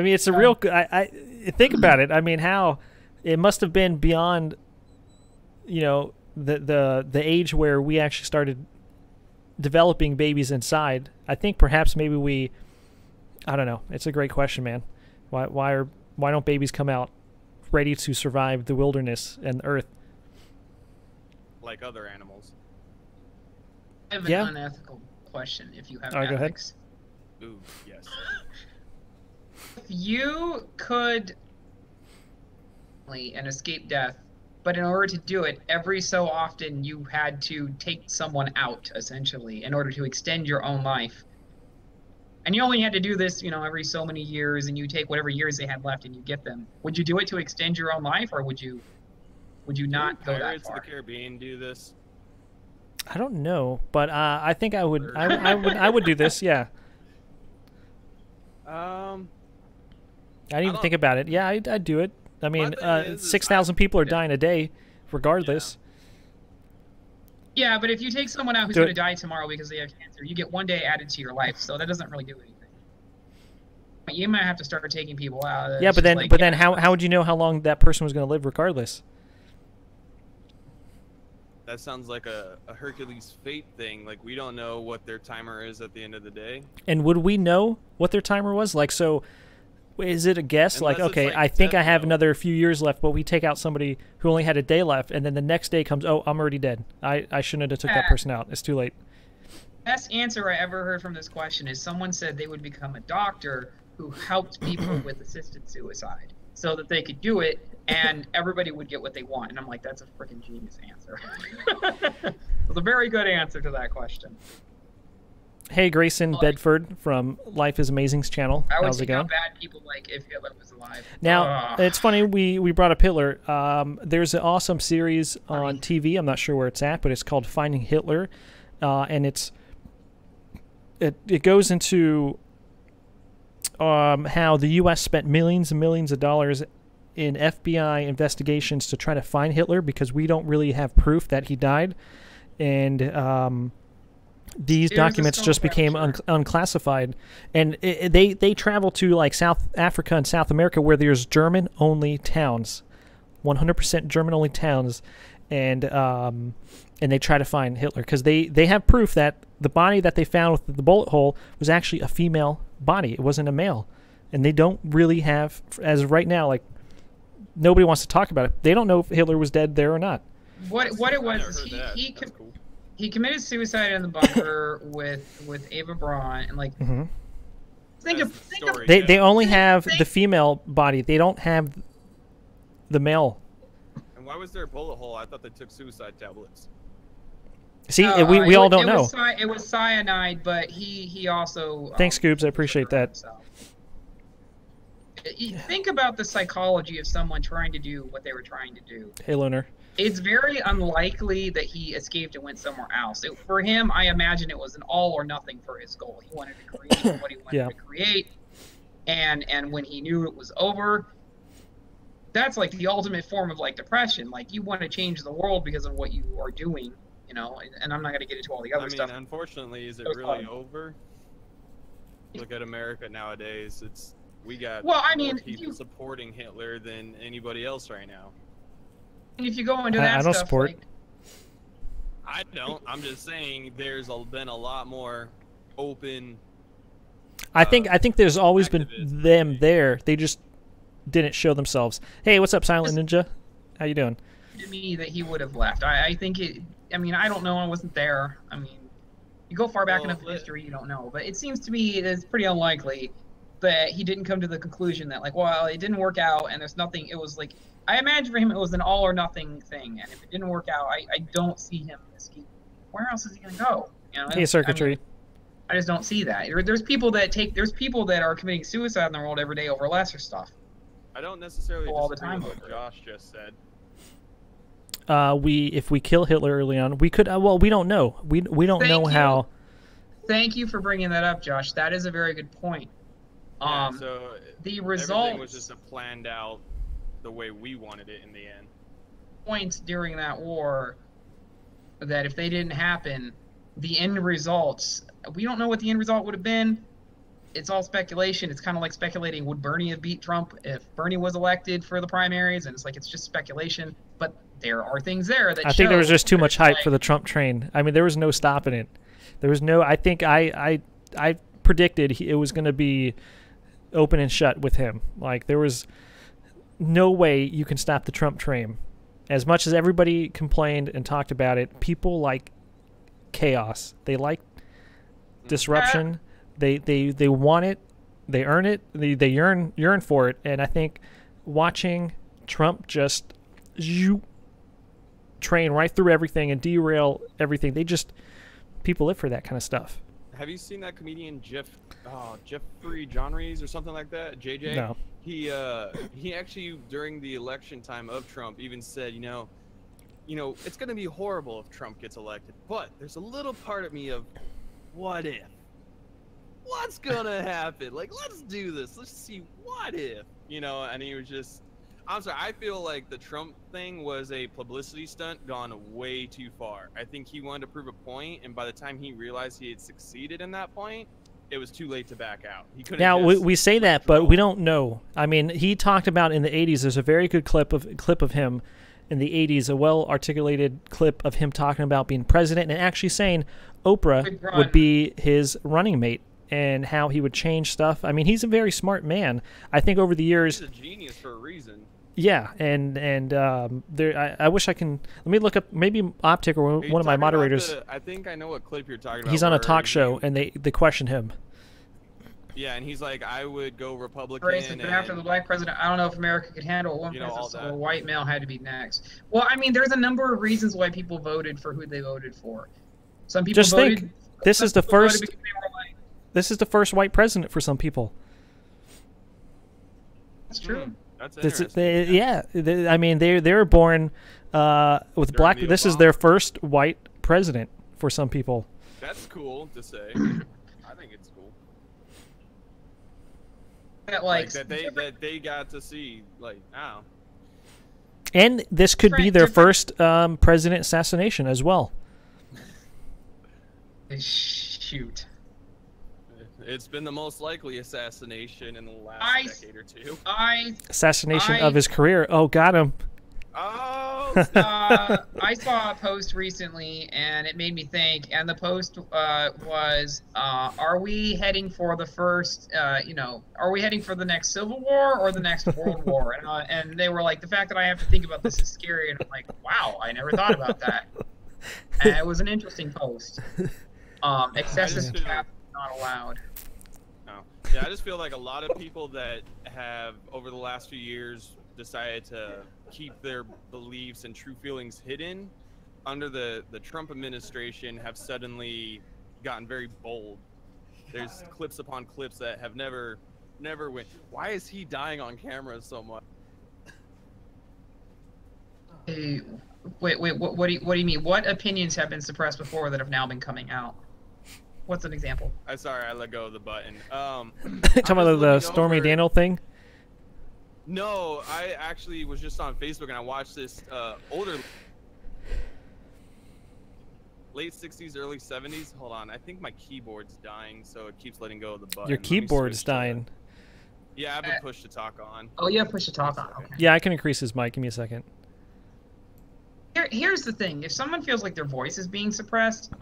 mean, it's a real. I think about it. I mean, how it must have been beyond, you know, the age where we actually started developing babies inside. I think perhaps maybe we I don't know. It's a great question, man. Why don't babies come out ready to survive the wilderness and the earth? Like other animals. I have an unethical question. If you have ethics. Go ahead. Ooh, yes. If you could and escape death, but in order to do it, every so often you had to take someone out, essentially, in order to extend your own life. And you only had to do this, every so many years, and you take whatever years they had left and you get them. Would you do it to extend your own life, or would you not go that Pirates far? of the Caribbean do this? I don't know, but I think I would. I would do this. Yeah. I didn't even think about it. Yeah, I'd do it. I mean, 6,000 people are dying a day, regardless. Yeah, but if you take someone out who's going to die tomorrow because they have cancer, you get 1 day added to your life, so that doesn't really do anything. You might have to start taking people out. Yeah, but then how would you know how long that person was going to live, regardless? That sounds like a Hercules fate thing. Like, we don't know what their timer is at the end of the day. And would we know what their timer was? Like, so is it a guess? Unless like, okay, I think I have another few years left, but we take out somebody who only had a day left, and then the next day comes, oh, I'm already dead. I shouldn't have took that person out. It's too late. Best answer I ever heard from this question is someone said they would become a doctor who helped people with assisted suicide so that they could do it and everybody would get what they want. And I'm like, that's a freaking genius answer. It's a very good answer to that question. Hey, Grayson Bedford from Life is Amazing's channel. How's it going? Bad people like if Hitler was alive. Now, it's funny, we brought up Hitler. There's an awesome series on TV. I'm not sure where it's at, but it's called Finding Hitler. And it goes into how the U.S. spent millions and millions of dollars in FBI investigations to try to find Hitler because we don't really have proof that he died. And these documents just became unclassified, and they travel to like South Africa and South America where there's German-only towns, 100% German-only towns, and they try to find Hitler because they have proof that the body that they found with the bullet hole was actually a female body. It wasn't a male, and they don't really have, as of right now, like nobody wants to talk about it. They don't know if Hitler was dead there or not. What it was is he committed suicide in the bunker with Ava Braun, and like they only have the female body. They don't have the male. And why was there a bullet hole? I thought they took suicide tablets. See, we all don't know. It was cyanide, but he also. Thanks, Scoobs. I appreciate that. Think about the psychology of someone trying to do what they were trying to do. Hey, Lunar. It's very unlikely that he escaped and went somewhere else. For him, I imagine it was an all or nothing for his goal. He wanted to create what he wanted to create, and when he knew it was over, that's like the ultimate form of like depression. Like you want to change the world because of what you are doing, and I'm not going to get into all the other stuff. Unfortunately, is it really over? Look at America nowadays. We got more people supporting Hitler than anybody else right now. And if you go into that I don't support. I don't. I'm just saying there's been a lot more open. I think there's always been them there. They just didn't show themselves. Hey, what's up, Silent Ninja? How you doing? To me, that he would have left. I think it. I mean, I don't know. I wasn't there. I mean, you go far back enough in history, you don't know. But it seems to me it's pretty unlikely that he didn't come to the conclusion that like, well, it didn't work out, and there's nothing. It was like. I imagine for him it was an all or nothing thing, and if it didn't work out, I don't see him escaping. Where else is he gonna go? Hey, circuitry. I just don't see that. There's people that are committing suicide in the world every day over lesser stuff. I don't necessarily all the time. What Josh just said. If we kill Hitler early on, we could. Well, we don't know. We don't know how. Thank you for bringing that up, Josh. That is a very good point. So the result everything was just a planned out. The way we wanted it in the end. Points during that war that if they didn't happen, the end results, we don't know what the end result would have been. It's all speculation. It's kind of like speculating, would Bernie have beat Trump if Bernie was elected for the primaries? And it's just speculation. But there are things there that I think there was just too much hype for the Trump train. I mean, there was no stopping it. There was no, I think I predicted it was going to be open and shut with him. Like, there was no way you can stop the Trump train. As much as everybody complained and talked about it, people like chaos. They like disruption. They want it. They earn it. They yearn for it. And I think watching Trump just train right through everything and derail everything, people live for that kind of stuff. Have you seen that comedian Jeffrey John Rees or something like that? JJ? No. He actually, during the election time of Trump, even said, you know, it's going to be horrible if Trump gets elected, but there's a little part of me of, what if? What's going to happen? Like, let's do this. Let's see what if, and he was just, I'm sorry, I feel like the Trump thing was a publicity stunt gone way too far. I think he wanted to prove a point, and by the time he realized he had succeeded in that point, it was too late to back out. He couldn't. Now we say that, but we don't know. I mean, he talked about in the 80s. There's a very good clip of him in the 80s, a well-articulated clip of him talking about being president and actually saying Oprah would be his running mate and how he would change stuff. I mean, he's a very smart man. I think over the years, he's a genius for a reason. Yeah, and there. I wish I can. Let me look up. Maybe Optek or one of my moderators. I think I know what clip you're talking about. He's on a talk show, and they question him. Yeah, and he's like, I would go Republican. But after the black president, I don't know if America could handle one president, so a white male had to be next. Well, I mean, there's a number of reasons why people voted for who they voted for. Some people just voted. Think, this is the first. This is the first white president for some people. That's true. That's interesting. Yeah, I mean, they were born with black. This is their first white president for some people. That's cool to say. I think it's cool. That they got to see, like, now. And this could be their first president assassination as well. Shoot. It's been the most likely assassination in the last decade or two. Assassination of his career. Oh, got him. Oh. I saw a post recently, and it made me think. And the post was, "Are we heading for the first? Are we heading for the next Civil War or the next World War?" And they were like, "The fact that I have to think about this is scary." And I'm like, "Wow, I never thought about that." And it was an interesting post. Excessive cap not allowed. Yeah, I just feel like a lot of people that have, over the last few years, decided to keep their beliefs and true feelings hidden under the Trump administration have suddenly gotten very bold. There's clips upon clips that have never went, why is he dying on camera so much? Hey, wait, what do you mean? What opinions have been suppressed before that have now been coming out? What's an example? I'm sorry, I let go of the button. Talking about the Stormy Daniel thing? No, I actually was just on Facebook and I watched this older, late 60s, early 70s. Hold on, I think my keyboard's dying, so it keeps letting go of the button. Your keyboard's dying. Yeah, I have a push to talk on. Oh, you have push to talk on. Okay. Yeah, I can increase his mic. Give me a second. Here's the thing: if someone feels like their voice is being suppressed,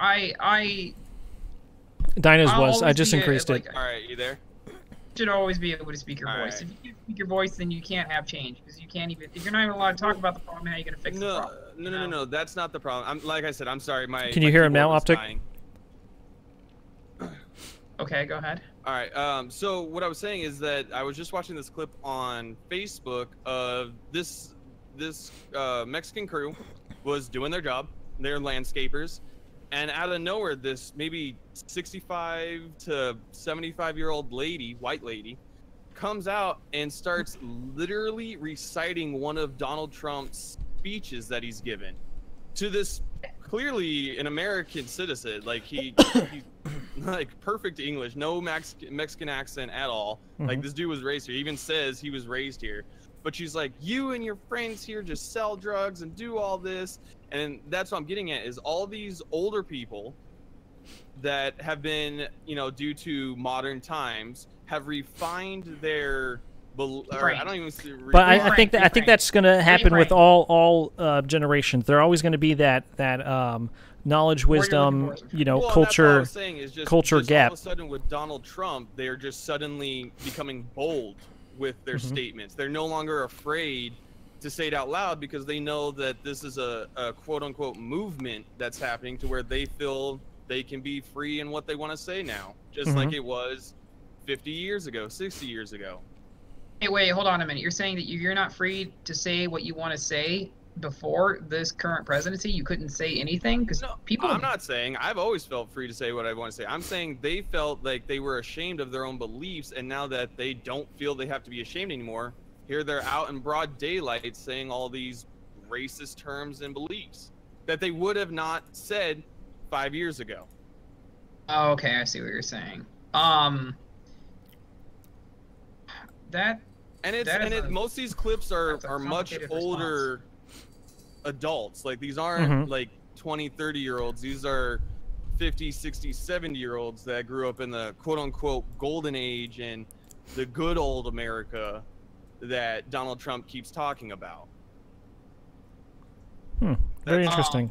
Dinah's was. I just increased it. All right, you there? You should always be able to speak your voice. Right. If you can't speak your voice, then you can't have change because you can't even. If you're not even allowed to talk about the problem, how are you going to fix the problem? No. That's not the problem. Like I said, I'm sorry. Can you hear him now, Optek? Okay, go ahead. All right. So what I was saying is that I was just watching this clip on Facebook of this Mexican crew was doing their job. They're landscapers. And out of nowhere, this maybe 65 to 75-year-old lady, white lady, comes out and starts literally reciting one of Donald Trump's speeches that he's given to this clearly an American citizen. Like he's like perfect English, no Mexican accent at all. Like this dude was raised here. He even says he was raised here. But she's like, you and your friends here just sell drugs and do all this. And that's what I'm getting at, is all these older people that have been, due to modern times, have refined their or I don't even see. But I think that's going to happen with all generations. They're always going to be that knowledge, wisdom, you know, culture, culture gap. All of a sudden, with Donald Trump, they are just suddenly becoming bold with their statements. They're no longer afraid to say it out loud because they know that this is a quote-unquote movement that's happening to where they feel they can be free in what they want to say now, just like it was 50 years ago, 60 years ago. Hey, wait, hold on a minute. You're saying that you're not free to say what you want to say before this current presidency? You couldn't say anything? Because people... I'm not saying. I've always felt free to say what I want to say. I'm saying they felt like they were ashamed of their own beliefs, and now that they don't feel they have to be ashamed anymore, here they're out in broad daylight saying all these racist terms and beliefs that they would have not said 5 years ago. Oh, okay, I see what you're saying. Most of these clips are much older adults. Like, these aren't like 20, 30-year-olds. These are 50, 60, 70-year-olds that grew up in the quote-unquote golden age and the good old America that Donald Trump keeps talking about. Very interesting.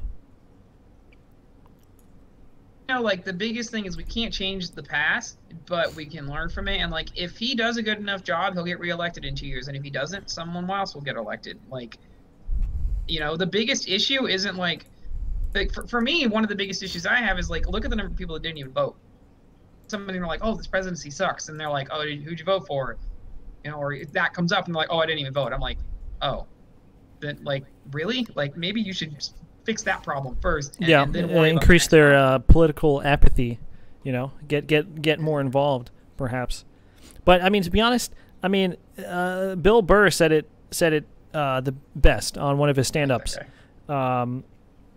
You know, like, the biggest thing is we can't change the past, but we can learn from it. And, like, if he does a good enough job, he'll get reelected in 2 years. And if he doesn't, someone else will get elected. Like, you know, the biggest issue isn't, like for me, one of the biggest issues I have is, like, look at the number of people that didn't even vote. Somebody are like, oh, this presidency sucks. And they're like, oh, who'd you vote for? You know, or that comes up and they're like, oh, I didn't even vote. I'm like, oh, then, like, really? Like, maybe you should fix that problem first. And then increase their political apathy. You know, get more involved, perhaps. But I mean, to be honest, I mean, Bill Burr said it the best on one of his stand-ups. Okay.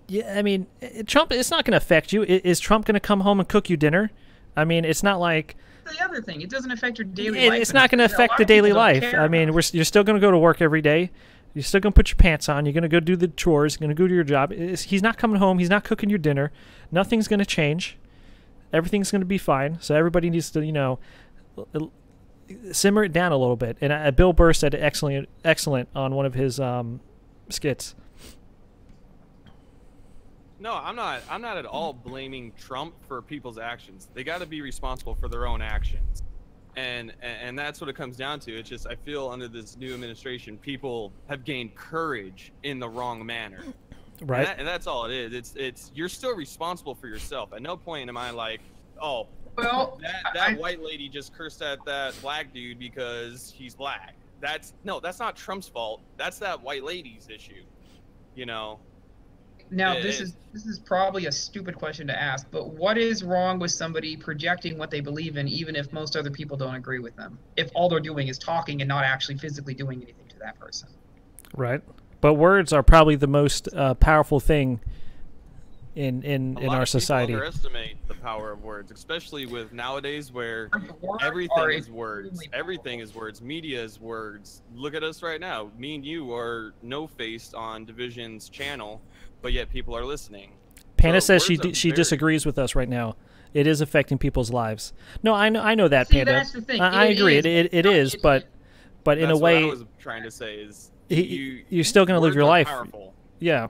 Yeah, I mean, Trump. It's not going to affect you. Is Trump going to come home and cook you dinner? I mean, it's not like. The other thing, it doesn't affect your daily life. It's not going to affect the daily life. I mean, you're still going to go to work every day. You're still going to put your pants on. You're going to go do the chores. You're going to go to your job. He's not coming home. He's not cooking your dinner. Nothing's going to change. Everything's going to be fine. So everybody needs to, you know, simmer it down a little bit. And Bill Burr said it excellent on one of his skits. No, I'm not at all blaming Trump for people's actions. They got to be responsible for their own actions. And that's what it comes down to. It's just, I feel under this new administration, people have gained courage in the wrong manner. Right. And that's all it is. It's you're still responsible for yourself. At no point am I like, oh, well, that white lady just cursed at that black dude because he's black. That's not Trump's fault. That's that white lady's issue. You know. Now, this is probably a stupid question to ask, but what is wrong with somebody projecting what they believe in, even if most other people don't agree with them? If all they're doing is talking and not actually physically doing anything to that person. Right. But words are probably the most powerful thing in our society. People underestimate the power of words, especially with nowadays where everything is words. Everything is words. Media is words. Look at us right now. Me and you are no-faced on Division's channel, but yet people are listening. Panda says she disagrees with us right now. It is affecting people's lives. No, I know that, See, Panda. that's the thing. I agree. It is, but in a way, what I was trying to say is you're still going to live your life. Powerful. Yeah.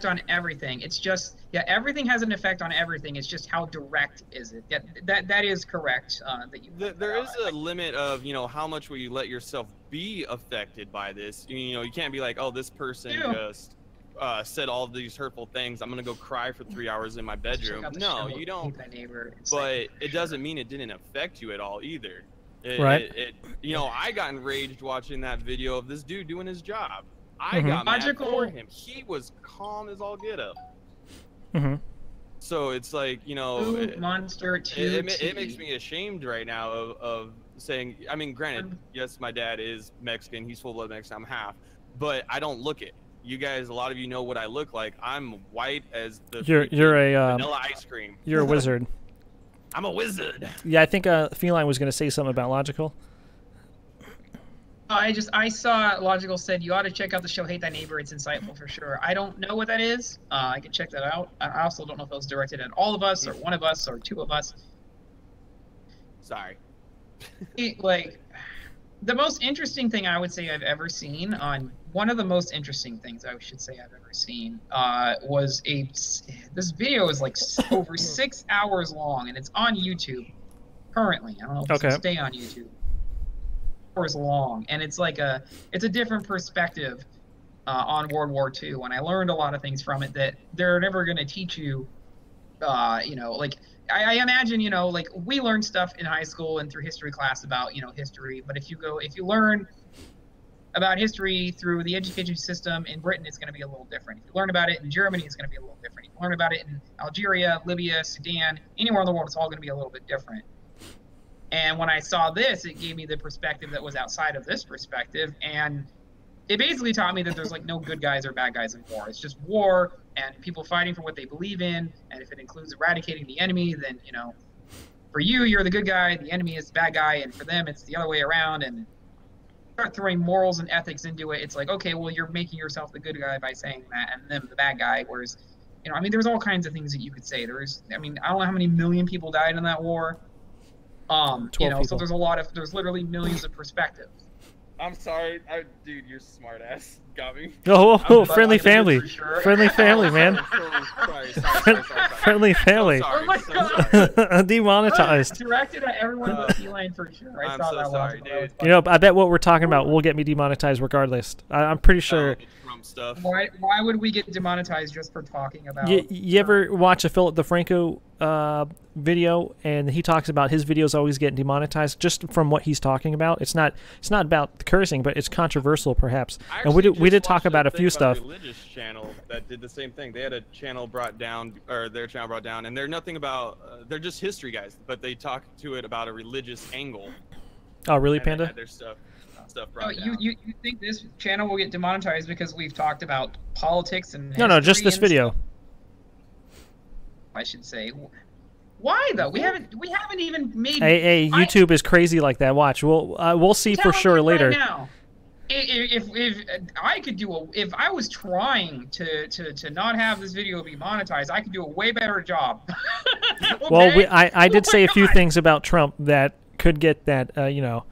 On everything. It's just everything has an effect on everything. It's just how direct is it? That is correct. There is a limit of, you know, how much will you let yourself be affected by this. You know, you can't be like, oh, this person just said all these hurtful things. I'm gonna go cry for 3 hours in my bedroom. No, you don't. But it doesn't mean it didn't affect you at all either. Right. You know, I got enraged watching that video of this dude doing his job. I got mad for him. He was calm as all get up. So it's like, you know, Monster it makes me ashamed right now of saying, I mean, granted, yes, my dad is Mexican. He's full-blood Mexican. I'm half. But I don't look it. You guys, a lot of you know what I look like. I'm white as the you're a vanilla ice cream. You're a wizard. I'm a wizard. Yeah, I think Feline was going to say something about Logical. I saw Logical said you ought to check out the show Hate Thy Neighbor. It's insightful for sure. I don't know what that is. I can check that out. I also don't know if it was directed at all of us or one of us or two of us. Sorry. the most interesting thing I would say I've ever seen on one of the most interesting things I should say I've ever seen was this video is like over 6 hours long, and it's on YouTube currently. I don't know if it's gonna stay on YouTube. Hours long, and it's like it's a different perspective on World War II, and I learned a lot of things from it that they're never going to teach you. You know, like I imagine, you know, like we learn stuff in high school and through history class about, you know, history, but if you learn about history through the education system in Britain, it's going to be a little different. If you learn about it in Germany, it's going to be a little different. If you learn about it in Algeria, Libya, Sudan, anywhere in the world, it's all going to be a little bit different. And when I saw this, it gave me the perspective that was outside of this perspective, and it basically taught me that there's like no good guys or bad guys in war. It's just war and people fighting for what they believe in, and if it includes eradicating the enemy, then, you know, for you, you're the good guy, the enemy is the bad guy, and for them, it's the other way around. And start throwing morals and ethics into it, it's like, okay, well, you're making yourself the good guy by saying that, and them the bad guy. Whereas, you know, I mean, there's all kinds of things that you could say. I mean, I don't know how many million people died in that war. You know, so there's literally millions of perspectives. I'm sorry, dude, you're smart ass. Got me. Oh, friendly family. Sure. Friendly family, man. Sorry. Friendly family. Oh my God. Demonetized. Directed at everyone but Feline for sure. I'm so sorry, dude. You know, I bet what we're talking about will get me demonetized regardless. I'm pretty sure. Stuff. Why would we get demonetized just for talking about? You ever watch a Philip DeFranco video, and he talks about his videos always getting demonetized just from what he's talking about? It's not about the cursing, but it's controversial perhaps. And we did talk about a few stuff. A religious channel that did the same thing. They had a channel brought down, or their channel brought down, and they're nothing about. They're just history guys, but they talk to it about a religious angle. Oh, really, Panda? They had their stuff brought down. You think this channel will get demonetized because we've talked about politics and no, just this video. I should say. Why though? We haven't even made. Hey, YouTube is crazy like that. Watch, we'll see for sure later. Right now, if I could if I was trying to not have this video be monetized, I could do a way better job. Okay? Well, I did say a few things about Trump that could get that you know,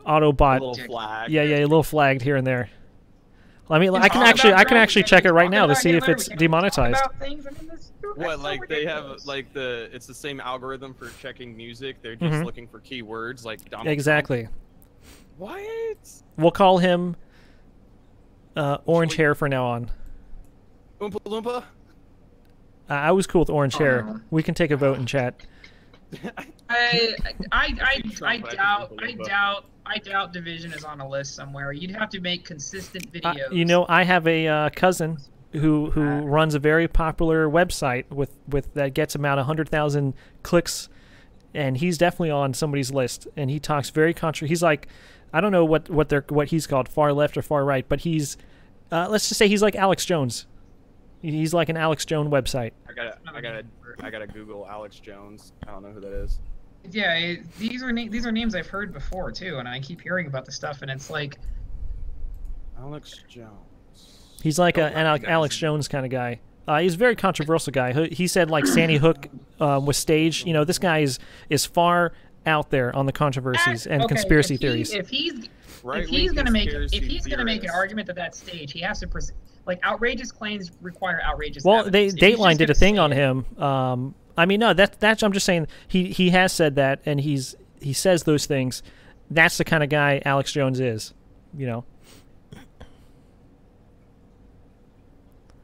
Autobot. A little flag. Yeah, a little flagged here and there. I mean, I can actually check it right now to see if it's demonetized. What, like they have like it's the same algorithm for checking music. They're just looking for keywords like Donald exactly. Trump. What? We'll call him Orange Hair for now on. Oompa Loompa? I was cool with Orange Hair. We can take a vote in chat. I doubt Division is on a list somewhere. You'd have to make consistent videos. You know, I have a cousin who runs a very popular website with that gets about 100,000 clicks, and he's definitely on somebody's list. And he talks very he's like, I don't know what he's called, far left or far right, but he's let's just say he's like Alex Jones. He's like an Alex Jones website. I gotta Google Alex Jones. I don't know who that is. Yeah, these are names I've heard before too, and I keep hearing about the stuff, and it's like Alex Jones. He's like an Alex Jones kind of guy. He's a very controversial guy. He said like Sandy Hook was staged. You know, this guy is far out there on the controversies and conspiracy theories. If he's gonna make an argument that that's staged, he has to present. Like, outrageous claims require outrageous evidence. Dateline did a thing on him. I mean, no, that's I'm just saying he has said that, and he says those things. That's the kind of guy Alex Jones is, you know.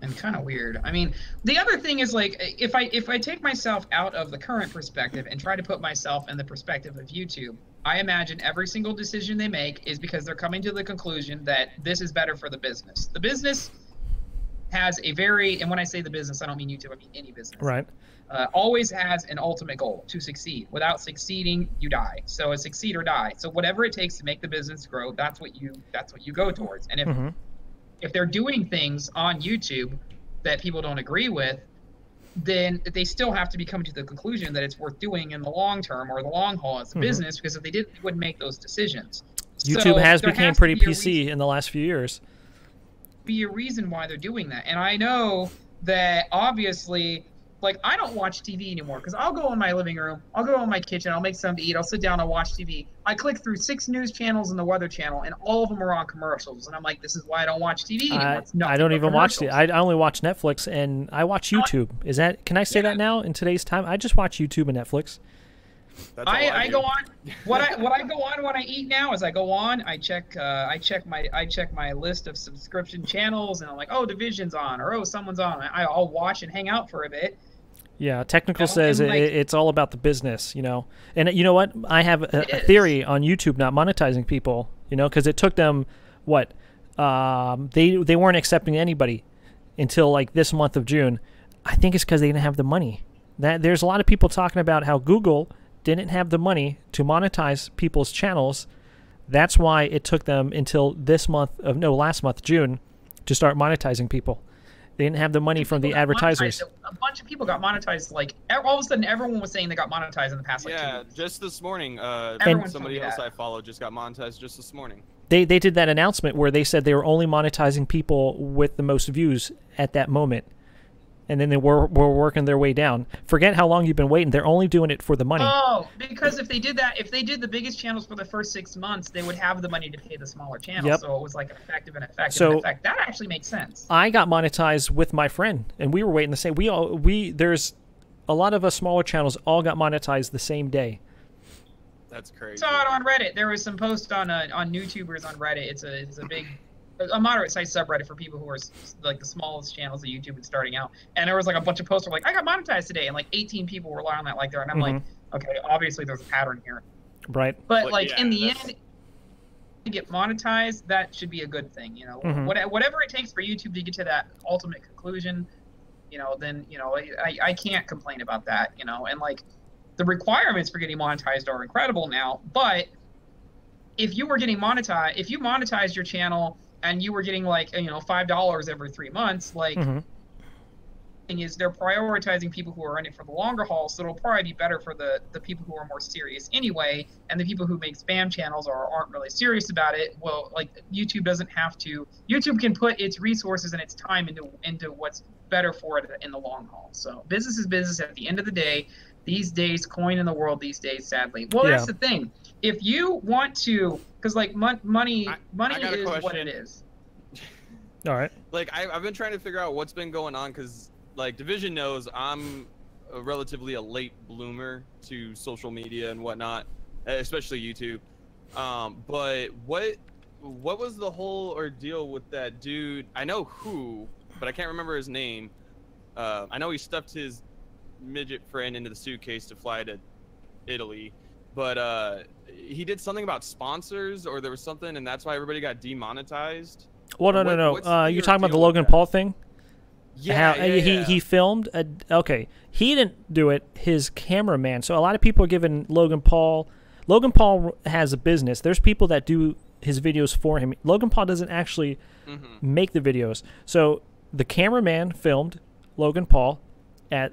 And kind of weird. I mean, the other thing is, like, if I take myself out of the current perspective and try to put myself in the perspective of YouTube, I imagine every single decision they make is because they're coming to the conclusion that this is better for the business. The business has a very, and when I say the business, I don't mean YouTube, I mean any business. Right. Always has an ultimate goal, to succeed. Without succeeding, you die. So it's succeed or die. So whatever it takes to make the business grow, that's what you go towards. And if they're doing things on YouTube that people don't agree with, then they still have to be coming to the conclusion that it's worth doing in the long term or the long haul as a business, because if they didn't, they wouldn't make those decisions. YouTube has become pretty PC in the last few years. Be a reason why they're doing that. And I know that obviously like I don't watch TV anymore because I'll go in my living room, I'll go in my kitchen, I'll make something to eat, I'll sit down and watch TV. I click through 6 news channels and the Weather Channel, and all of them are on commercials. And I'm like, this is why I don't watch TV anymore. I don't even watch it. I only watch Netflix and I watch YouTube. Is that? Can I say that now in today's time? I just watch YouTube and Netflix. I go on. What I go on when I eat now is I go on. I check my list of subscription channels, and I'm like, oh, Division's on, or oh, someone's on. I'll watch and hang out for a bit. Yeah, Technical says like, it's all about the business, you know. And you know what? I have a theory on YouTube not monetizing people, you know, because it took them what? They weren't accepting anybody until like this month of June. I think it's because they didn't have the money. There's a lot of people talking about how Google didn't have the money to monetize people's channels. That's why it took them until last month, June, to start monetizing people. They didn't have the money from the advertisers. A bunch of people got monetized. Like all of a sudden, everyone was saying they got monetized in the past. Like 2 weeks. Just this morning. Somebody else I follow just got monetized just this morning. They did that announcement where they said they were only monetizing people with the most views at that moment, and then they were working their way down. Forget how long you've been waiting. They're only doing it for the money. Oh, because if they did that, if they did the biggest channels for the first 6 months, they would have the money to pay the smaller channels. Yep. So it was like effective and effective. That actually makes sense. I got monetized with my friend, and we were waiting the same. There's a lot of us smaller channels all got monetized the same day. That's crazy. I saw it on Reddit. There was some post on YouTubers on Reddit. It's a moderate sized subreddit for people who are like the smallest channels of YouTube and starting out. And there was like a bunch of posts like, I got monetized today, and like 18 people were on that like there, and I'm like, okay, obviously there's a pattern here. Right. But like in the end, to get monetized, that should be a good thing, you know. Whatever it takes for YouTube to get to that ultimate conclusion, you know, then you know I can't complain about that, you know. And like the requirements for getting monetized are incredible now, but if you were getting monetized, if you monetized your channel and you were getting like, you know, $5 every 3 months, like, thing is they're prioritizing people who are in it for the longer haul, so it'll probably be better for the people who are more serious anyway, and the people who make spam channels or aren't really serious about it, well, like, YouTube doesn't have to. YouTube can put its resources and its time into what's better for it in the long haul. So business is business at the end of the day. These days, coin in the world these days, sadly. Well, that's the thing. If you want to, because like money is what it is. All right. Like I've been trying to figure out what's been going on, because like Division knows I'm relatively a late bloomer to social media and whatnot, especially YouTube. But what was the whole ordeal with that dude? I know who, but I can't remember his name. I know he stuffed his midget friend into the suitcase to fly to Italy, but he did something about sponsors, or there was something, and that's why everybody got demonetized. Well, no. You're talking about the Logan Paul thing? Yeah, He filmed. Okay, he didn't do it. His cameraman. So a lot of people are giving Logan Paul. Logan Paul has a business. There's people that do his videos for him. Logan Paul doesn't actually make the videos. So the cameraman filmed Logan Paul at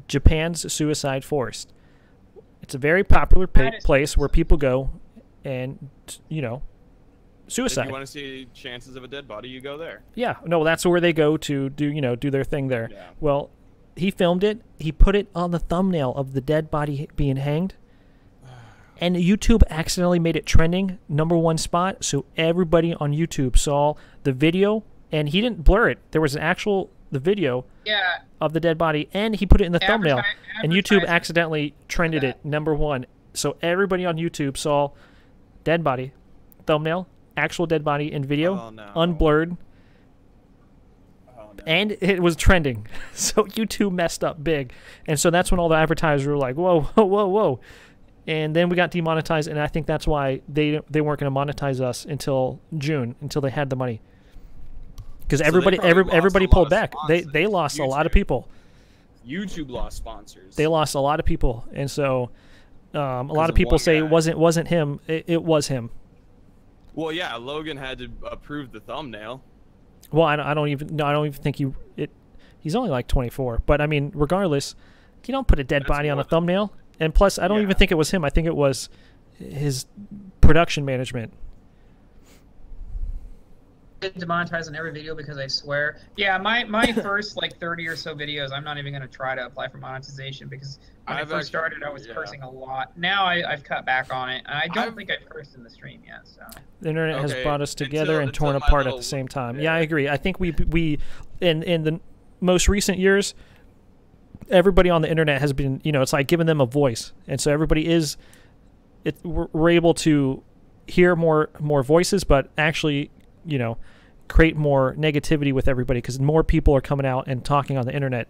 Japan's suicide forest. It's a very popular place where people go and, you know, suicide. If you want to see chances of a dead body, you go there. Yeah, no, that's where they go to do their thing there. Yeah. Well, he filmed it. He put it on the thumbnail of the dead body being hanged, and YouTube accidentally made it trending #1 spot. So everybody on YouTube saw the video, and he didn't blur it. There was the video of the dead body, and he put it in the thumbnail, and YouTube accidentally trended it #1. So everybody on YouTube saw dead body, thumbnail, actual dead body in video, unblurred, and it was trending. So YouTube messed up big, and so that's when all the advertisers were like, whoa, whoa, whoa, whoa. And then we got demonetized, and I think that's why they weren't going to monetize us until June, until they had the money. Because everybody pulled back. They lost a lot of people. YouTube lost sponsors. They lost a lot of people, and so a lot of people say it wasn't him. It was him. Well, yeah, Logan had to approve the thumbnail. Well, I don't even think he's only like 24. But I mean, regardless, you don't put a dead body on a thumbnail. And plus, I don't even think it was him. I think it was his production management. demonetize on every video because I swear. Yeah, my first like 30 or so videos, I'm not even gonna try to apply for monetization because when I first started, I was cursing a lot. Now I've cut back on it, and I don't think I've cursed in the stream yet. So the internet has brought us together and torn apart at the same time. Yeah, I agree. I think we in the most recent years, everybody on the internet has been, you know, it's like giving them a voice, and so everybody is. We're able to hear more voices, but actually, you know, create more negativity with everybody because more people are coming out and talking on the internet.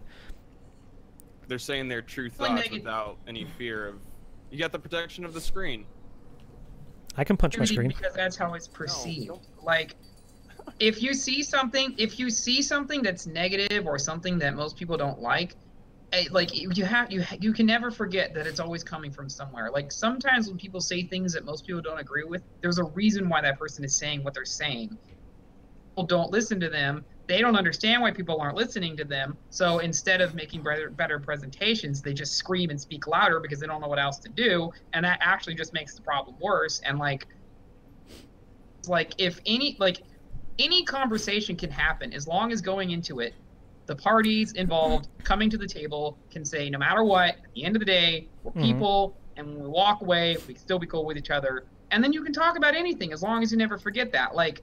They're saying their true thoughts without any fear of. You got the protection of the screen. I can punch my screen because that's how it's perceived. No, like, if you see something that's negative or something that most people don't like you can never forget that it's always coming from somewhere. Like sometimes when people say things that most people don't agree with, there's a reason why that person is saying what they're saying. People don't listen to them. They don't understand why people aren't listening to them. So instead of making better presentations, they just scream and speak louder because they don't know what else to do, and that actually just makes the problem worse. And like if any conversation can happen as long as going into it, the parties involved coming to the table can say, no matter what, at the end of the day, we're people, and when we walk away, we can still be cool with each other. And then you can talk about anything as long as you never forget that. Like,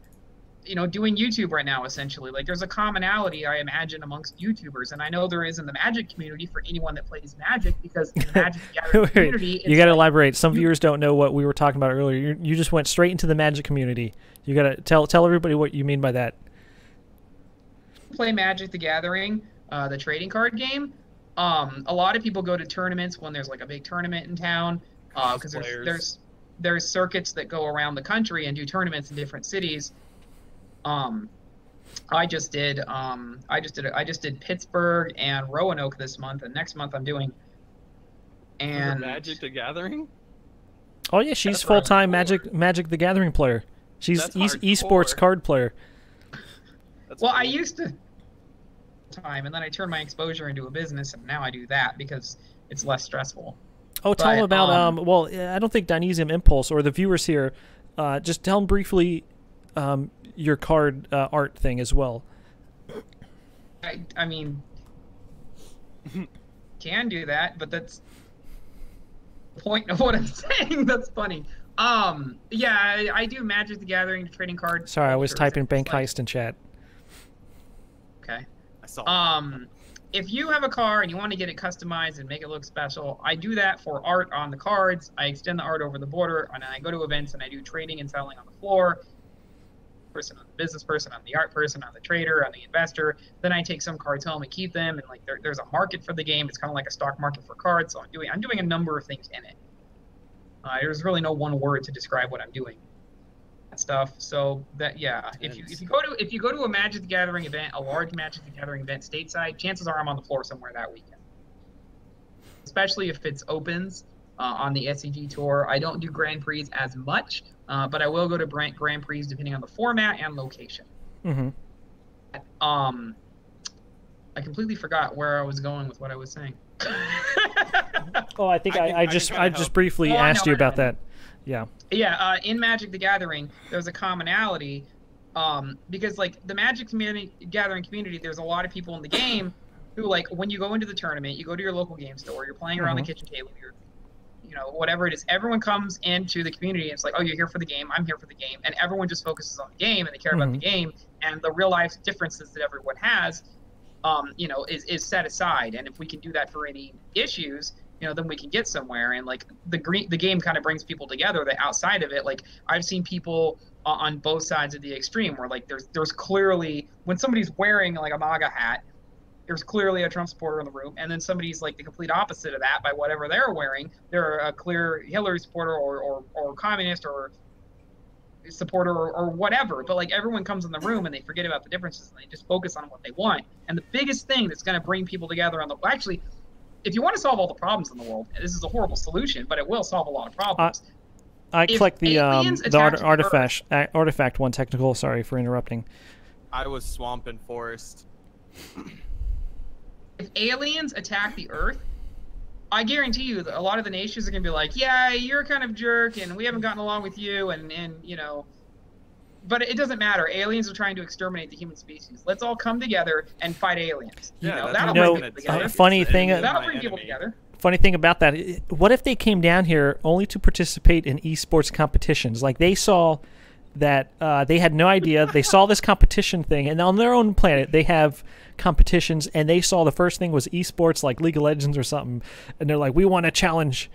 you know, doing YouTube right now, essentially. Like, there's a commonality, I imagine, amongst YouTubers. And I know there is in the Magic community for anyone that plays Magic, because in the Magic Gathering community... You got to elaborate. Some viewers don't know what we were talking about earlier. You just went straight into the Magic community. You got to tell everybody what you mean by that. Play Magic the Gathering, the trading card game. A lot of people go to tournaments when there's like a big tournament in town, because there's circuits that go around the country and do tournaments in different cities. I just did Pittsburgh and Roanoke this month, and next month I'm doing Magic the Gathering. Oh yeah, she's full-time Magic the Gathering player. She's esports card player. Well, I used to time, and then I turned my exposure into a business, and now I do that because it's less stressful. Oh, tell them about well, I don't think Dynesium Impulse or the viewers here. Just tell them briefly your card art thing as well. I mean, can do that, but that's the point of what I'm saying. That's funny. Yeah, I do Magic the Gathering trading cards. Sorry, I was typing Bank Heist in chat. Okay. I saw. If you have a card and you want to get it customized and make it look special, I do that for art on the cards. I extend the art over the border, and I go to events and I do trading and selling on the floor. I'm the business person, I'm the art person, I'm the trader, I'm the investor. Then I take some cards home and keep them, and like there's a market for the game. It's kind of like a stock market for cards. So I'm doing a number of things in it. There's really no one word to describe what I'm doing. Stuff. So that if you go to a Magic the Gathering event, a large Magic the Gathering event stateside, chances are I'm on the floor somewhere that weekend. Especially if it's opens on the SCG tour. I don't do Grand Prix as much, but I will go to Grand Prix depending on the format and location. I completely forgot where I was going with what I was saying. Oh, I think I just briefly asked you about that. Yeah. Yeah, in Magic the Gathering, there's a commonality, because like the Magic Gathering community, there's a lot of people in the game who, like, when you go into the tournament, you go to your local game store, you're playing around the kitchen table, you're, you know, whatever it is, everyone comes into the community and it's like, oh, you're here for the game, I'm here for the game, and everyone just focuses on the game and they care about the game, and the real life differences that everyone has, you know, is set aside. And if we can do that for any issues, you know, then we can get somewhere. And like the game kind of brings people together that outside of it, like I've seen people on both sides of the extreme where like there's clearly, when somebody's wearing like a MAGA hat, there's clearly a Trump supporter in the room, and then somebody's like the complete opposite of that by whatever they're wearing. They're a clear Hillary supporter or communist or supporter or whatever. But like everyone comes in the room and they forget about the differences and they just focus on what they want. And the biggest thing that's going to bring people together actually, if you want to solve all the problems in the world, this is a horrible solution, but it will solve a lot of problems. I clicked the artifact one technical. Sorry for interrupting. I was swamp and forest. If aliens attack the Earth, I guarantee you that a lot of the nations are going to be like, yeah, you're kind of jerk, and we haven't gotten along with you, and you know, But it doesn't matter. Aliens are trying to exterminate the human species. Let's all come together and fight aliens. Yeah, that'll you know, bring people together. funny thing. That'll bring people together. Funny thing about that, what if they came down here only to participate in esports competitions? Like they saw that they had no idea. They saw this competition thing, and on their own planet they have competitions, and they saw the first thing was esports, like League of Legends or something, and they're like, we want to challenge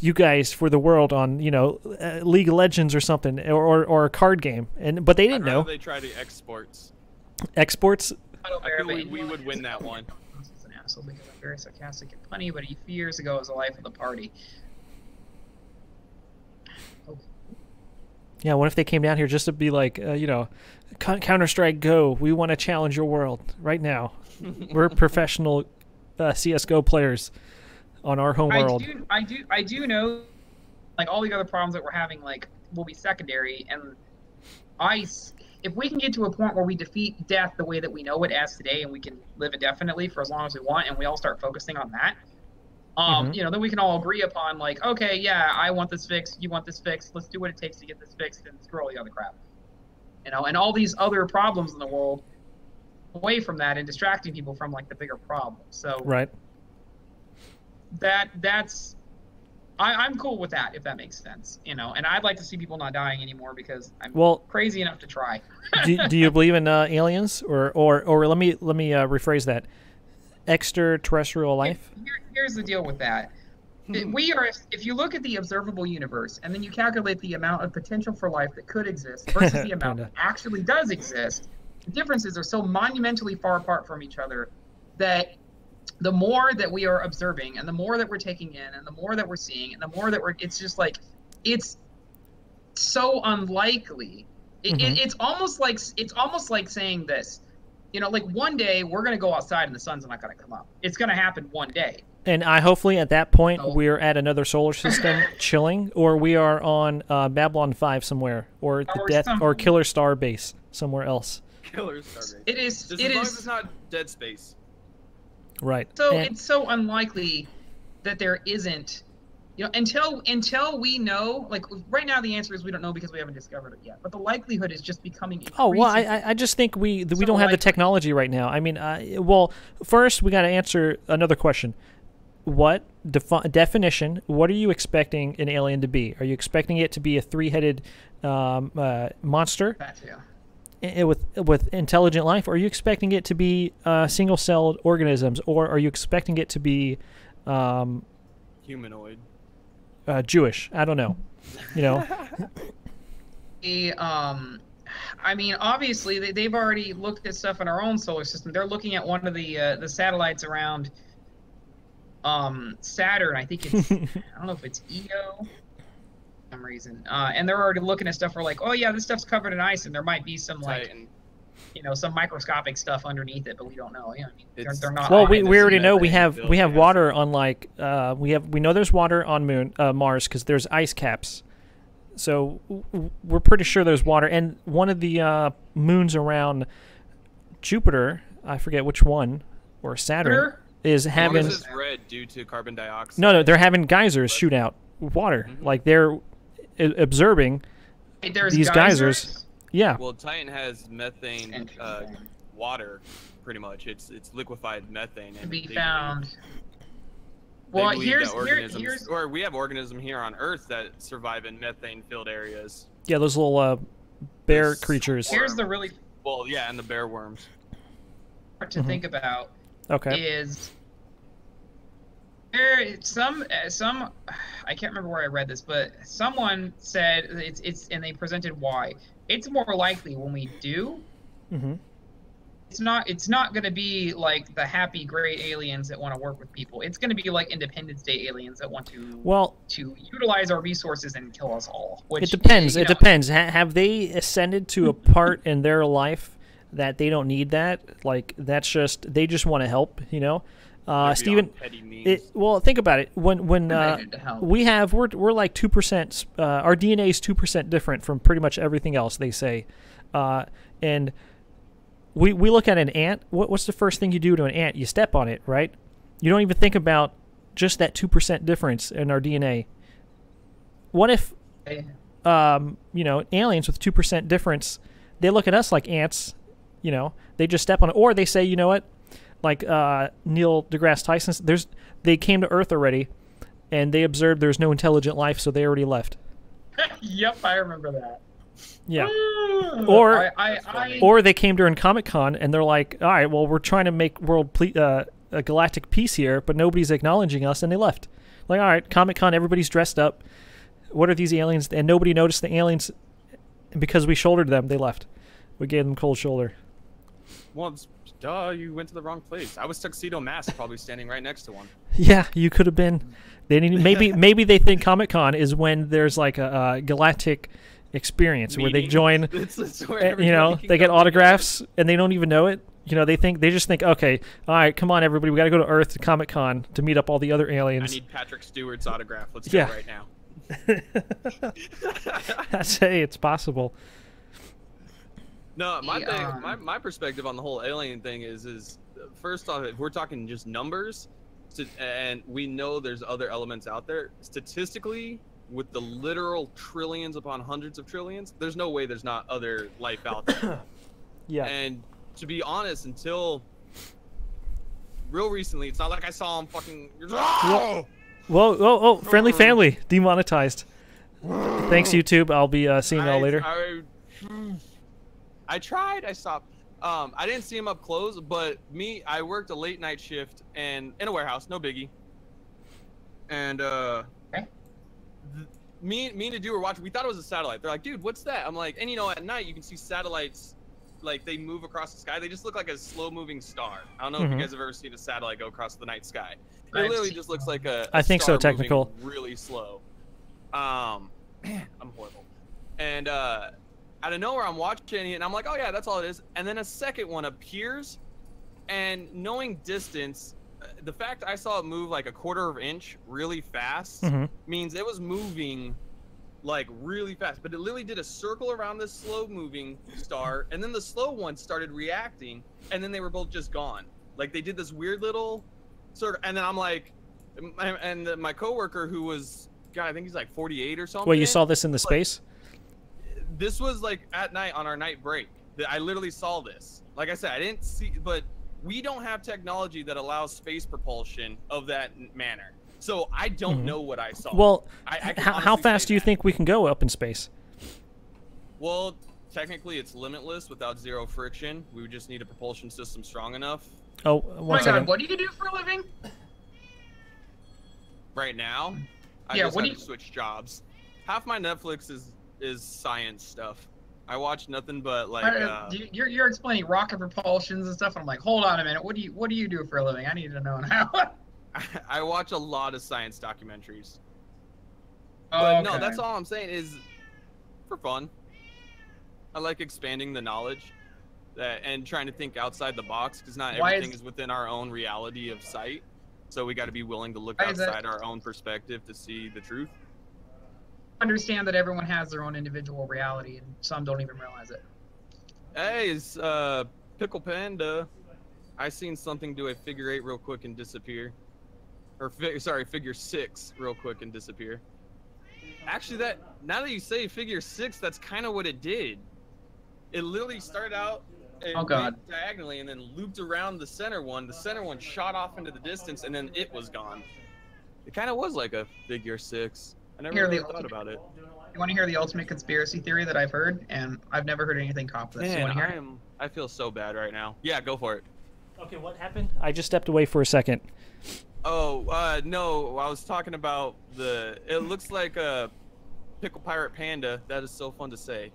you guys for the world on, you know, League of Legends or something, or a card game. But they didn't know. They try to exports. Exports? I feel we would win that one. He's an asshole because I'm very sarcastic and funny, but a few years ago was the life of the party. Yeah, what if they came down here just to be like, you know, Counter-Strike Go, we want to challenge your world right now. We're professional CSGO players on our home world. I do know, like, all the other problems that we're having, like, will be secondary, and if we can get to a point where we defeat death the way that we know it as today, and we can live indefinitely for as long as we want, and we all start focusing on that, you know, then we can all agree upon, like, okay, yeah, I want this fixed, you want this fixed, let's do what it takes to get this fixed, and screw all the other crap. You know, and all these other problems in the world away from that and distracting people from, like, the bigger problems. So right. I'm cool with that, if that makes sense, you know. And I'd like to see people not dying anymore because I'm crazy enough to try. do you believe in aliens, or let me rephrase that, extraterrestrial life? Here's the deal with that. We are, if you look at the observable universe and then you calculate the amount of potential for life that could exist versus the amount that actually does exist, the differences are so monumentally far apart from each other that the more that we are observing and the more that we're taking in and the more that we're seeing and the more that it's just like, it's so unlikely. It's almost like saying this, you know, like one day we're going to go outside and the sun's not going to come up. It's going to happen one day. And hopefully at that point we're at another solar system chilling, or we are on Babylon 5 somewhere, or or Killer Star base somewhere else. Killer Star base. It is. Just as long as it's not Dead Space. Right. So it's so unlikely that there isn't, you know, until we know. Like right now, the answer is we don't know because we haven't discovered it yet. But the likelihood is just becoming increasing. Oh well, I just think we don't have the technology right now. I mean, well, first we got to answer another question. What definition? What are you expecting an alien to be? Are you expecting it to be a three-headed monster with intelligent life? Or are you expecting it to be single-celled organisms? Or are you expecting it to be humanoid? Jewish? I don't know. You know. I mean, obviously they've already looked at stuff in our own solar system. They're looking at one of the satellites around Saturn. I think it's I don't know if it's Io for some reason, and they're already looking at stuff for like, oh yeah, this stuff's covered in ice and there might be some like you know, some microscopic stuff underneath it, but we don't know. Yeah, I mean, they're not. Well, we already know we have water on, like we know there's water on Mars because there's ice caps, so we're pretty sure there's water. And one of the moons around Jupiter, I forget which one, or Saturn, is having. Mars is red due to carbon dioxide. No, they're having geysers shoot out water. Like they're observing these geysers. Yeah. Well, Titan has methane water, pretty much. It's liquefied methane. To be found. Well, we have organisms here on Earth that survive in methane-filled areas. Yeah, those little bear creatures. Here's the really and the bear worms. To think about. Okay. Is there some I can't remember where I read this, but someone said it's and they presented why. It's more likely when we do. It's not going to be like the happy, great aliens that want to work with people. It's going to be like Independence Day aliens that want to utilize our resources and kill us all. Which, it depends. It depends. Have they ascended to a part in their life that they don't need that? Like that's just they just want to help. You know, Steven. Well, think about it. When we're like 2%. Our DNA is 2% different from pretty much everything else. They say, and we look at an ant. What's the first thing you do to an ant? You step on it, right? You don't even think about just that 2% difference in our DNA. What if, you know, aliens with 2% difference they look at us like ants. You know, they just step on it, or they say, you know what, like Neil deGrasse Tyson. They came to Earth already, and they observed there's no intelligent life, so they already left. Yep, I remember that. Yeah. Or or they came during Comic-Con and they're like, all right, well, we're trying to make a galactic peace here, but nobody's acknowledging us, and they left. Like, all right, Comic-Con, everybody's dressed up. What are these aliens? And nobody noticed the aliens, and because we shouldered them, they left. We gave them cold shoulder. Well, duh, you went to the wrong place. I was Tuxedo Mask, probably standing right next to one. Yeah, you could have been. Maybe they think Comic-Con is when there's like a galactic experience where they join. You know, they get autographs and they don't even know it. You know, they just think, okay, all right, come on, everybody, we got to go to Earth to Comic-Con to meet up all the other aliens. I need Patrick Stewart's autograph. Let's go right now. I say it's possible. No, my perspective on the whole alien thing is first off, if we're talking just numbers, and we know there's other elements out there, statistically, with the literal trillions upon hundreds of trillions, there's no way there's not other life out there. Yeah. And to be honest, until real recently, it's not like I saw him fucking. Whoa, friendly family demonetized. Thanks, YouTube. I'll be seeing y'all later. I tried. I stopped. I didn't see him up close, but I worked a late night shift and in a warehouse, no biggie. And me and the dude were watching. We thought it was a satellite. They're like, dude, what's that? I'm like, and you know, at night you can see satellites, like they move across the sky. They just look like a slow moving star. I don't know if you guys have ever seen a satellite go across the night sky. It literally just looks like a I think star so, technical. really slow. Man, I'm horrible. And out of nowhere, I'm watching it, and I'm like, oh yeah, that's all it is. And then a second one appears, and knowing distance, the fact I saw it move like a quarter of an inch really fast means it was moving like really fast. But it literally did a circle around this slow moving star, and then the slow one started reacting, and then they were both just gone. Like they did this weird little sort of, and then I'm like, and my coworker who was, God, I think he's like 48 or something. Well, you saw this in the space? This was like at night on our night break. I literally saw this. Like I said, I didn't see, but we don't have technology that allows space propulsion of that manner. So I don't know what I saw. Well, how fast do you think we can go up in space? Well, technically it's limitless without zero friction. We would just need a propulsion system strong enough. Oh, one second. God, what do you do for a living? Right now, I just had to switch jobs. Half my Netflix is science stuff. I watch nothing but like. You're explaining rocket propulsions and stuff. And I'm like, hold on a minute. What do you do for a living? I need to know now. I watch a lot of science documentaries. Oh, but okay. no, that's all I'm saying is for fun. I like expanding the knowledge and trying to think outside the box, because not everything is within our own reality of sight. So we got to be willing to look outside our own perspective to see the truth. Understand that everyone has their own individual reality, and some don't even realize it. Hey, it's Pickle Panda. I seen something do a figure 8 real quick and disappear. Or figure 6 real quick and disappear. Actually, now that you say figure 6, that's kind of what it did. It literally started out and went diagonally and then looped around the center one. The center one shot off into the distance, and then it was gone. It kind of was like a figure 6. I never really thought about it. You want to hear the ultimate conspiracy theory that I've heard? And I've never heard anything cop this. Man, you want to hear I feel so bad right now. Yeah, go for it. Okay, what happened? I just stepped away for a second. Oh, no, I was talking about it looks like a Pickle Pirate Panda. That is so fun to say.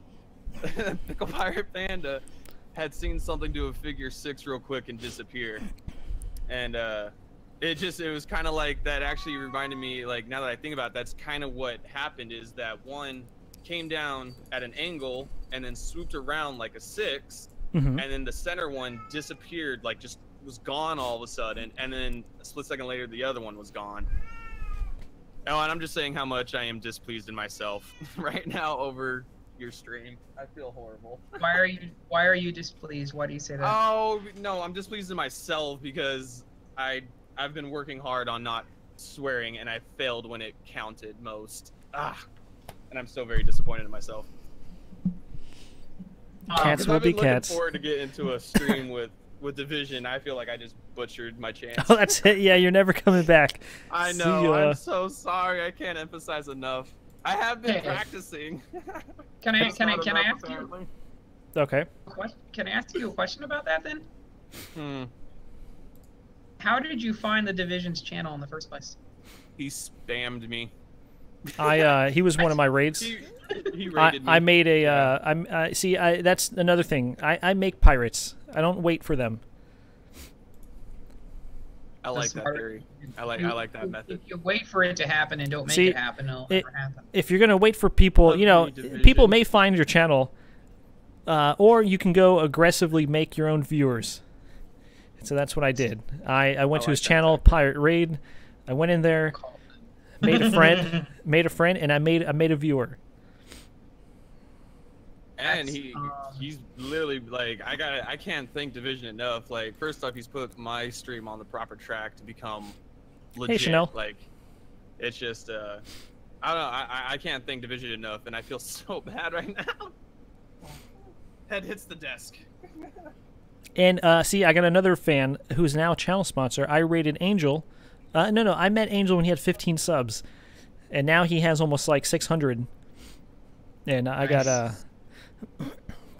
Pickle Pirate Panda had seen something do a figure 6 real quick and disappear. And, it was kind of like that. Actually reminded me, like, now that I think about it, that's kind of what happened, is that one came down at an angle and then swooped around like a 6, and then the center one disappeared, like just was gone all of a sudden, and then a split second later the other one was gone. Oh, and I'm just saying how much I am displeased in myself right now over your stream. I feel horrible. Why are you displeased? Why do you say that? Oh no, I'm displeased in myself because I've been working hard on not swearing, and I failed when it counted most. And I'm still very disappointed in myself. Cats will I've be been looking cats. forward to get into a stream with Division. I feel like I just butchered my chance. Oh, that's it. Yeah, you're never coming back. I See know. ya. I'm so sorry. I can't emphasize enough. I have been practicing. Can I It's not ask enough, you? apparently. Okay. Can I ask you a question about that then? Hmm. How did you find the Division's channel in the first place? He spammed me. He was one of my raids. He raided me. I made a. See, that's another thing. I make pirates. I don't wait for them. I like that theory. I like that method. If you wait for it to happen and don't make See, it happen, it'll never happen. If you're gonna wait for people, you know, people may find your channel, or you can go aggressively make your own viewers. So that's what I did. I went to his channel, Pirate Raid. I went in there, made a friend, and I made a viewer. And he's literally like, I can't thank Division enough. Like, first off, he's put my stream on the proper track to become legit. Hey, Chanel. Like, it's just I don't know. I can't thank Division enough, and I feel so bad right now. Head hits the desk. And see, I got another fan who's now a channel sponsor. I rated Angel. No, I met Angel when he had 15 subs, and now he has almost like 600. And I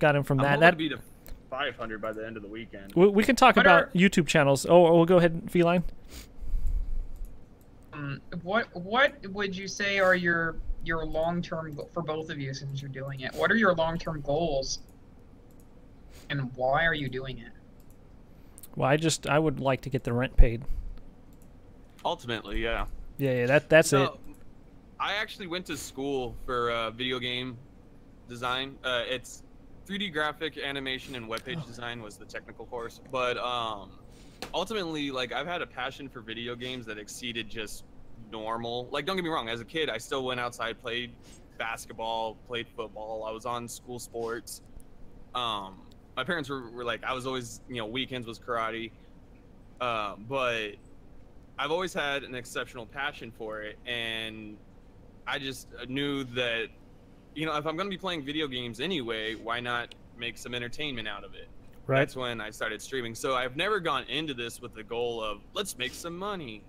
got him from that. I'm going to be to 500 by the end of the weekend. We can talk about YouTube channels. Oh, we'll go ahead, Feline. What would you say are your long-term for both of you since you're doing it? What are your long-term goals, and why are you doing it? Well, I would like to get the rent paid. Ultimately, yeah. Yeah, that's it. I actually went to school for video game design. It's 3D graphic animation and webpage design was the technical course, but ultimately, like, I've had a passion for video games that exceeded just normal. Like, don't get me wrong, as a kid I still went outside, played basketball, played football, I was on school sports. My parents were like, I was always, you know, weekends was karate, but I've always had an exceptional passion for it, and I just knew that, you know, if I'm going to be playing video games anyway, why not make some entertainment out of it? Right. That's when I started streaming. So I've never gone into this with the goal of, let's make some money.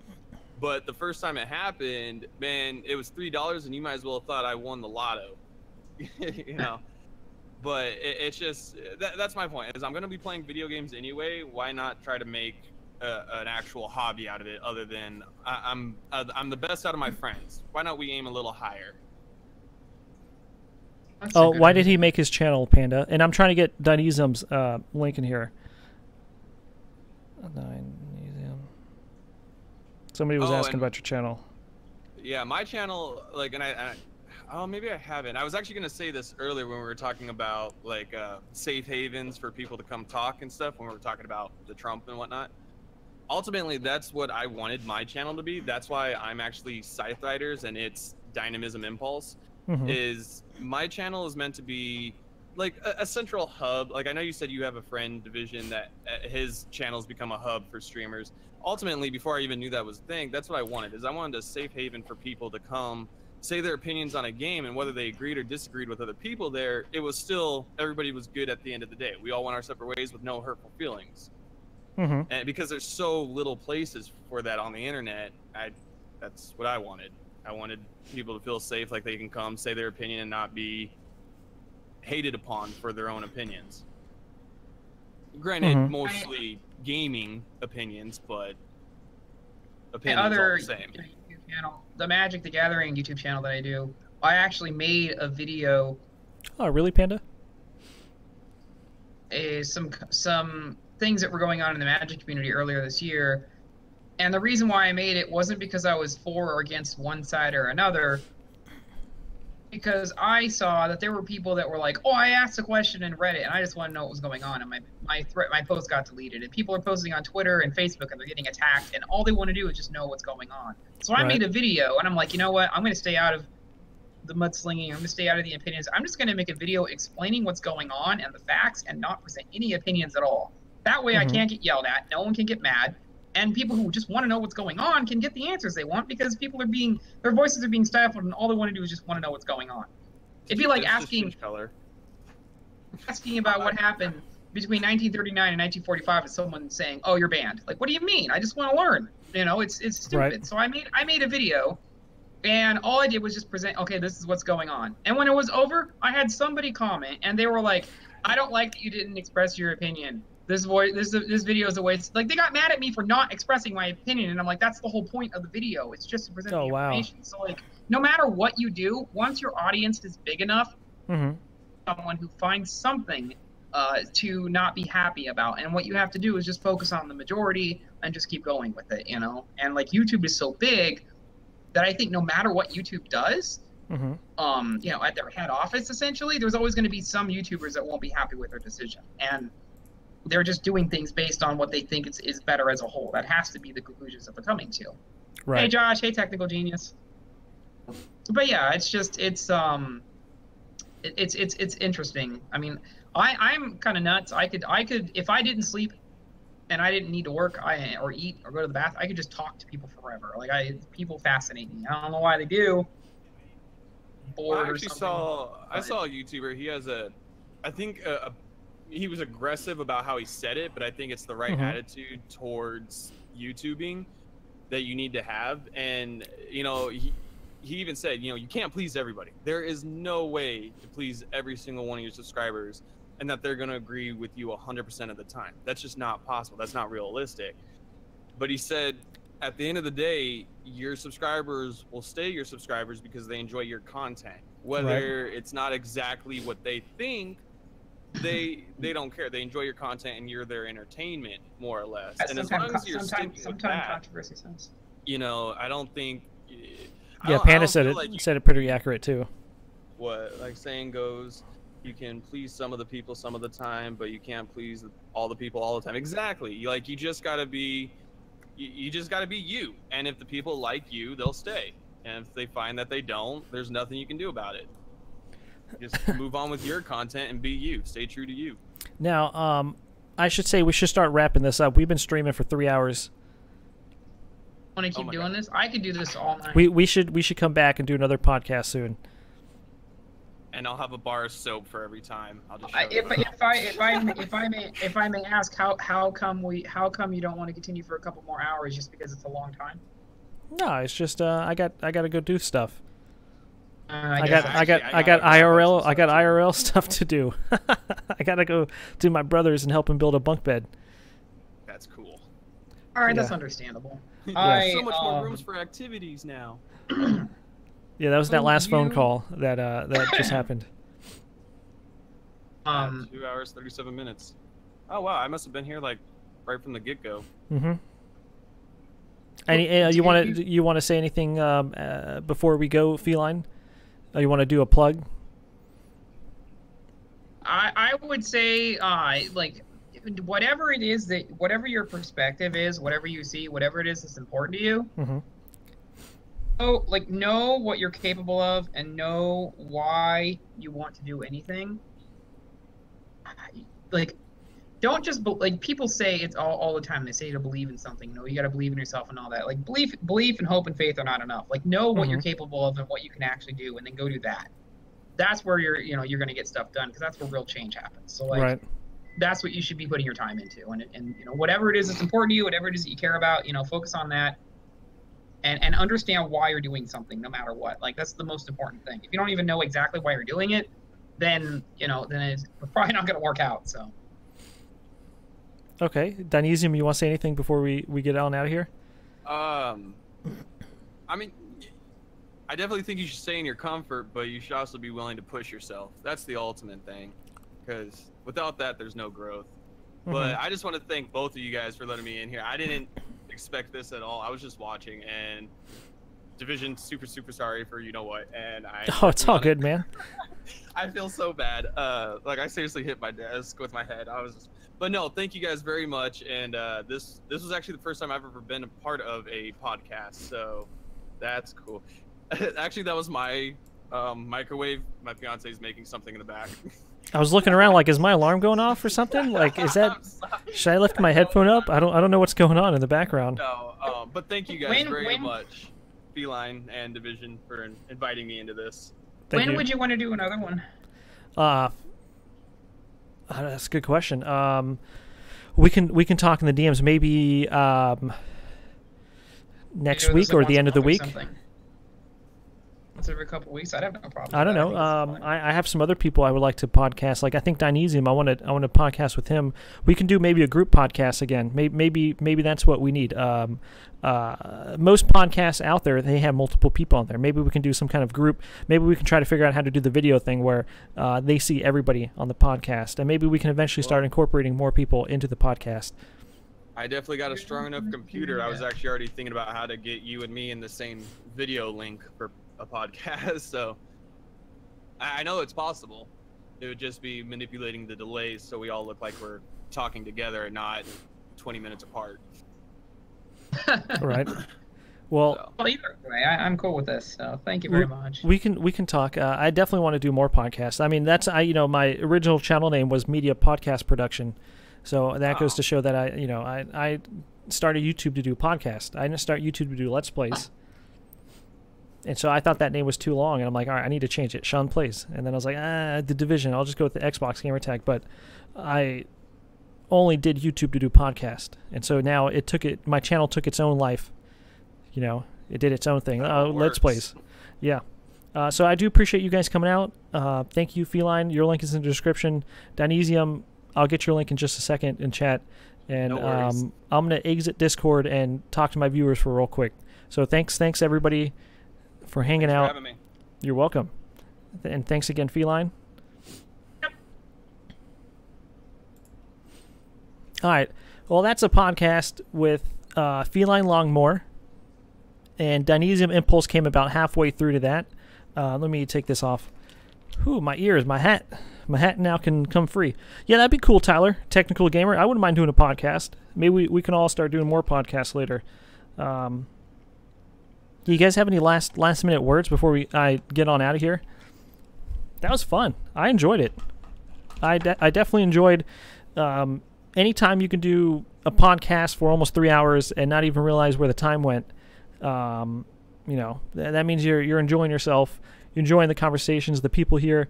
But the first time it happened, man, it was $3, and you might as well have thought I won the lotto. You know? But it's just, that's my point, is I'm going to be playing video games anyway. Why not try to make an actual hobby out of it, other than I'm the best out of my friends? Why not we aim a little higher? Oh, why did he make his channel, Panda? And I'm trying to get Dynesium's link in here. Dynesium. Somebody was asking about your channel. Yeah, my channel, like, and oh, maybe I haven't. I was actually gonna say this earlier when we were talking about like safe havens for people to come talk and stuff, when we were talking about the Trump and whatnot. Ultimately, that's what I wanted my channel to be. That's why I'm actually Scythe Riders and it's Dynamism Impulse. Is my channel is meant to be like a central hub. Like, I know you said you have a friend, Division, that his channel's become a hub for streamers. Ultimately, before I even knew that was a thing, that's what I wanted. Is I wanted a safe haven for people to come say their opinions on a game, and whether they agreed or disagreed with other people there, it was still, everybody was good at the end of the day. We all went our separate ways with no hurtful feelings. And because there's so little places for that on the internet, that's what I wanted. I wanted people to feel safe, like they can come say their opinion and not be hated upon for their own opinions. Granted, mostly gaming opinions, but opinions are the same. YouTube channel, the Magic the Gathering YouTube channel that I do, I actually made a video. Oh, really, Panda? Some things that were going on in the Magic community earlier this year. And the reason why I made it wasn't because I was for or against one side or another, because I saw that there were people that were like, oh, I asked a question in Reddit and I just want to know what was going on, and my post got deleted. And people are posting on Twitter and Facebook and they're getting attacked, and all they want to do is just know what's going on. So I made a video and I'm like, you know what? I'm going to stay out of the mudslinging. I'm going to stay out of the opinions. I'm just going to make a video explaining what's going on and the facts and not present any opinions at all. That way I can't get yelled at. No one can get mad. And people who just want to know what's going on can get the answers they want, because people are their voices are being stifled, and all they want to do is just want to know what's going on. It'd be like asking. Color. asking about what happened between 1939 and 1945 and someone saying, "Oh, you're banned." Like, what do you mean? I just want to learn. You know, it's stupid. Right. So I made a video, and all I did was just present. Okay, this is what's going on. And when it was over, I had somebody comment, and they were like, "I don't like that you didn't express your opinion. This video is a waste." Like, they got mad at me for not expressing my opinion, and I'm like, that's the whole point of the video. It's just to present the information. So like, no matter what you do, once your audience is big enough, someone who finds something to not be happy about, and what you have to do is just focus on the majority and just keep going with it, you know. And like, YouTube is so big that I think no matter what YouTube does, you know, at their head office, essentially, there's always going to be some YouTubers that won't be happy with their decision, and they're just doing things based on what they think is better as a whole. That has to be the conclusions that they're coming to. Right. Hey Josh, hey Technical Genius. But yeah, it's just it's interesting. I mean, I'm kind of nuts. I could if I didn't sleep and I didn't need to work or eat or go to the bath, I could just talk to people forever. Like, people fascinate me. I don't know why they do. Bored or something. I saw a YouTuber. He has I think he was aggressive about how he said it, but I think it's the right attitude towards YouTubing that you need to have. And you know, he even said, you know, you can't please everybody. There is no way to please every single one of your subscribers, and that they're going to agree with you 100% of the time. That's just not possible. That's not realistic. But he said, at the end of the day, your subscribers will stay your subscribers because they enjoy your content. Whether it's not exactly what they think, they don't care. They enjoy your content, and you're their entertainment, more or less. And as long as you're sticking with that, controversy sense. You know, I don't think. Yeah, Panda said it pretty accurate too. What, like saying goes, you can please some of the people some of the time, but you can't please all the people all the time. Exactly. Like, you just gotta be, you just gotta be you. And if the people like you, they'll stay. And if they find that they don't, there's nothing you can do about it. Just move on with your content and be you. Stay true to you. Now, I should say we should start wrapping this up. We've been streaming for 3 hours. Want to keep doing this? I could do this all night. We should come back and do another podcast soon. And I'll have a bar of soap for every time. I'll just if I may ask, how come you don't want to continue for a couple more hours just because it's a long time? No, it's just I gotta go do stuff. I got IRL stuff to do. I gotta go to my brother's and help him build a bunk bed. That's cool. All right, that's understandable. So much more rooms for activities now. Yeah, that was that last phone call that just happened. 2 hours 37 minutes. Oh wow, I must have been here like right from the get-go. And you want to say anything before we go, Feline? You want to do a plug? I would say like, whatever it is whatever your perspective is, whatever you see, whatever it is that's important to you. So, like, know what you're capable of and know why you want to do anything. Like, don't just like, people say it's all the time. They say to believe in something. No, you got to believe in yourself and all that. Like, belief and hope and faith are not enough. Like, know what you're capable of and what you can actually do, and then go do that. That's where you're going to get stuff done, because that's where real change happens. So like, that's what you should be putting your time into, and you know, whatever it is that's important to you, whatever it is that you care about, you know, focus on that. And understand why you're doing something, no matter what. Like, that's the most important thing. If you don't even know exactly why you're doing it, then, you know, then it's probably not going to work out. So. Okay, Dynesium, you want to say anything before we get on out of here? I mean, I definitely think you should stay in your comfort, but you should also be willing to push yourself. That's the ultimate thing, because without that, there's no growth. But I just want to thank both of you guys for letting me in here. I didn't expect this at all. I was just watching, and Division, super sorry for you know what, and it's all good, man. I feel so bad. Like, I seriously hit my desk with my head. But no, thank you guys very much. And this was actually the first time I've ever been a part of a podcast, so that's cool. Actually, that was my microwave. My fiance's making something in the back. I was looking around like, is my alarm going off or something? Like, is that? Should I lift my headphone up? I don't know what's going on in the background. No, but thank you guys very much, Feline and Division, for inviting me into this. When would you want to do another one? That's a good question. We can talk in the DMs maybe next week or the end of the week. Once every couple weeks, I'd have no problem. I don't know. I have some other people I would like to podcast. Like I think Dynesium, I want to podcast with him. We can do maybe a group podcast again. Maybe that's what we need. Most podcasts out there, they have multiple people on there. Maybe we can do some kind of group. Maybe we can try to figure out how to do the video thing where they see everybody on the podcast, and maybe we can eventually start incorporating more people into the podcast. I definitely got a strong enough computer. I was actually already thinking about how to get you and me in the same video link for a podcast, so I know it's possible. It would just be manipulating the delays so we all look like we're talking together and not 20 minutes apart. Right. Well, well, either way, I'm cool with this. So thank you very much. We can talk. I definitely want to do more podcasts. I mean, that's my original channel name was Media Podcast Production, so that goes to show that I started YouTube to do podcasts. I didn't start YouTube to do Let's Plays. And so I thought that name was too long, and I'm like, all right, I need to change it. Sean Plays. And then I was like, The Division. I'll just go with the Xbox gamer tag. But I only did YouTube to do podcast. And so now my channel took its own life. It did its own thing. Let's Plays. Yeah. So I do appreciate you guys coming out. Thank you, Feline. Your link is in the description. Dynesium, I'll get your link in just a second in chat. And I'm going to exit Discord and talk to my viewers for real quick. So thanks everybody, for hanging out. For having me. You're welcome. And thanks again, Feline. Yep. All right. Well, that's a podcast with Feline Longmore. And Dynesium Impulse came about halfway through to that. Let me take this off. Ooh, my ears, my hat. My hat now can come free. Yeah, that'd be cool, Tyler. Technical Gamer. I wouldn't mind doing a podcast. Maybe we can all start doing more podcasts later. Do you guys have any last minute words before I get on out of here? That was fun. I enjoyed it. I definitely enjoyed anytime you can do a podcast for almost 3 hours and not even realize where the time went. That means you're enjoying yourself. You're enjoying the conversations, the people here.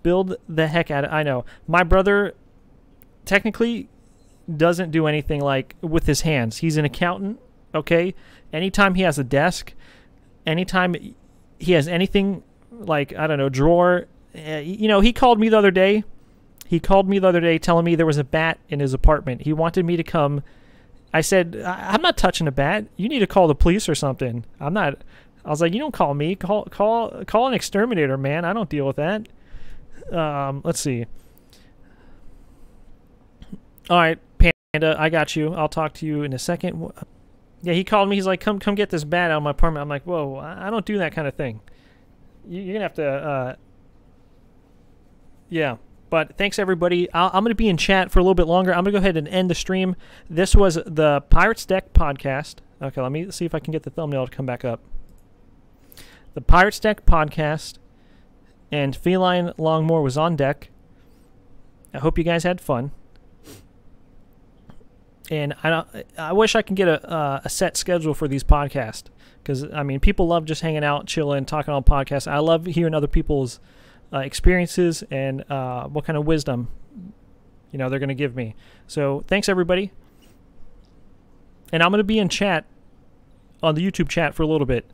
Build the heck out of it. I know. My brother technically doesn't do anything like with his hands. He's an accountant, okay? Anytime he has a desk, anytime he has anything like, I don't know, drawer, he called me the other day. Telling me there was a bat in his apartment. He wanted me to come. I said, I'm not touching a bat. You need to call the police or something. I was like, you don't call me. Call an exterminator, man. I don't deal with that. Let's see. All right, Panda, I got you. I'll talk to you in a second. Yeah, he called me. He's like, come get this bat out of my apartment. I'm like, whoa, I don't do that kind of thing. You're going to have to, yeah. But thanks, everybody. I'm going to be in chat for a little bit longer. I'm going to go ahead and end the stream. This was the Pirates Deck podcast. Okay, let me see if I can get the thumbnail to come back up. The Pirates Deck podcast, and Feline Longmore was on deck. I hope you guys had fun. And I wish I could get a set schedule for these podcasts, because I mean, people love just hanging out, chilling, talking on podcasts. I love hearing other people's experiences and what kind of wisdom they're going to give me. So thanks, everybody. And I'm going to be in chat on the YouTube chat for a little bit.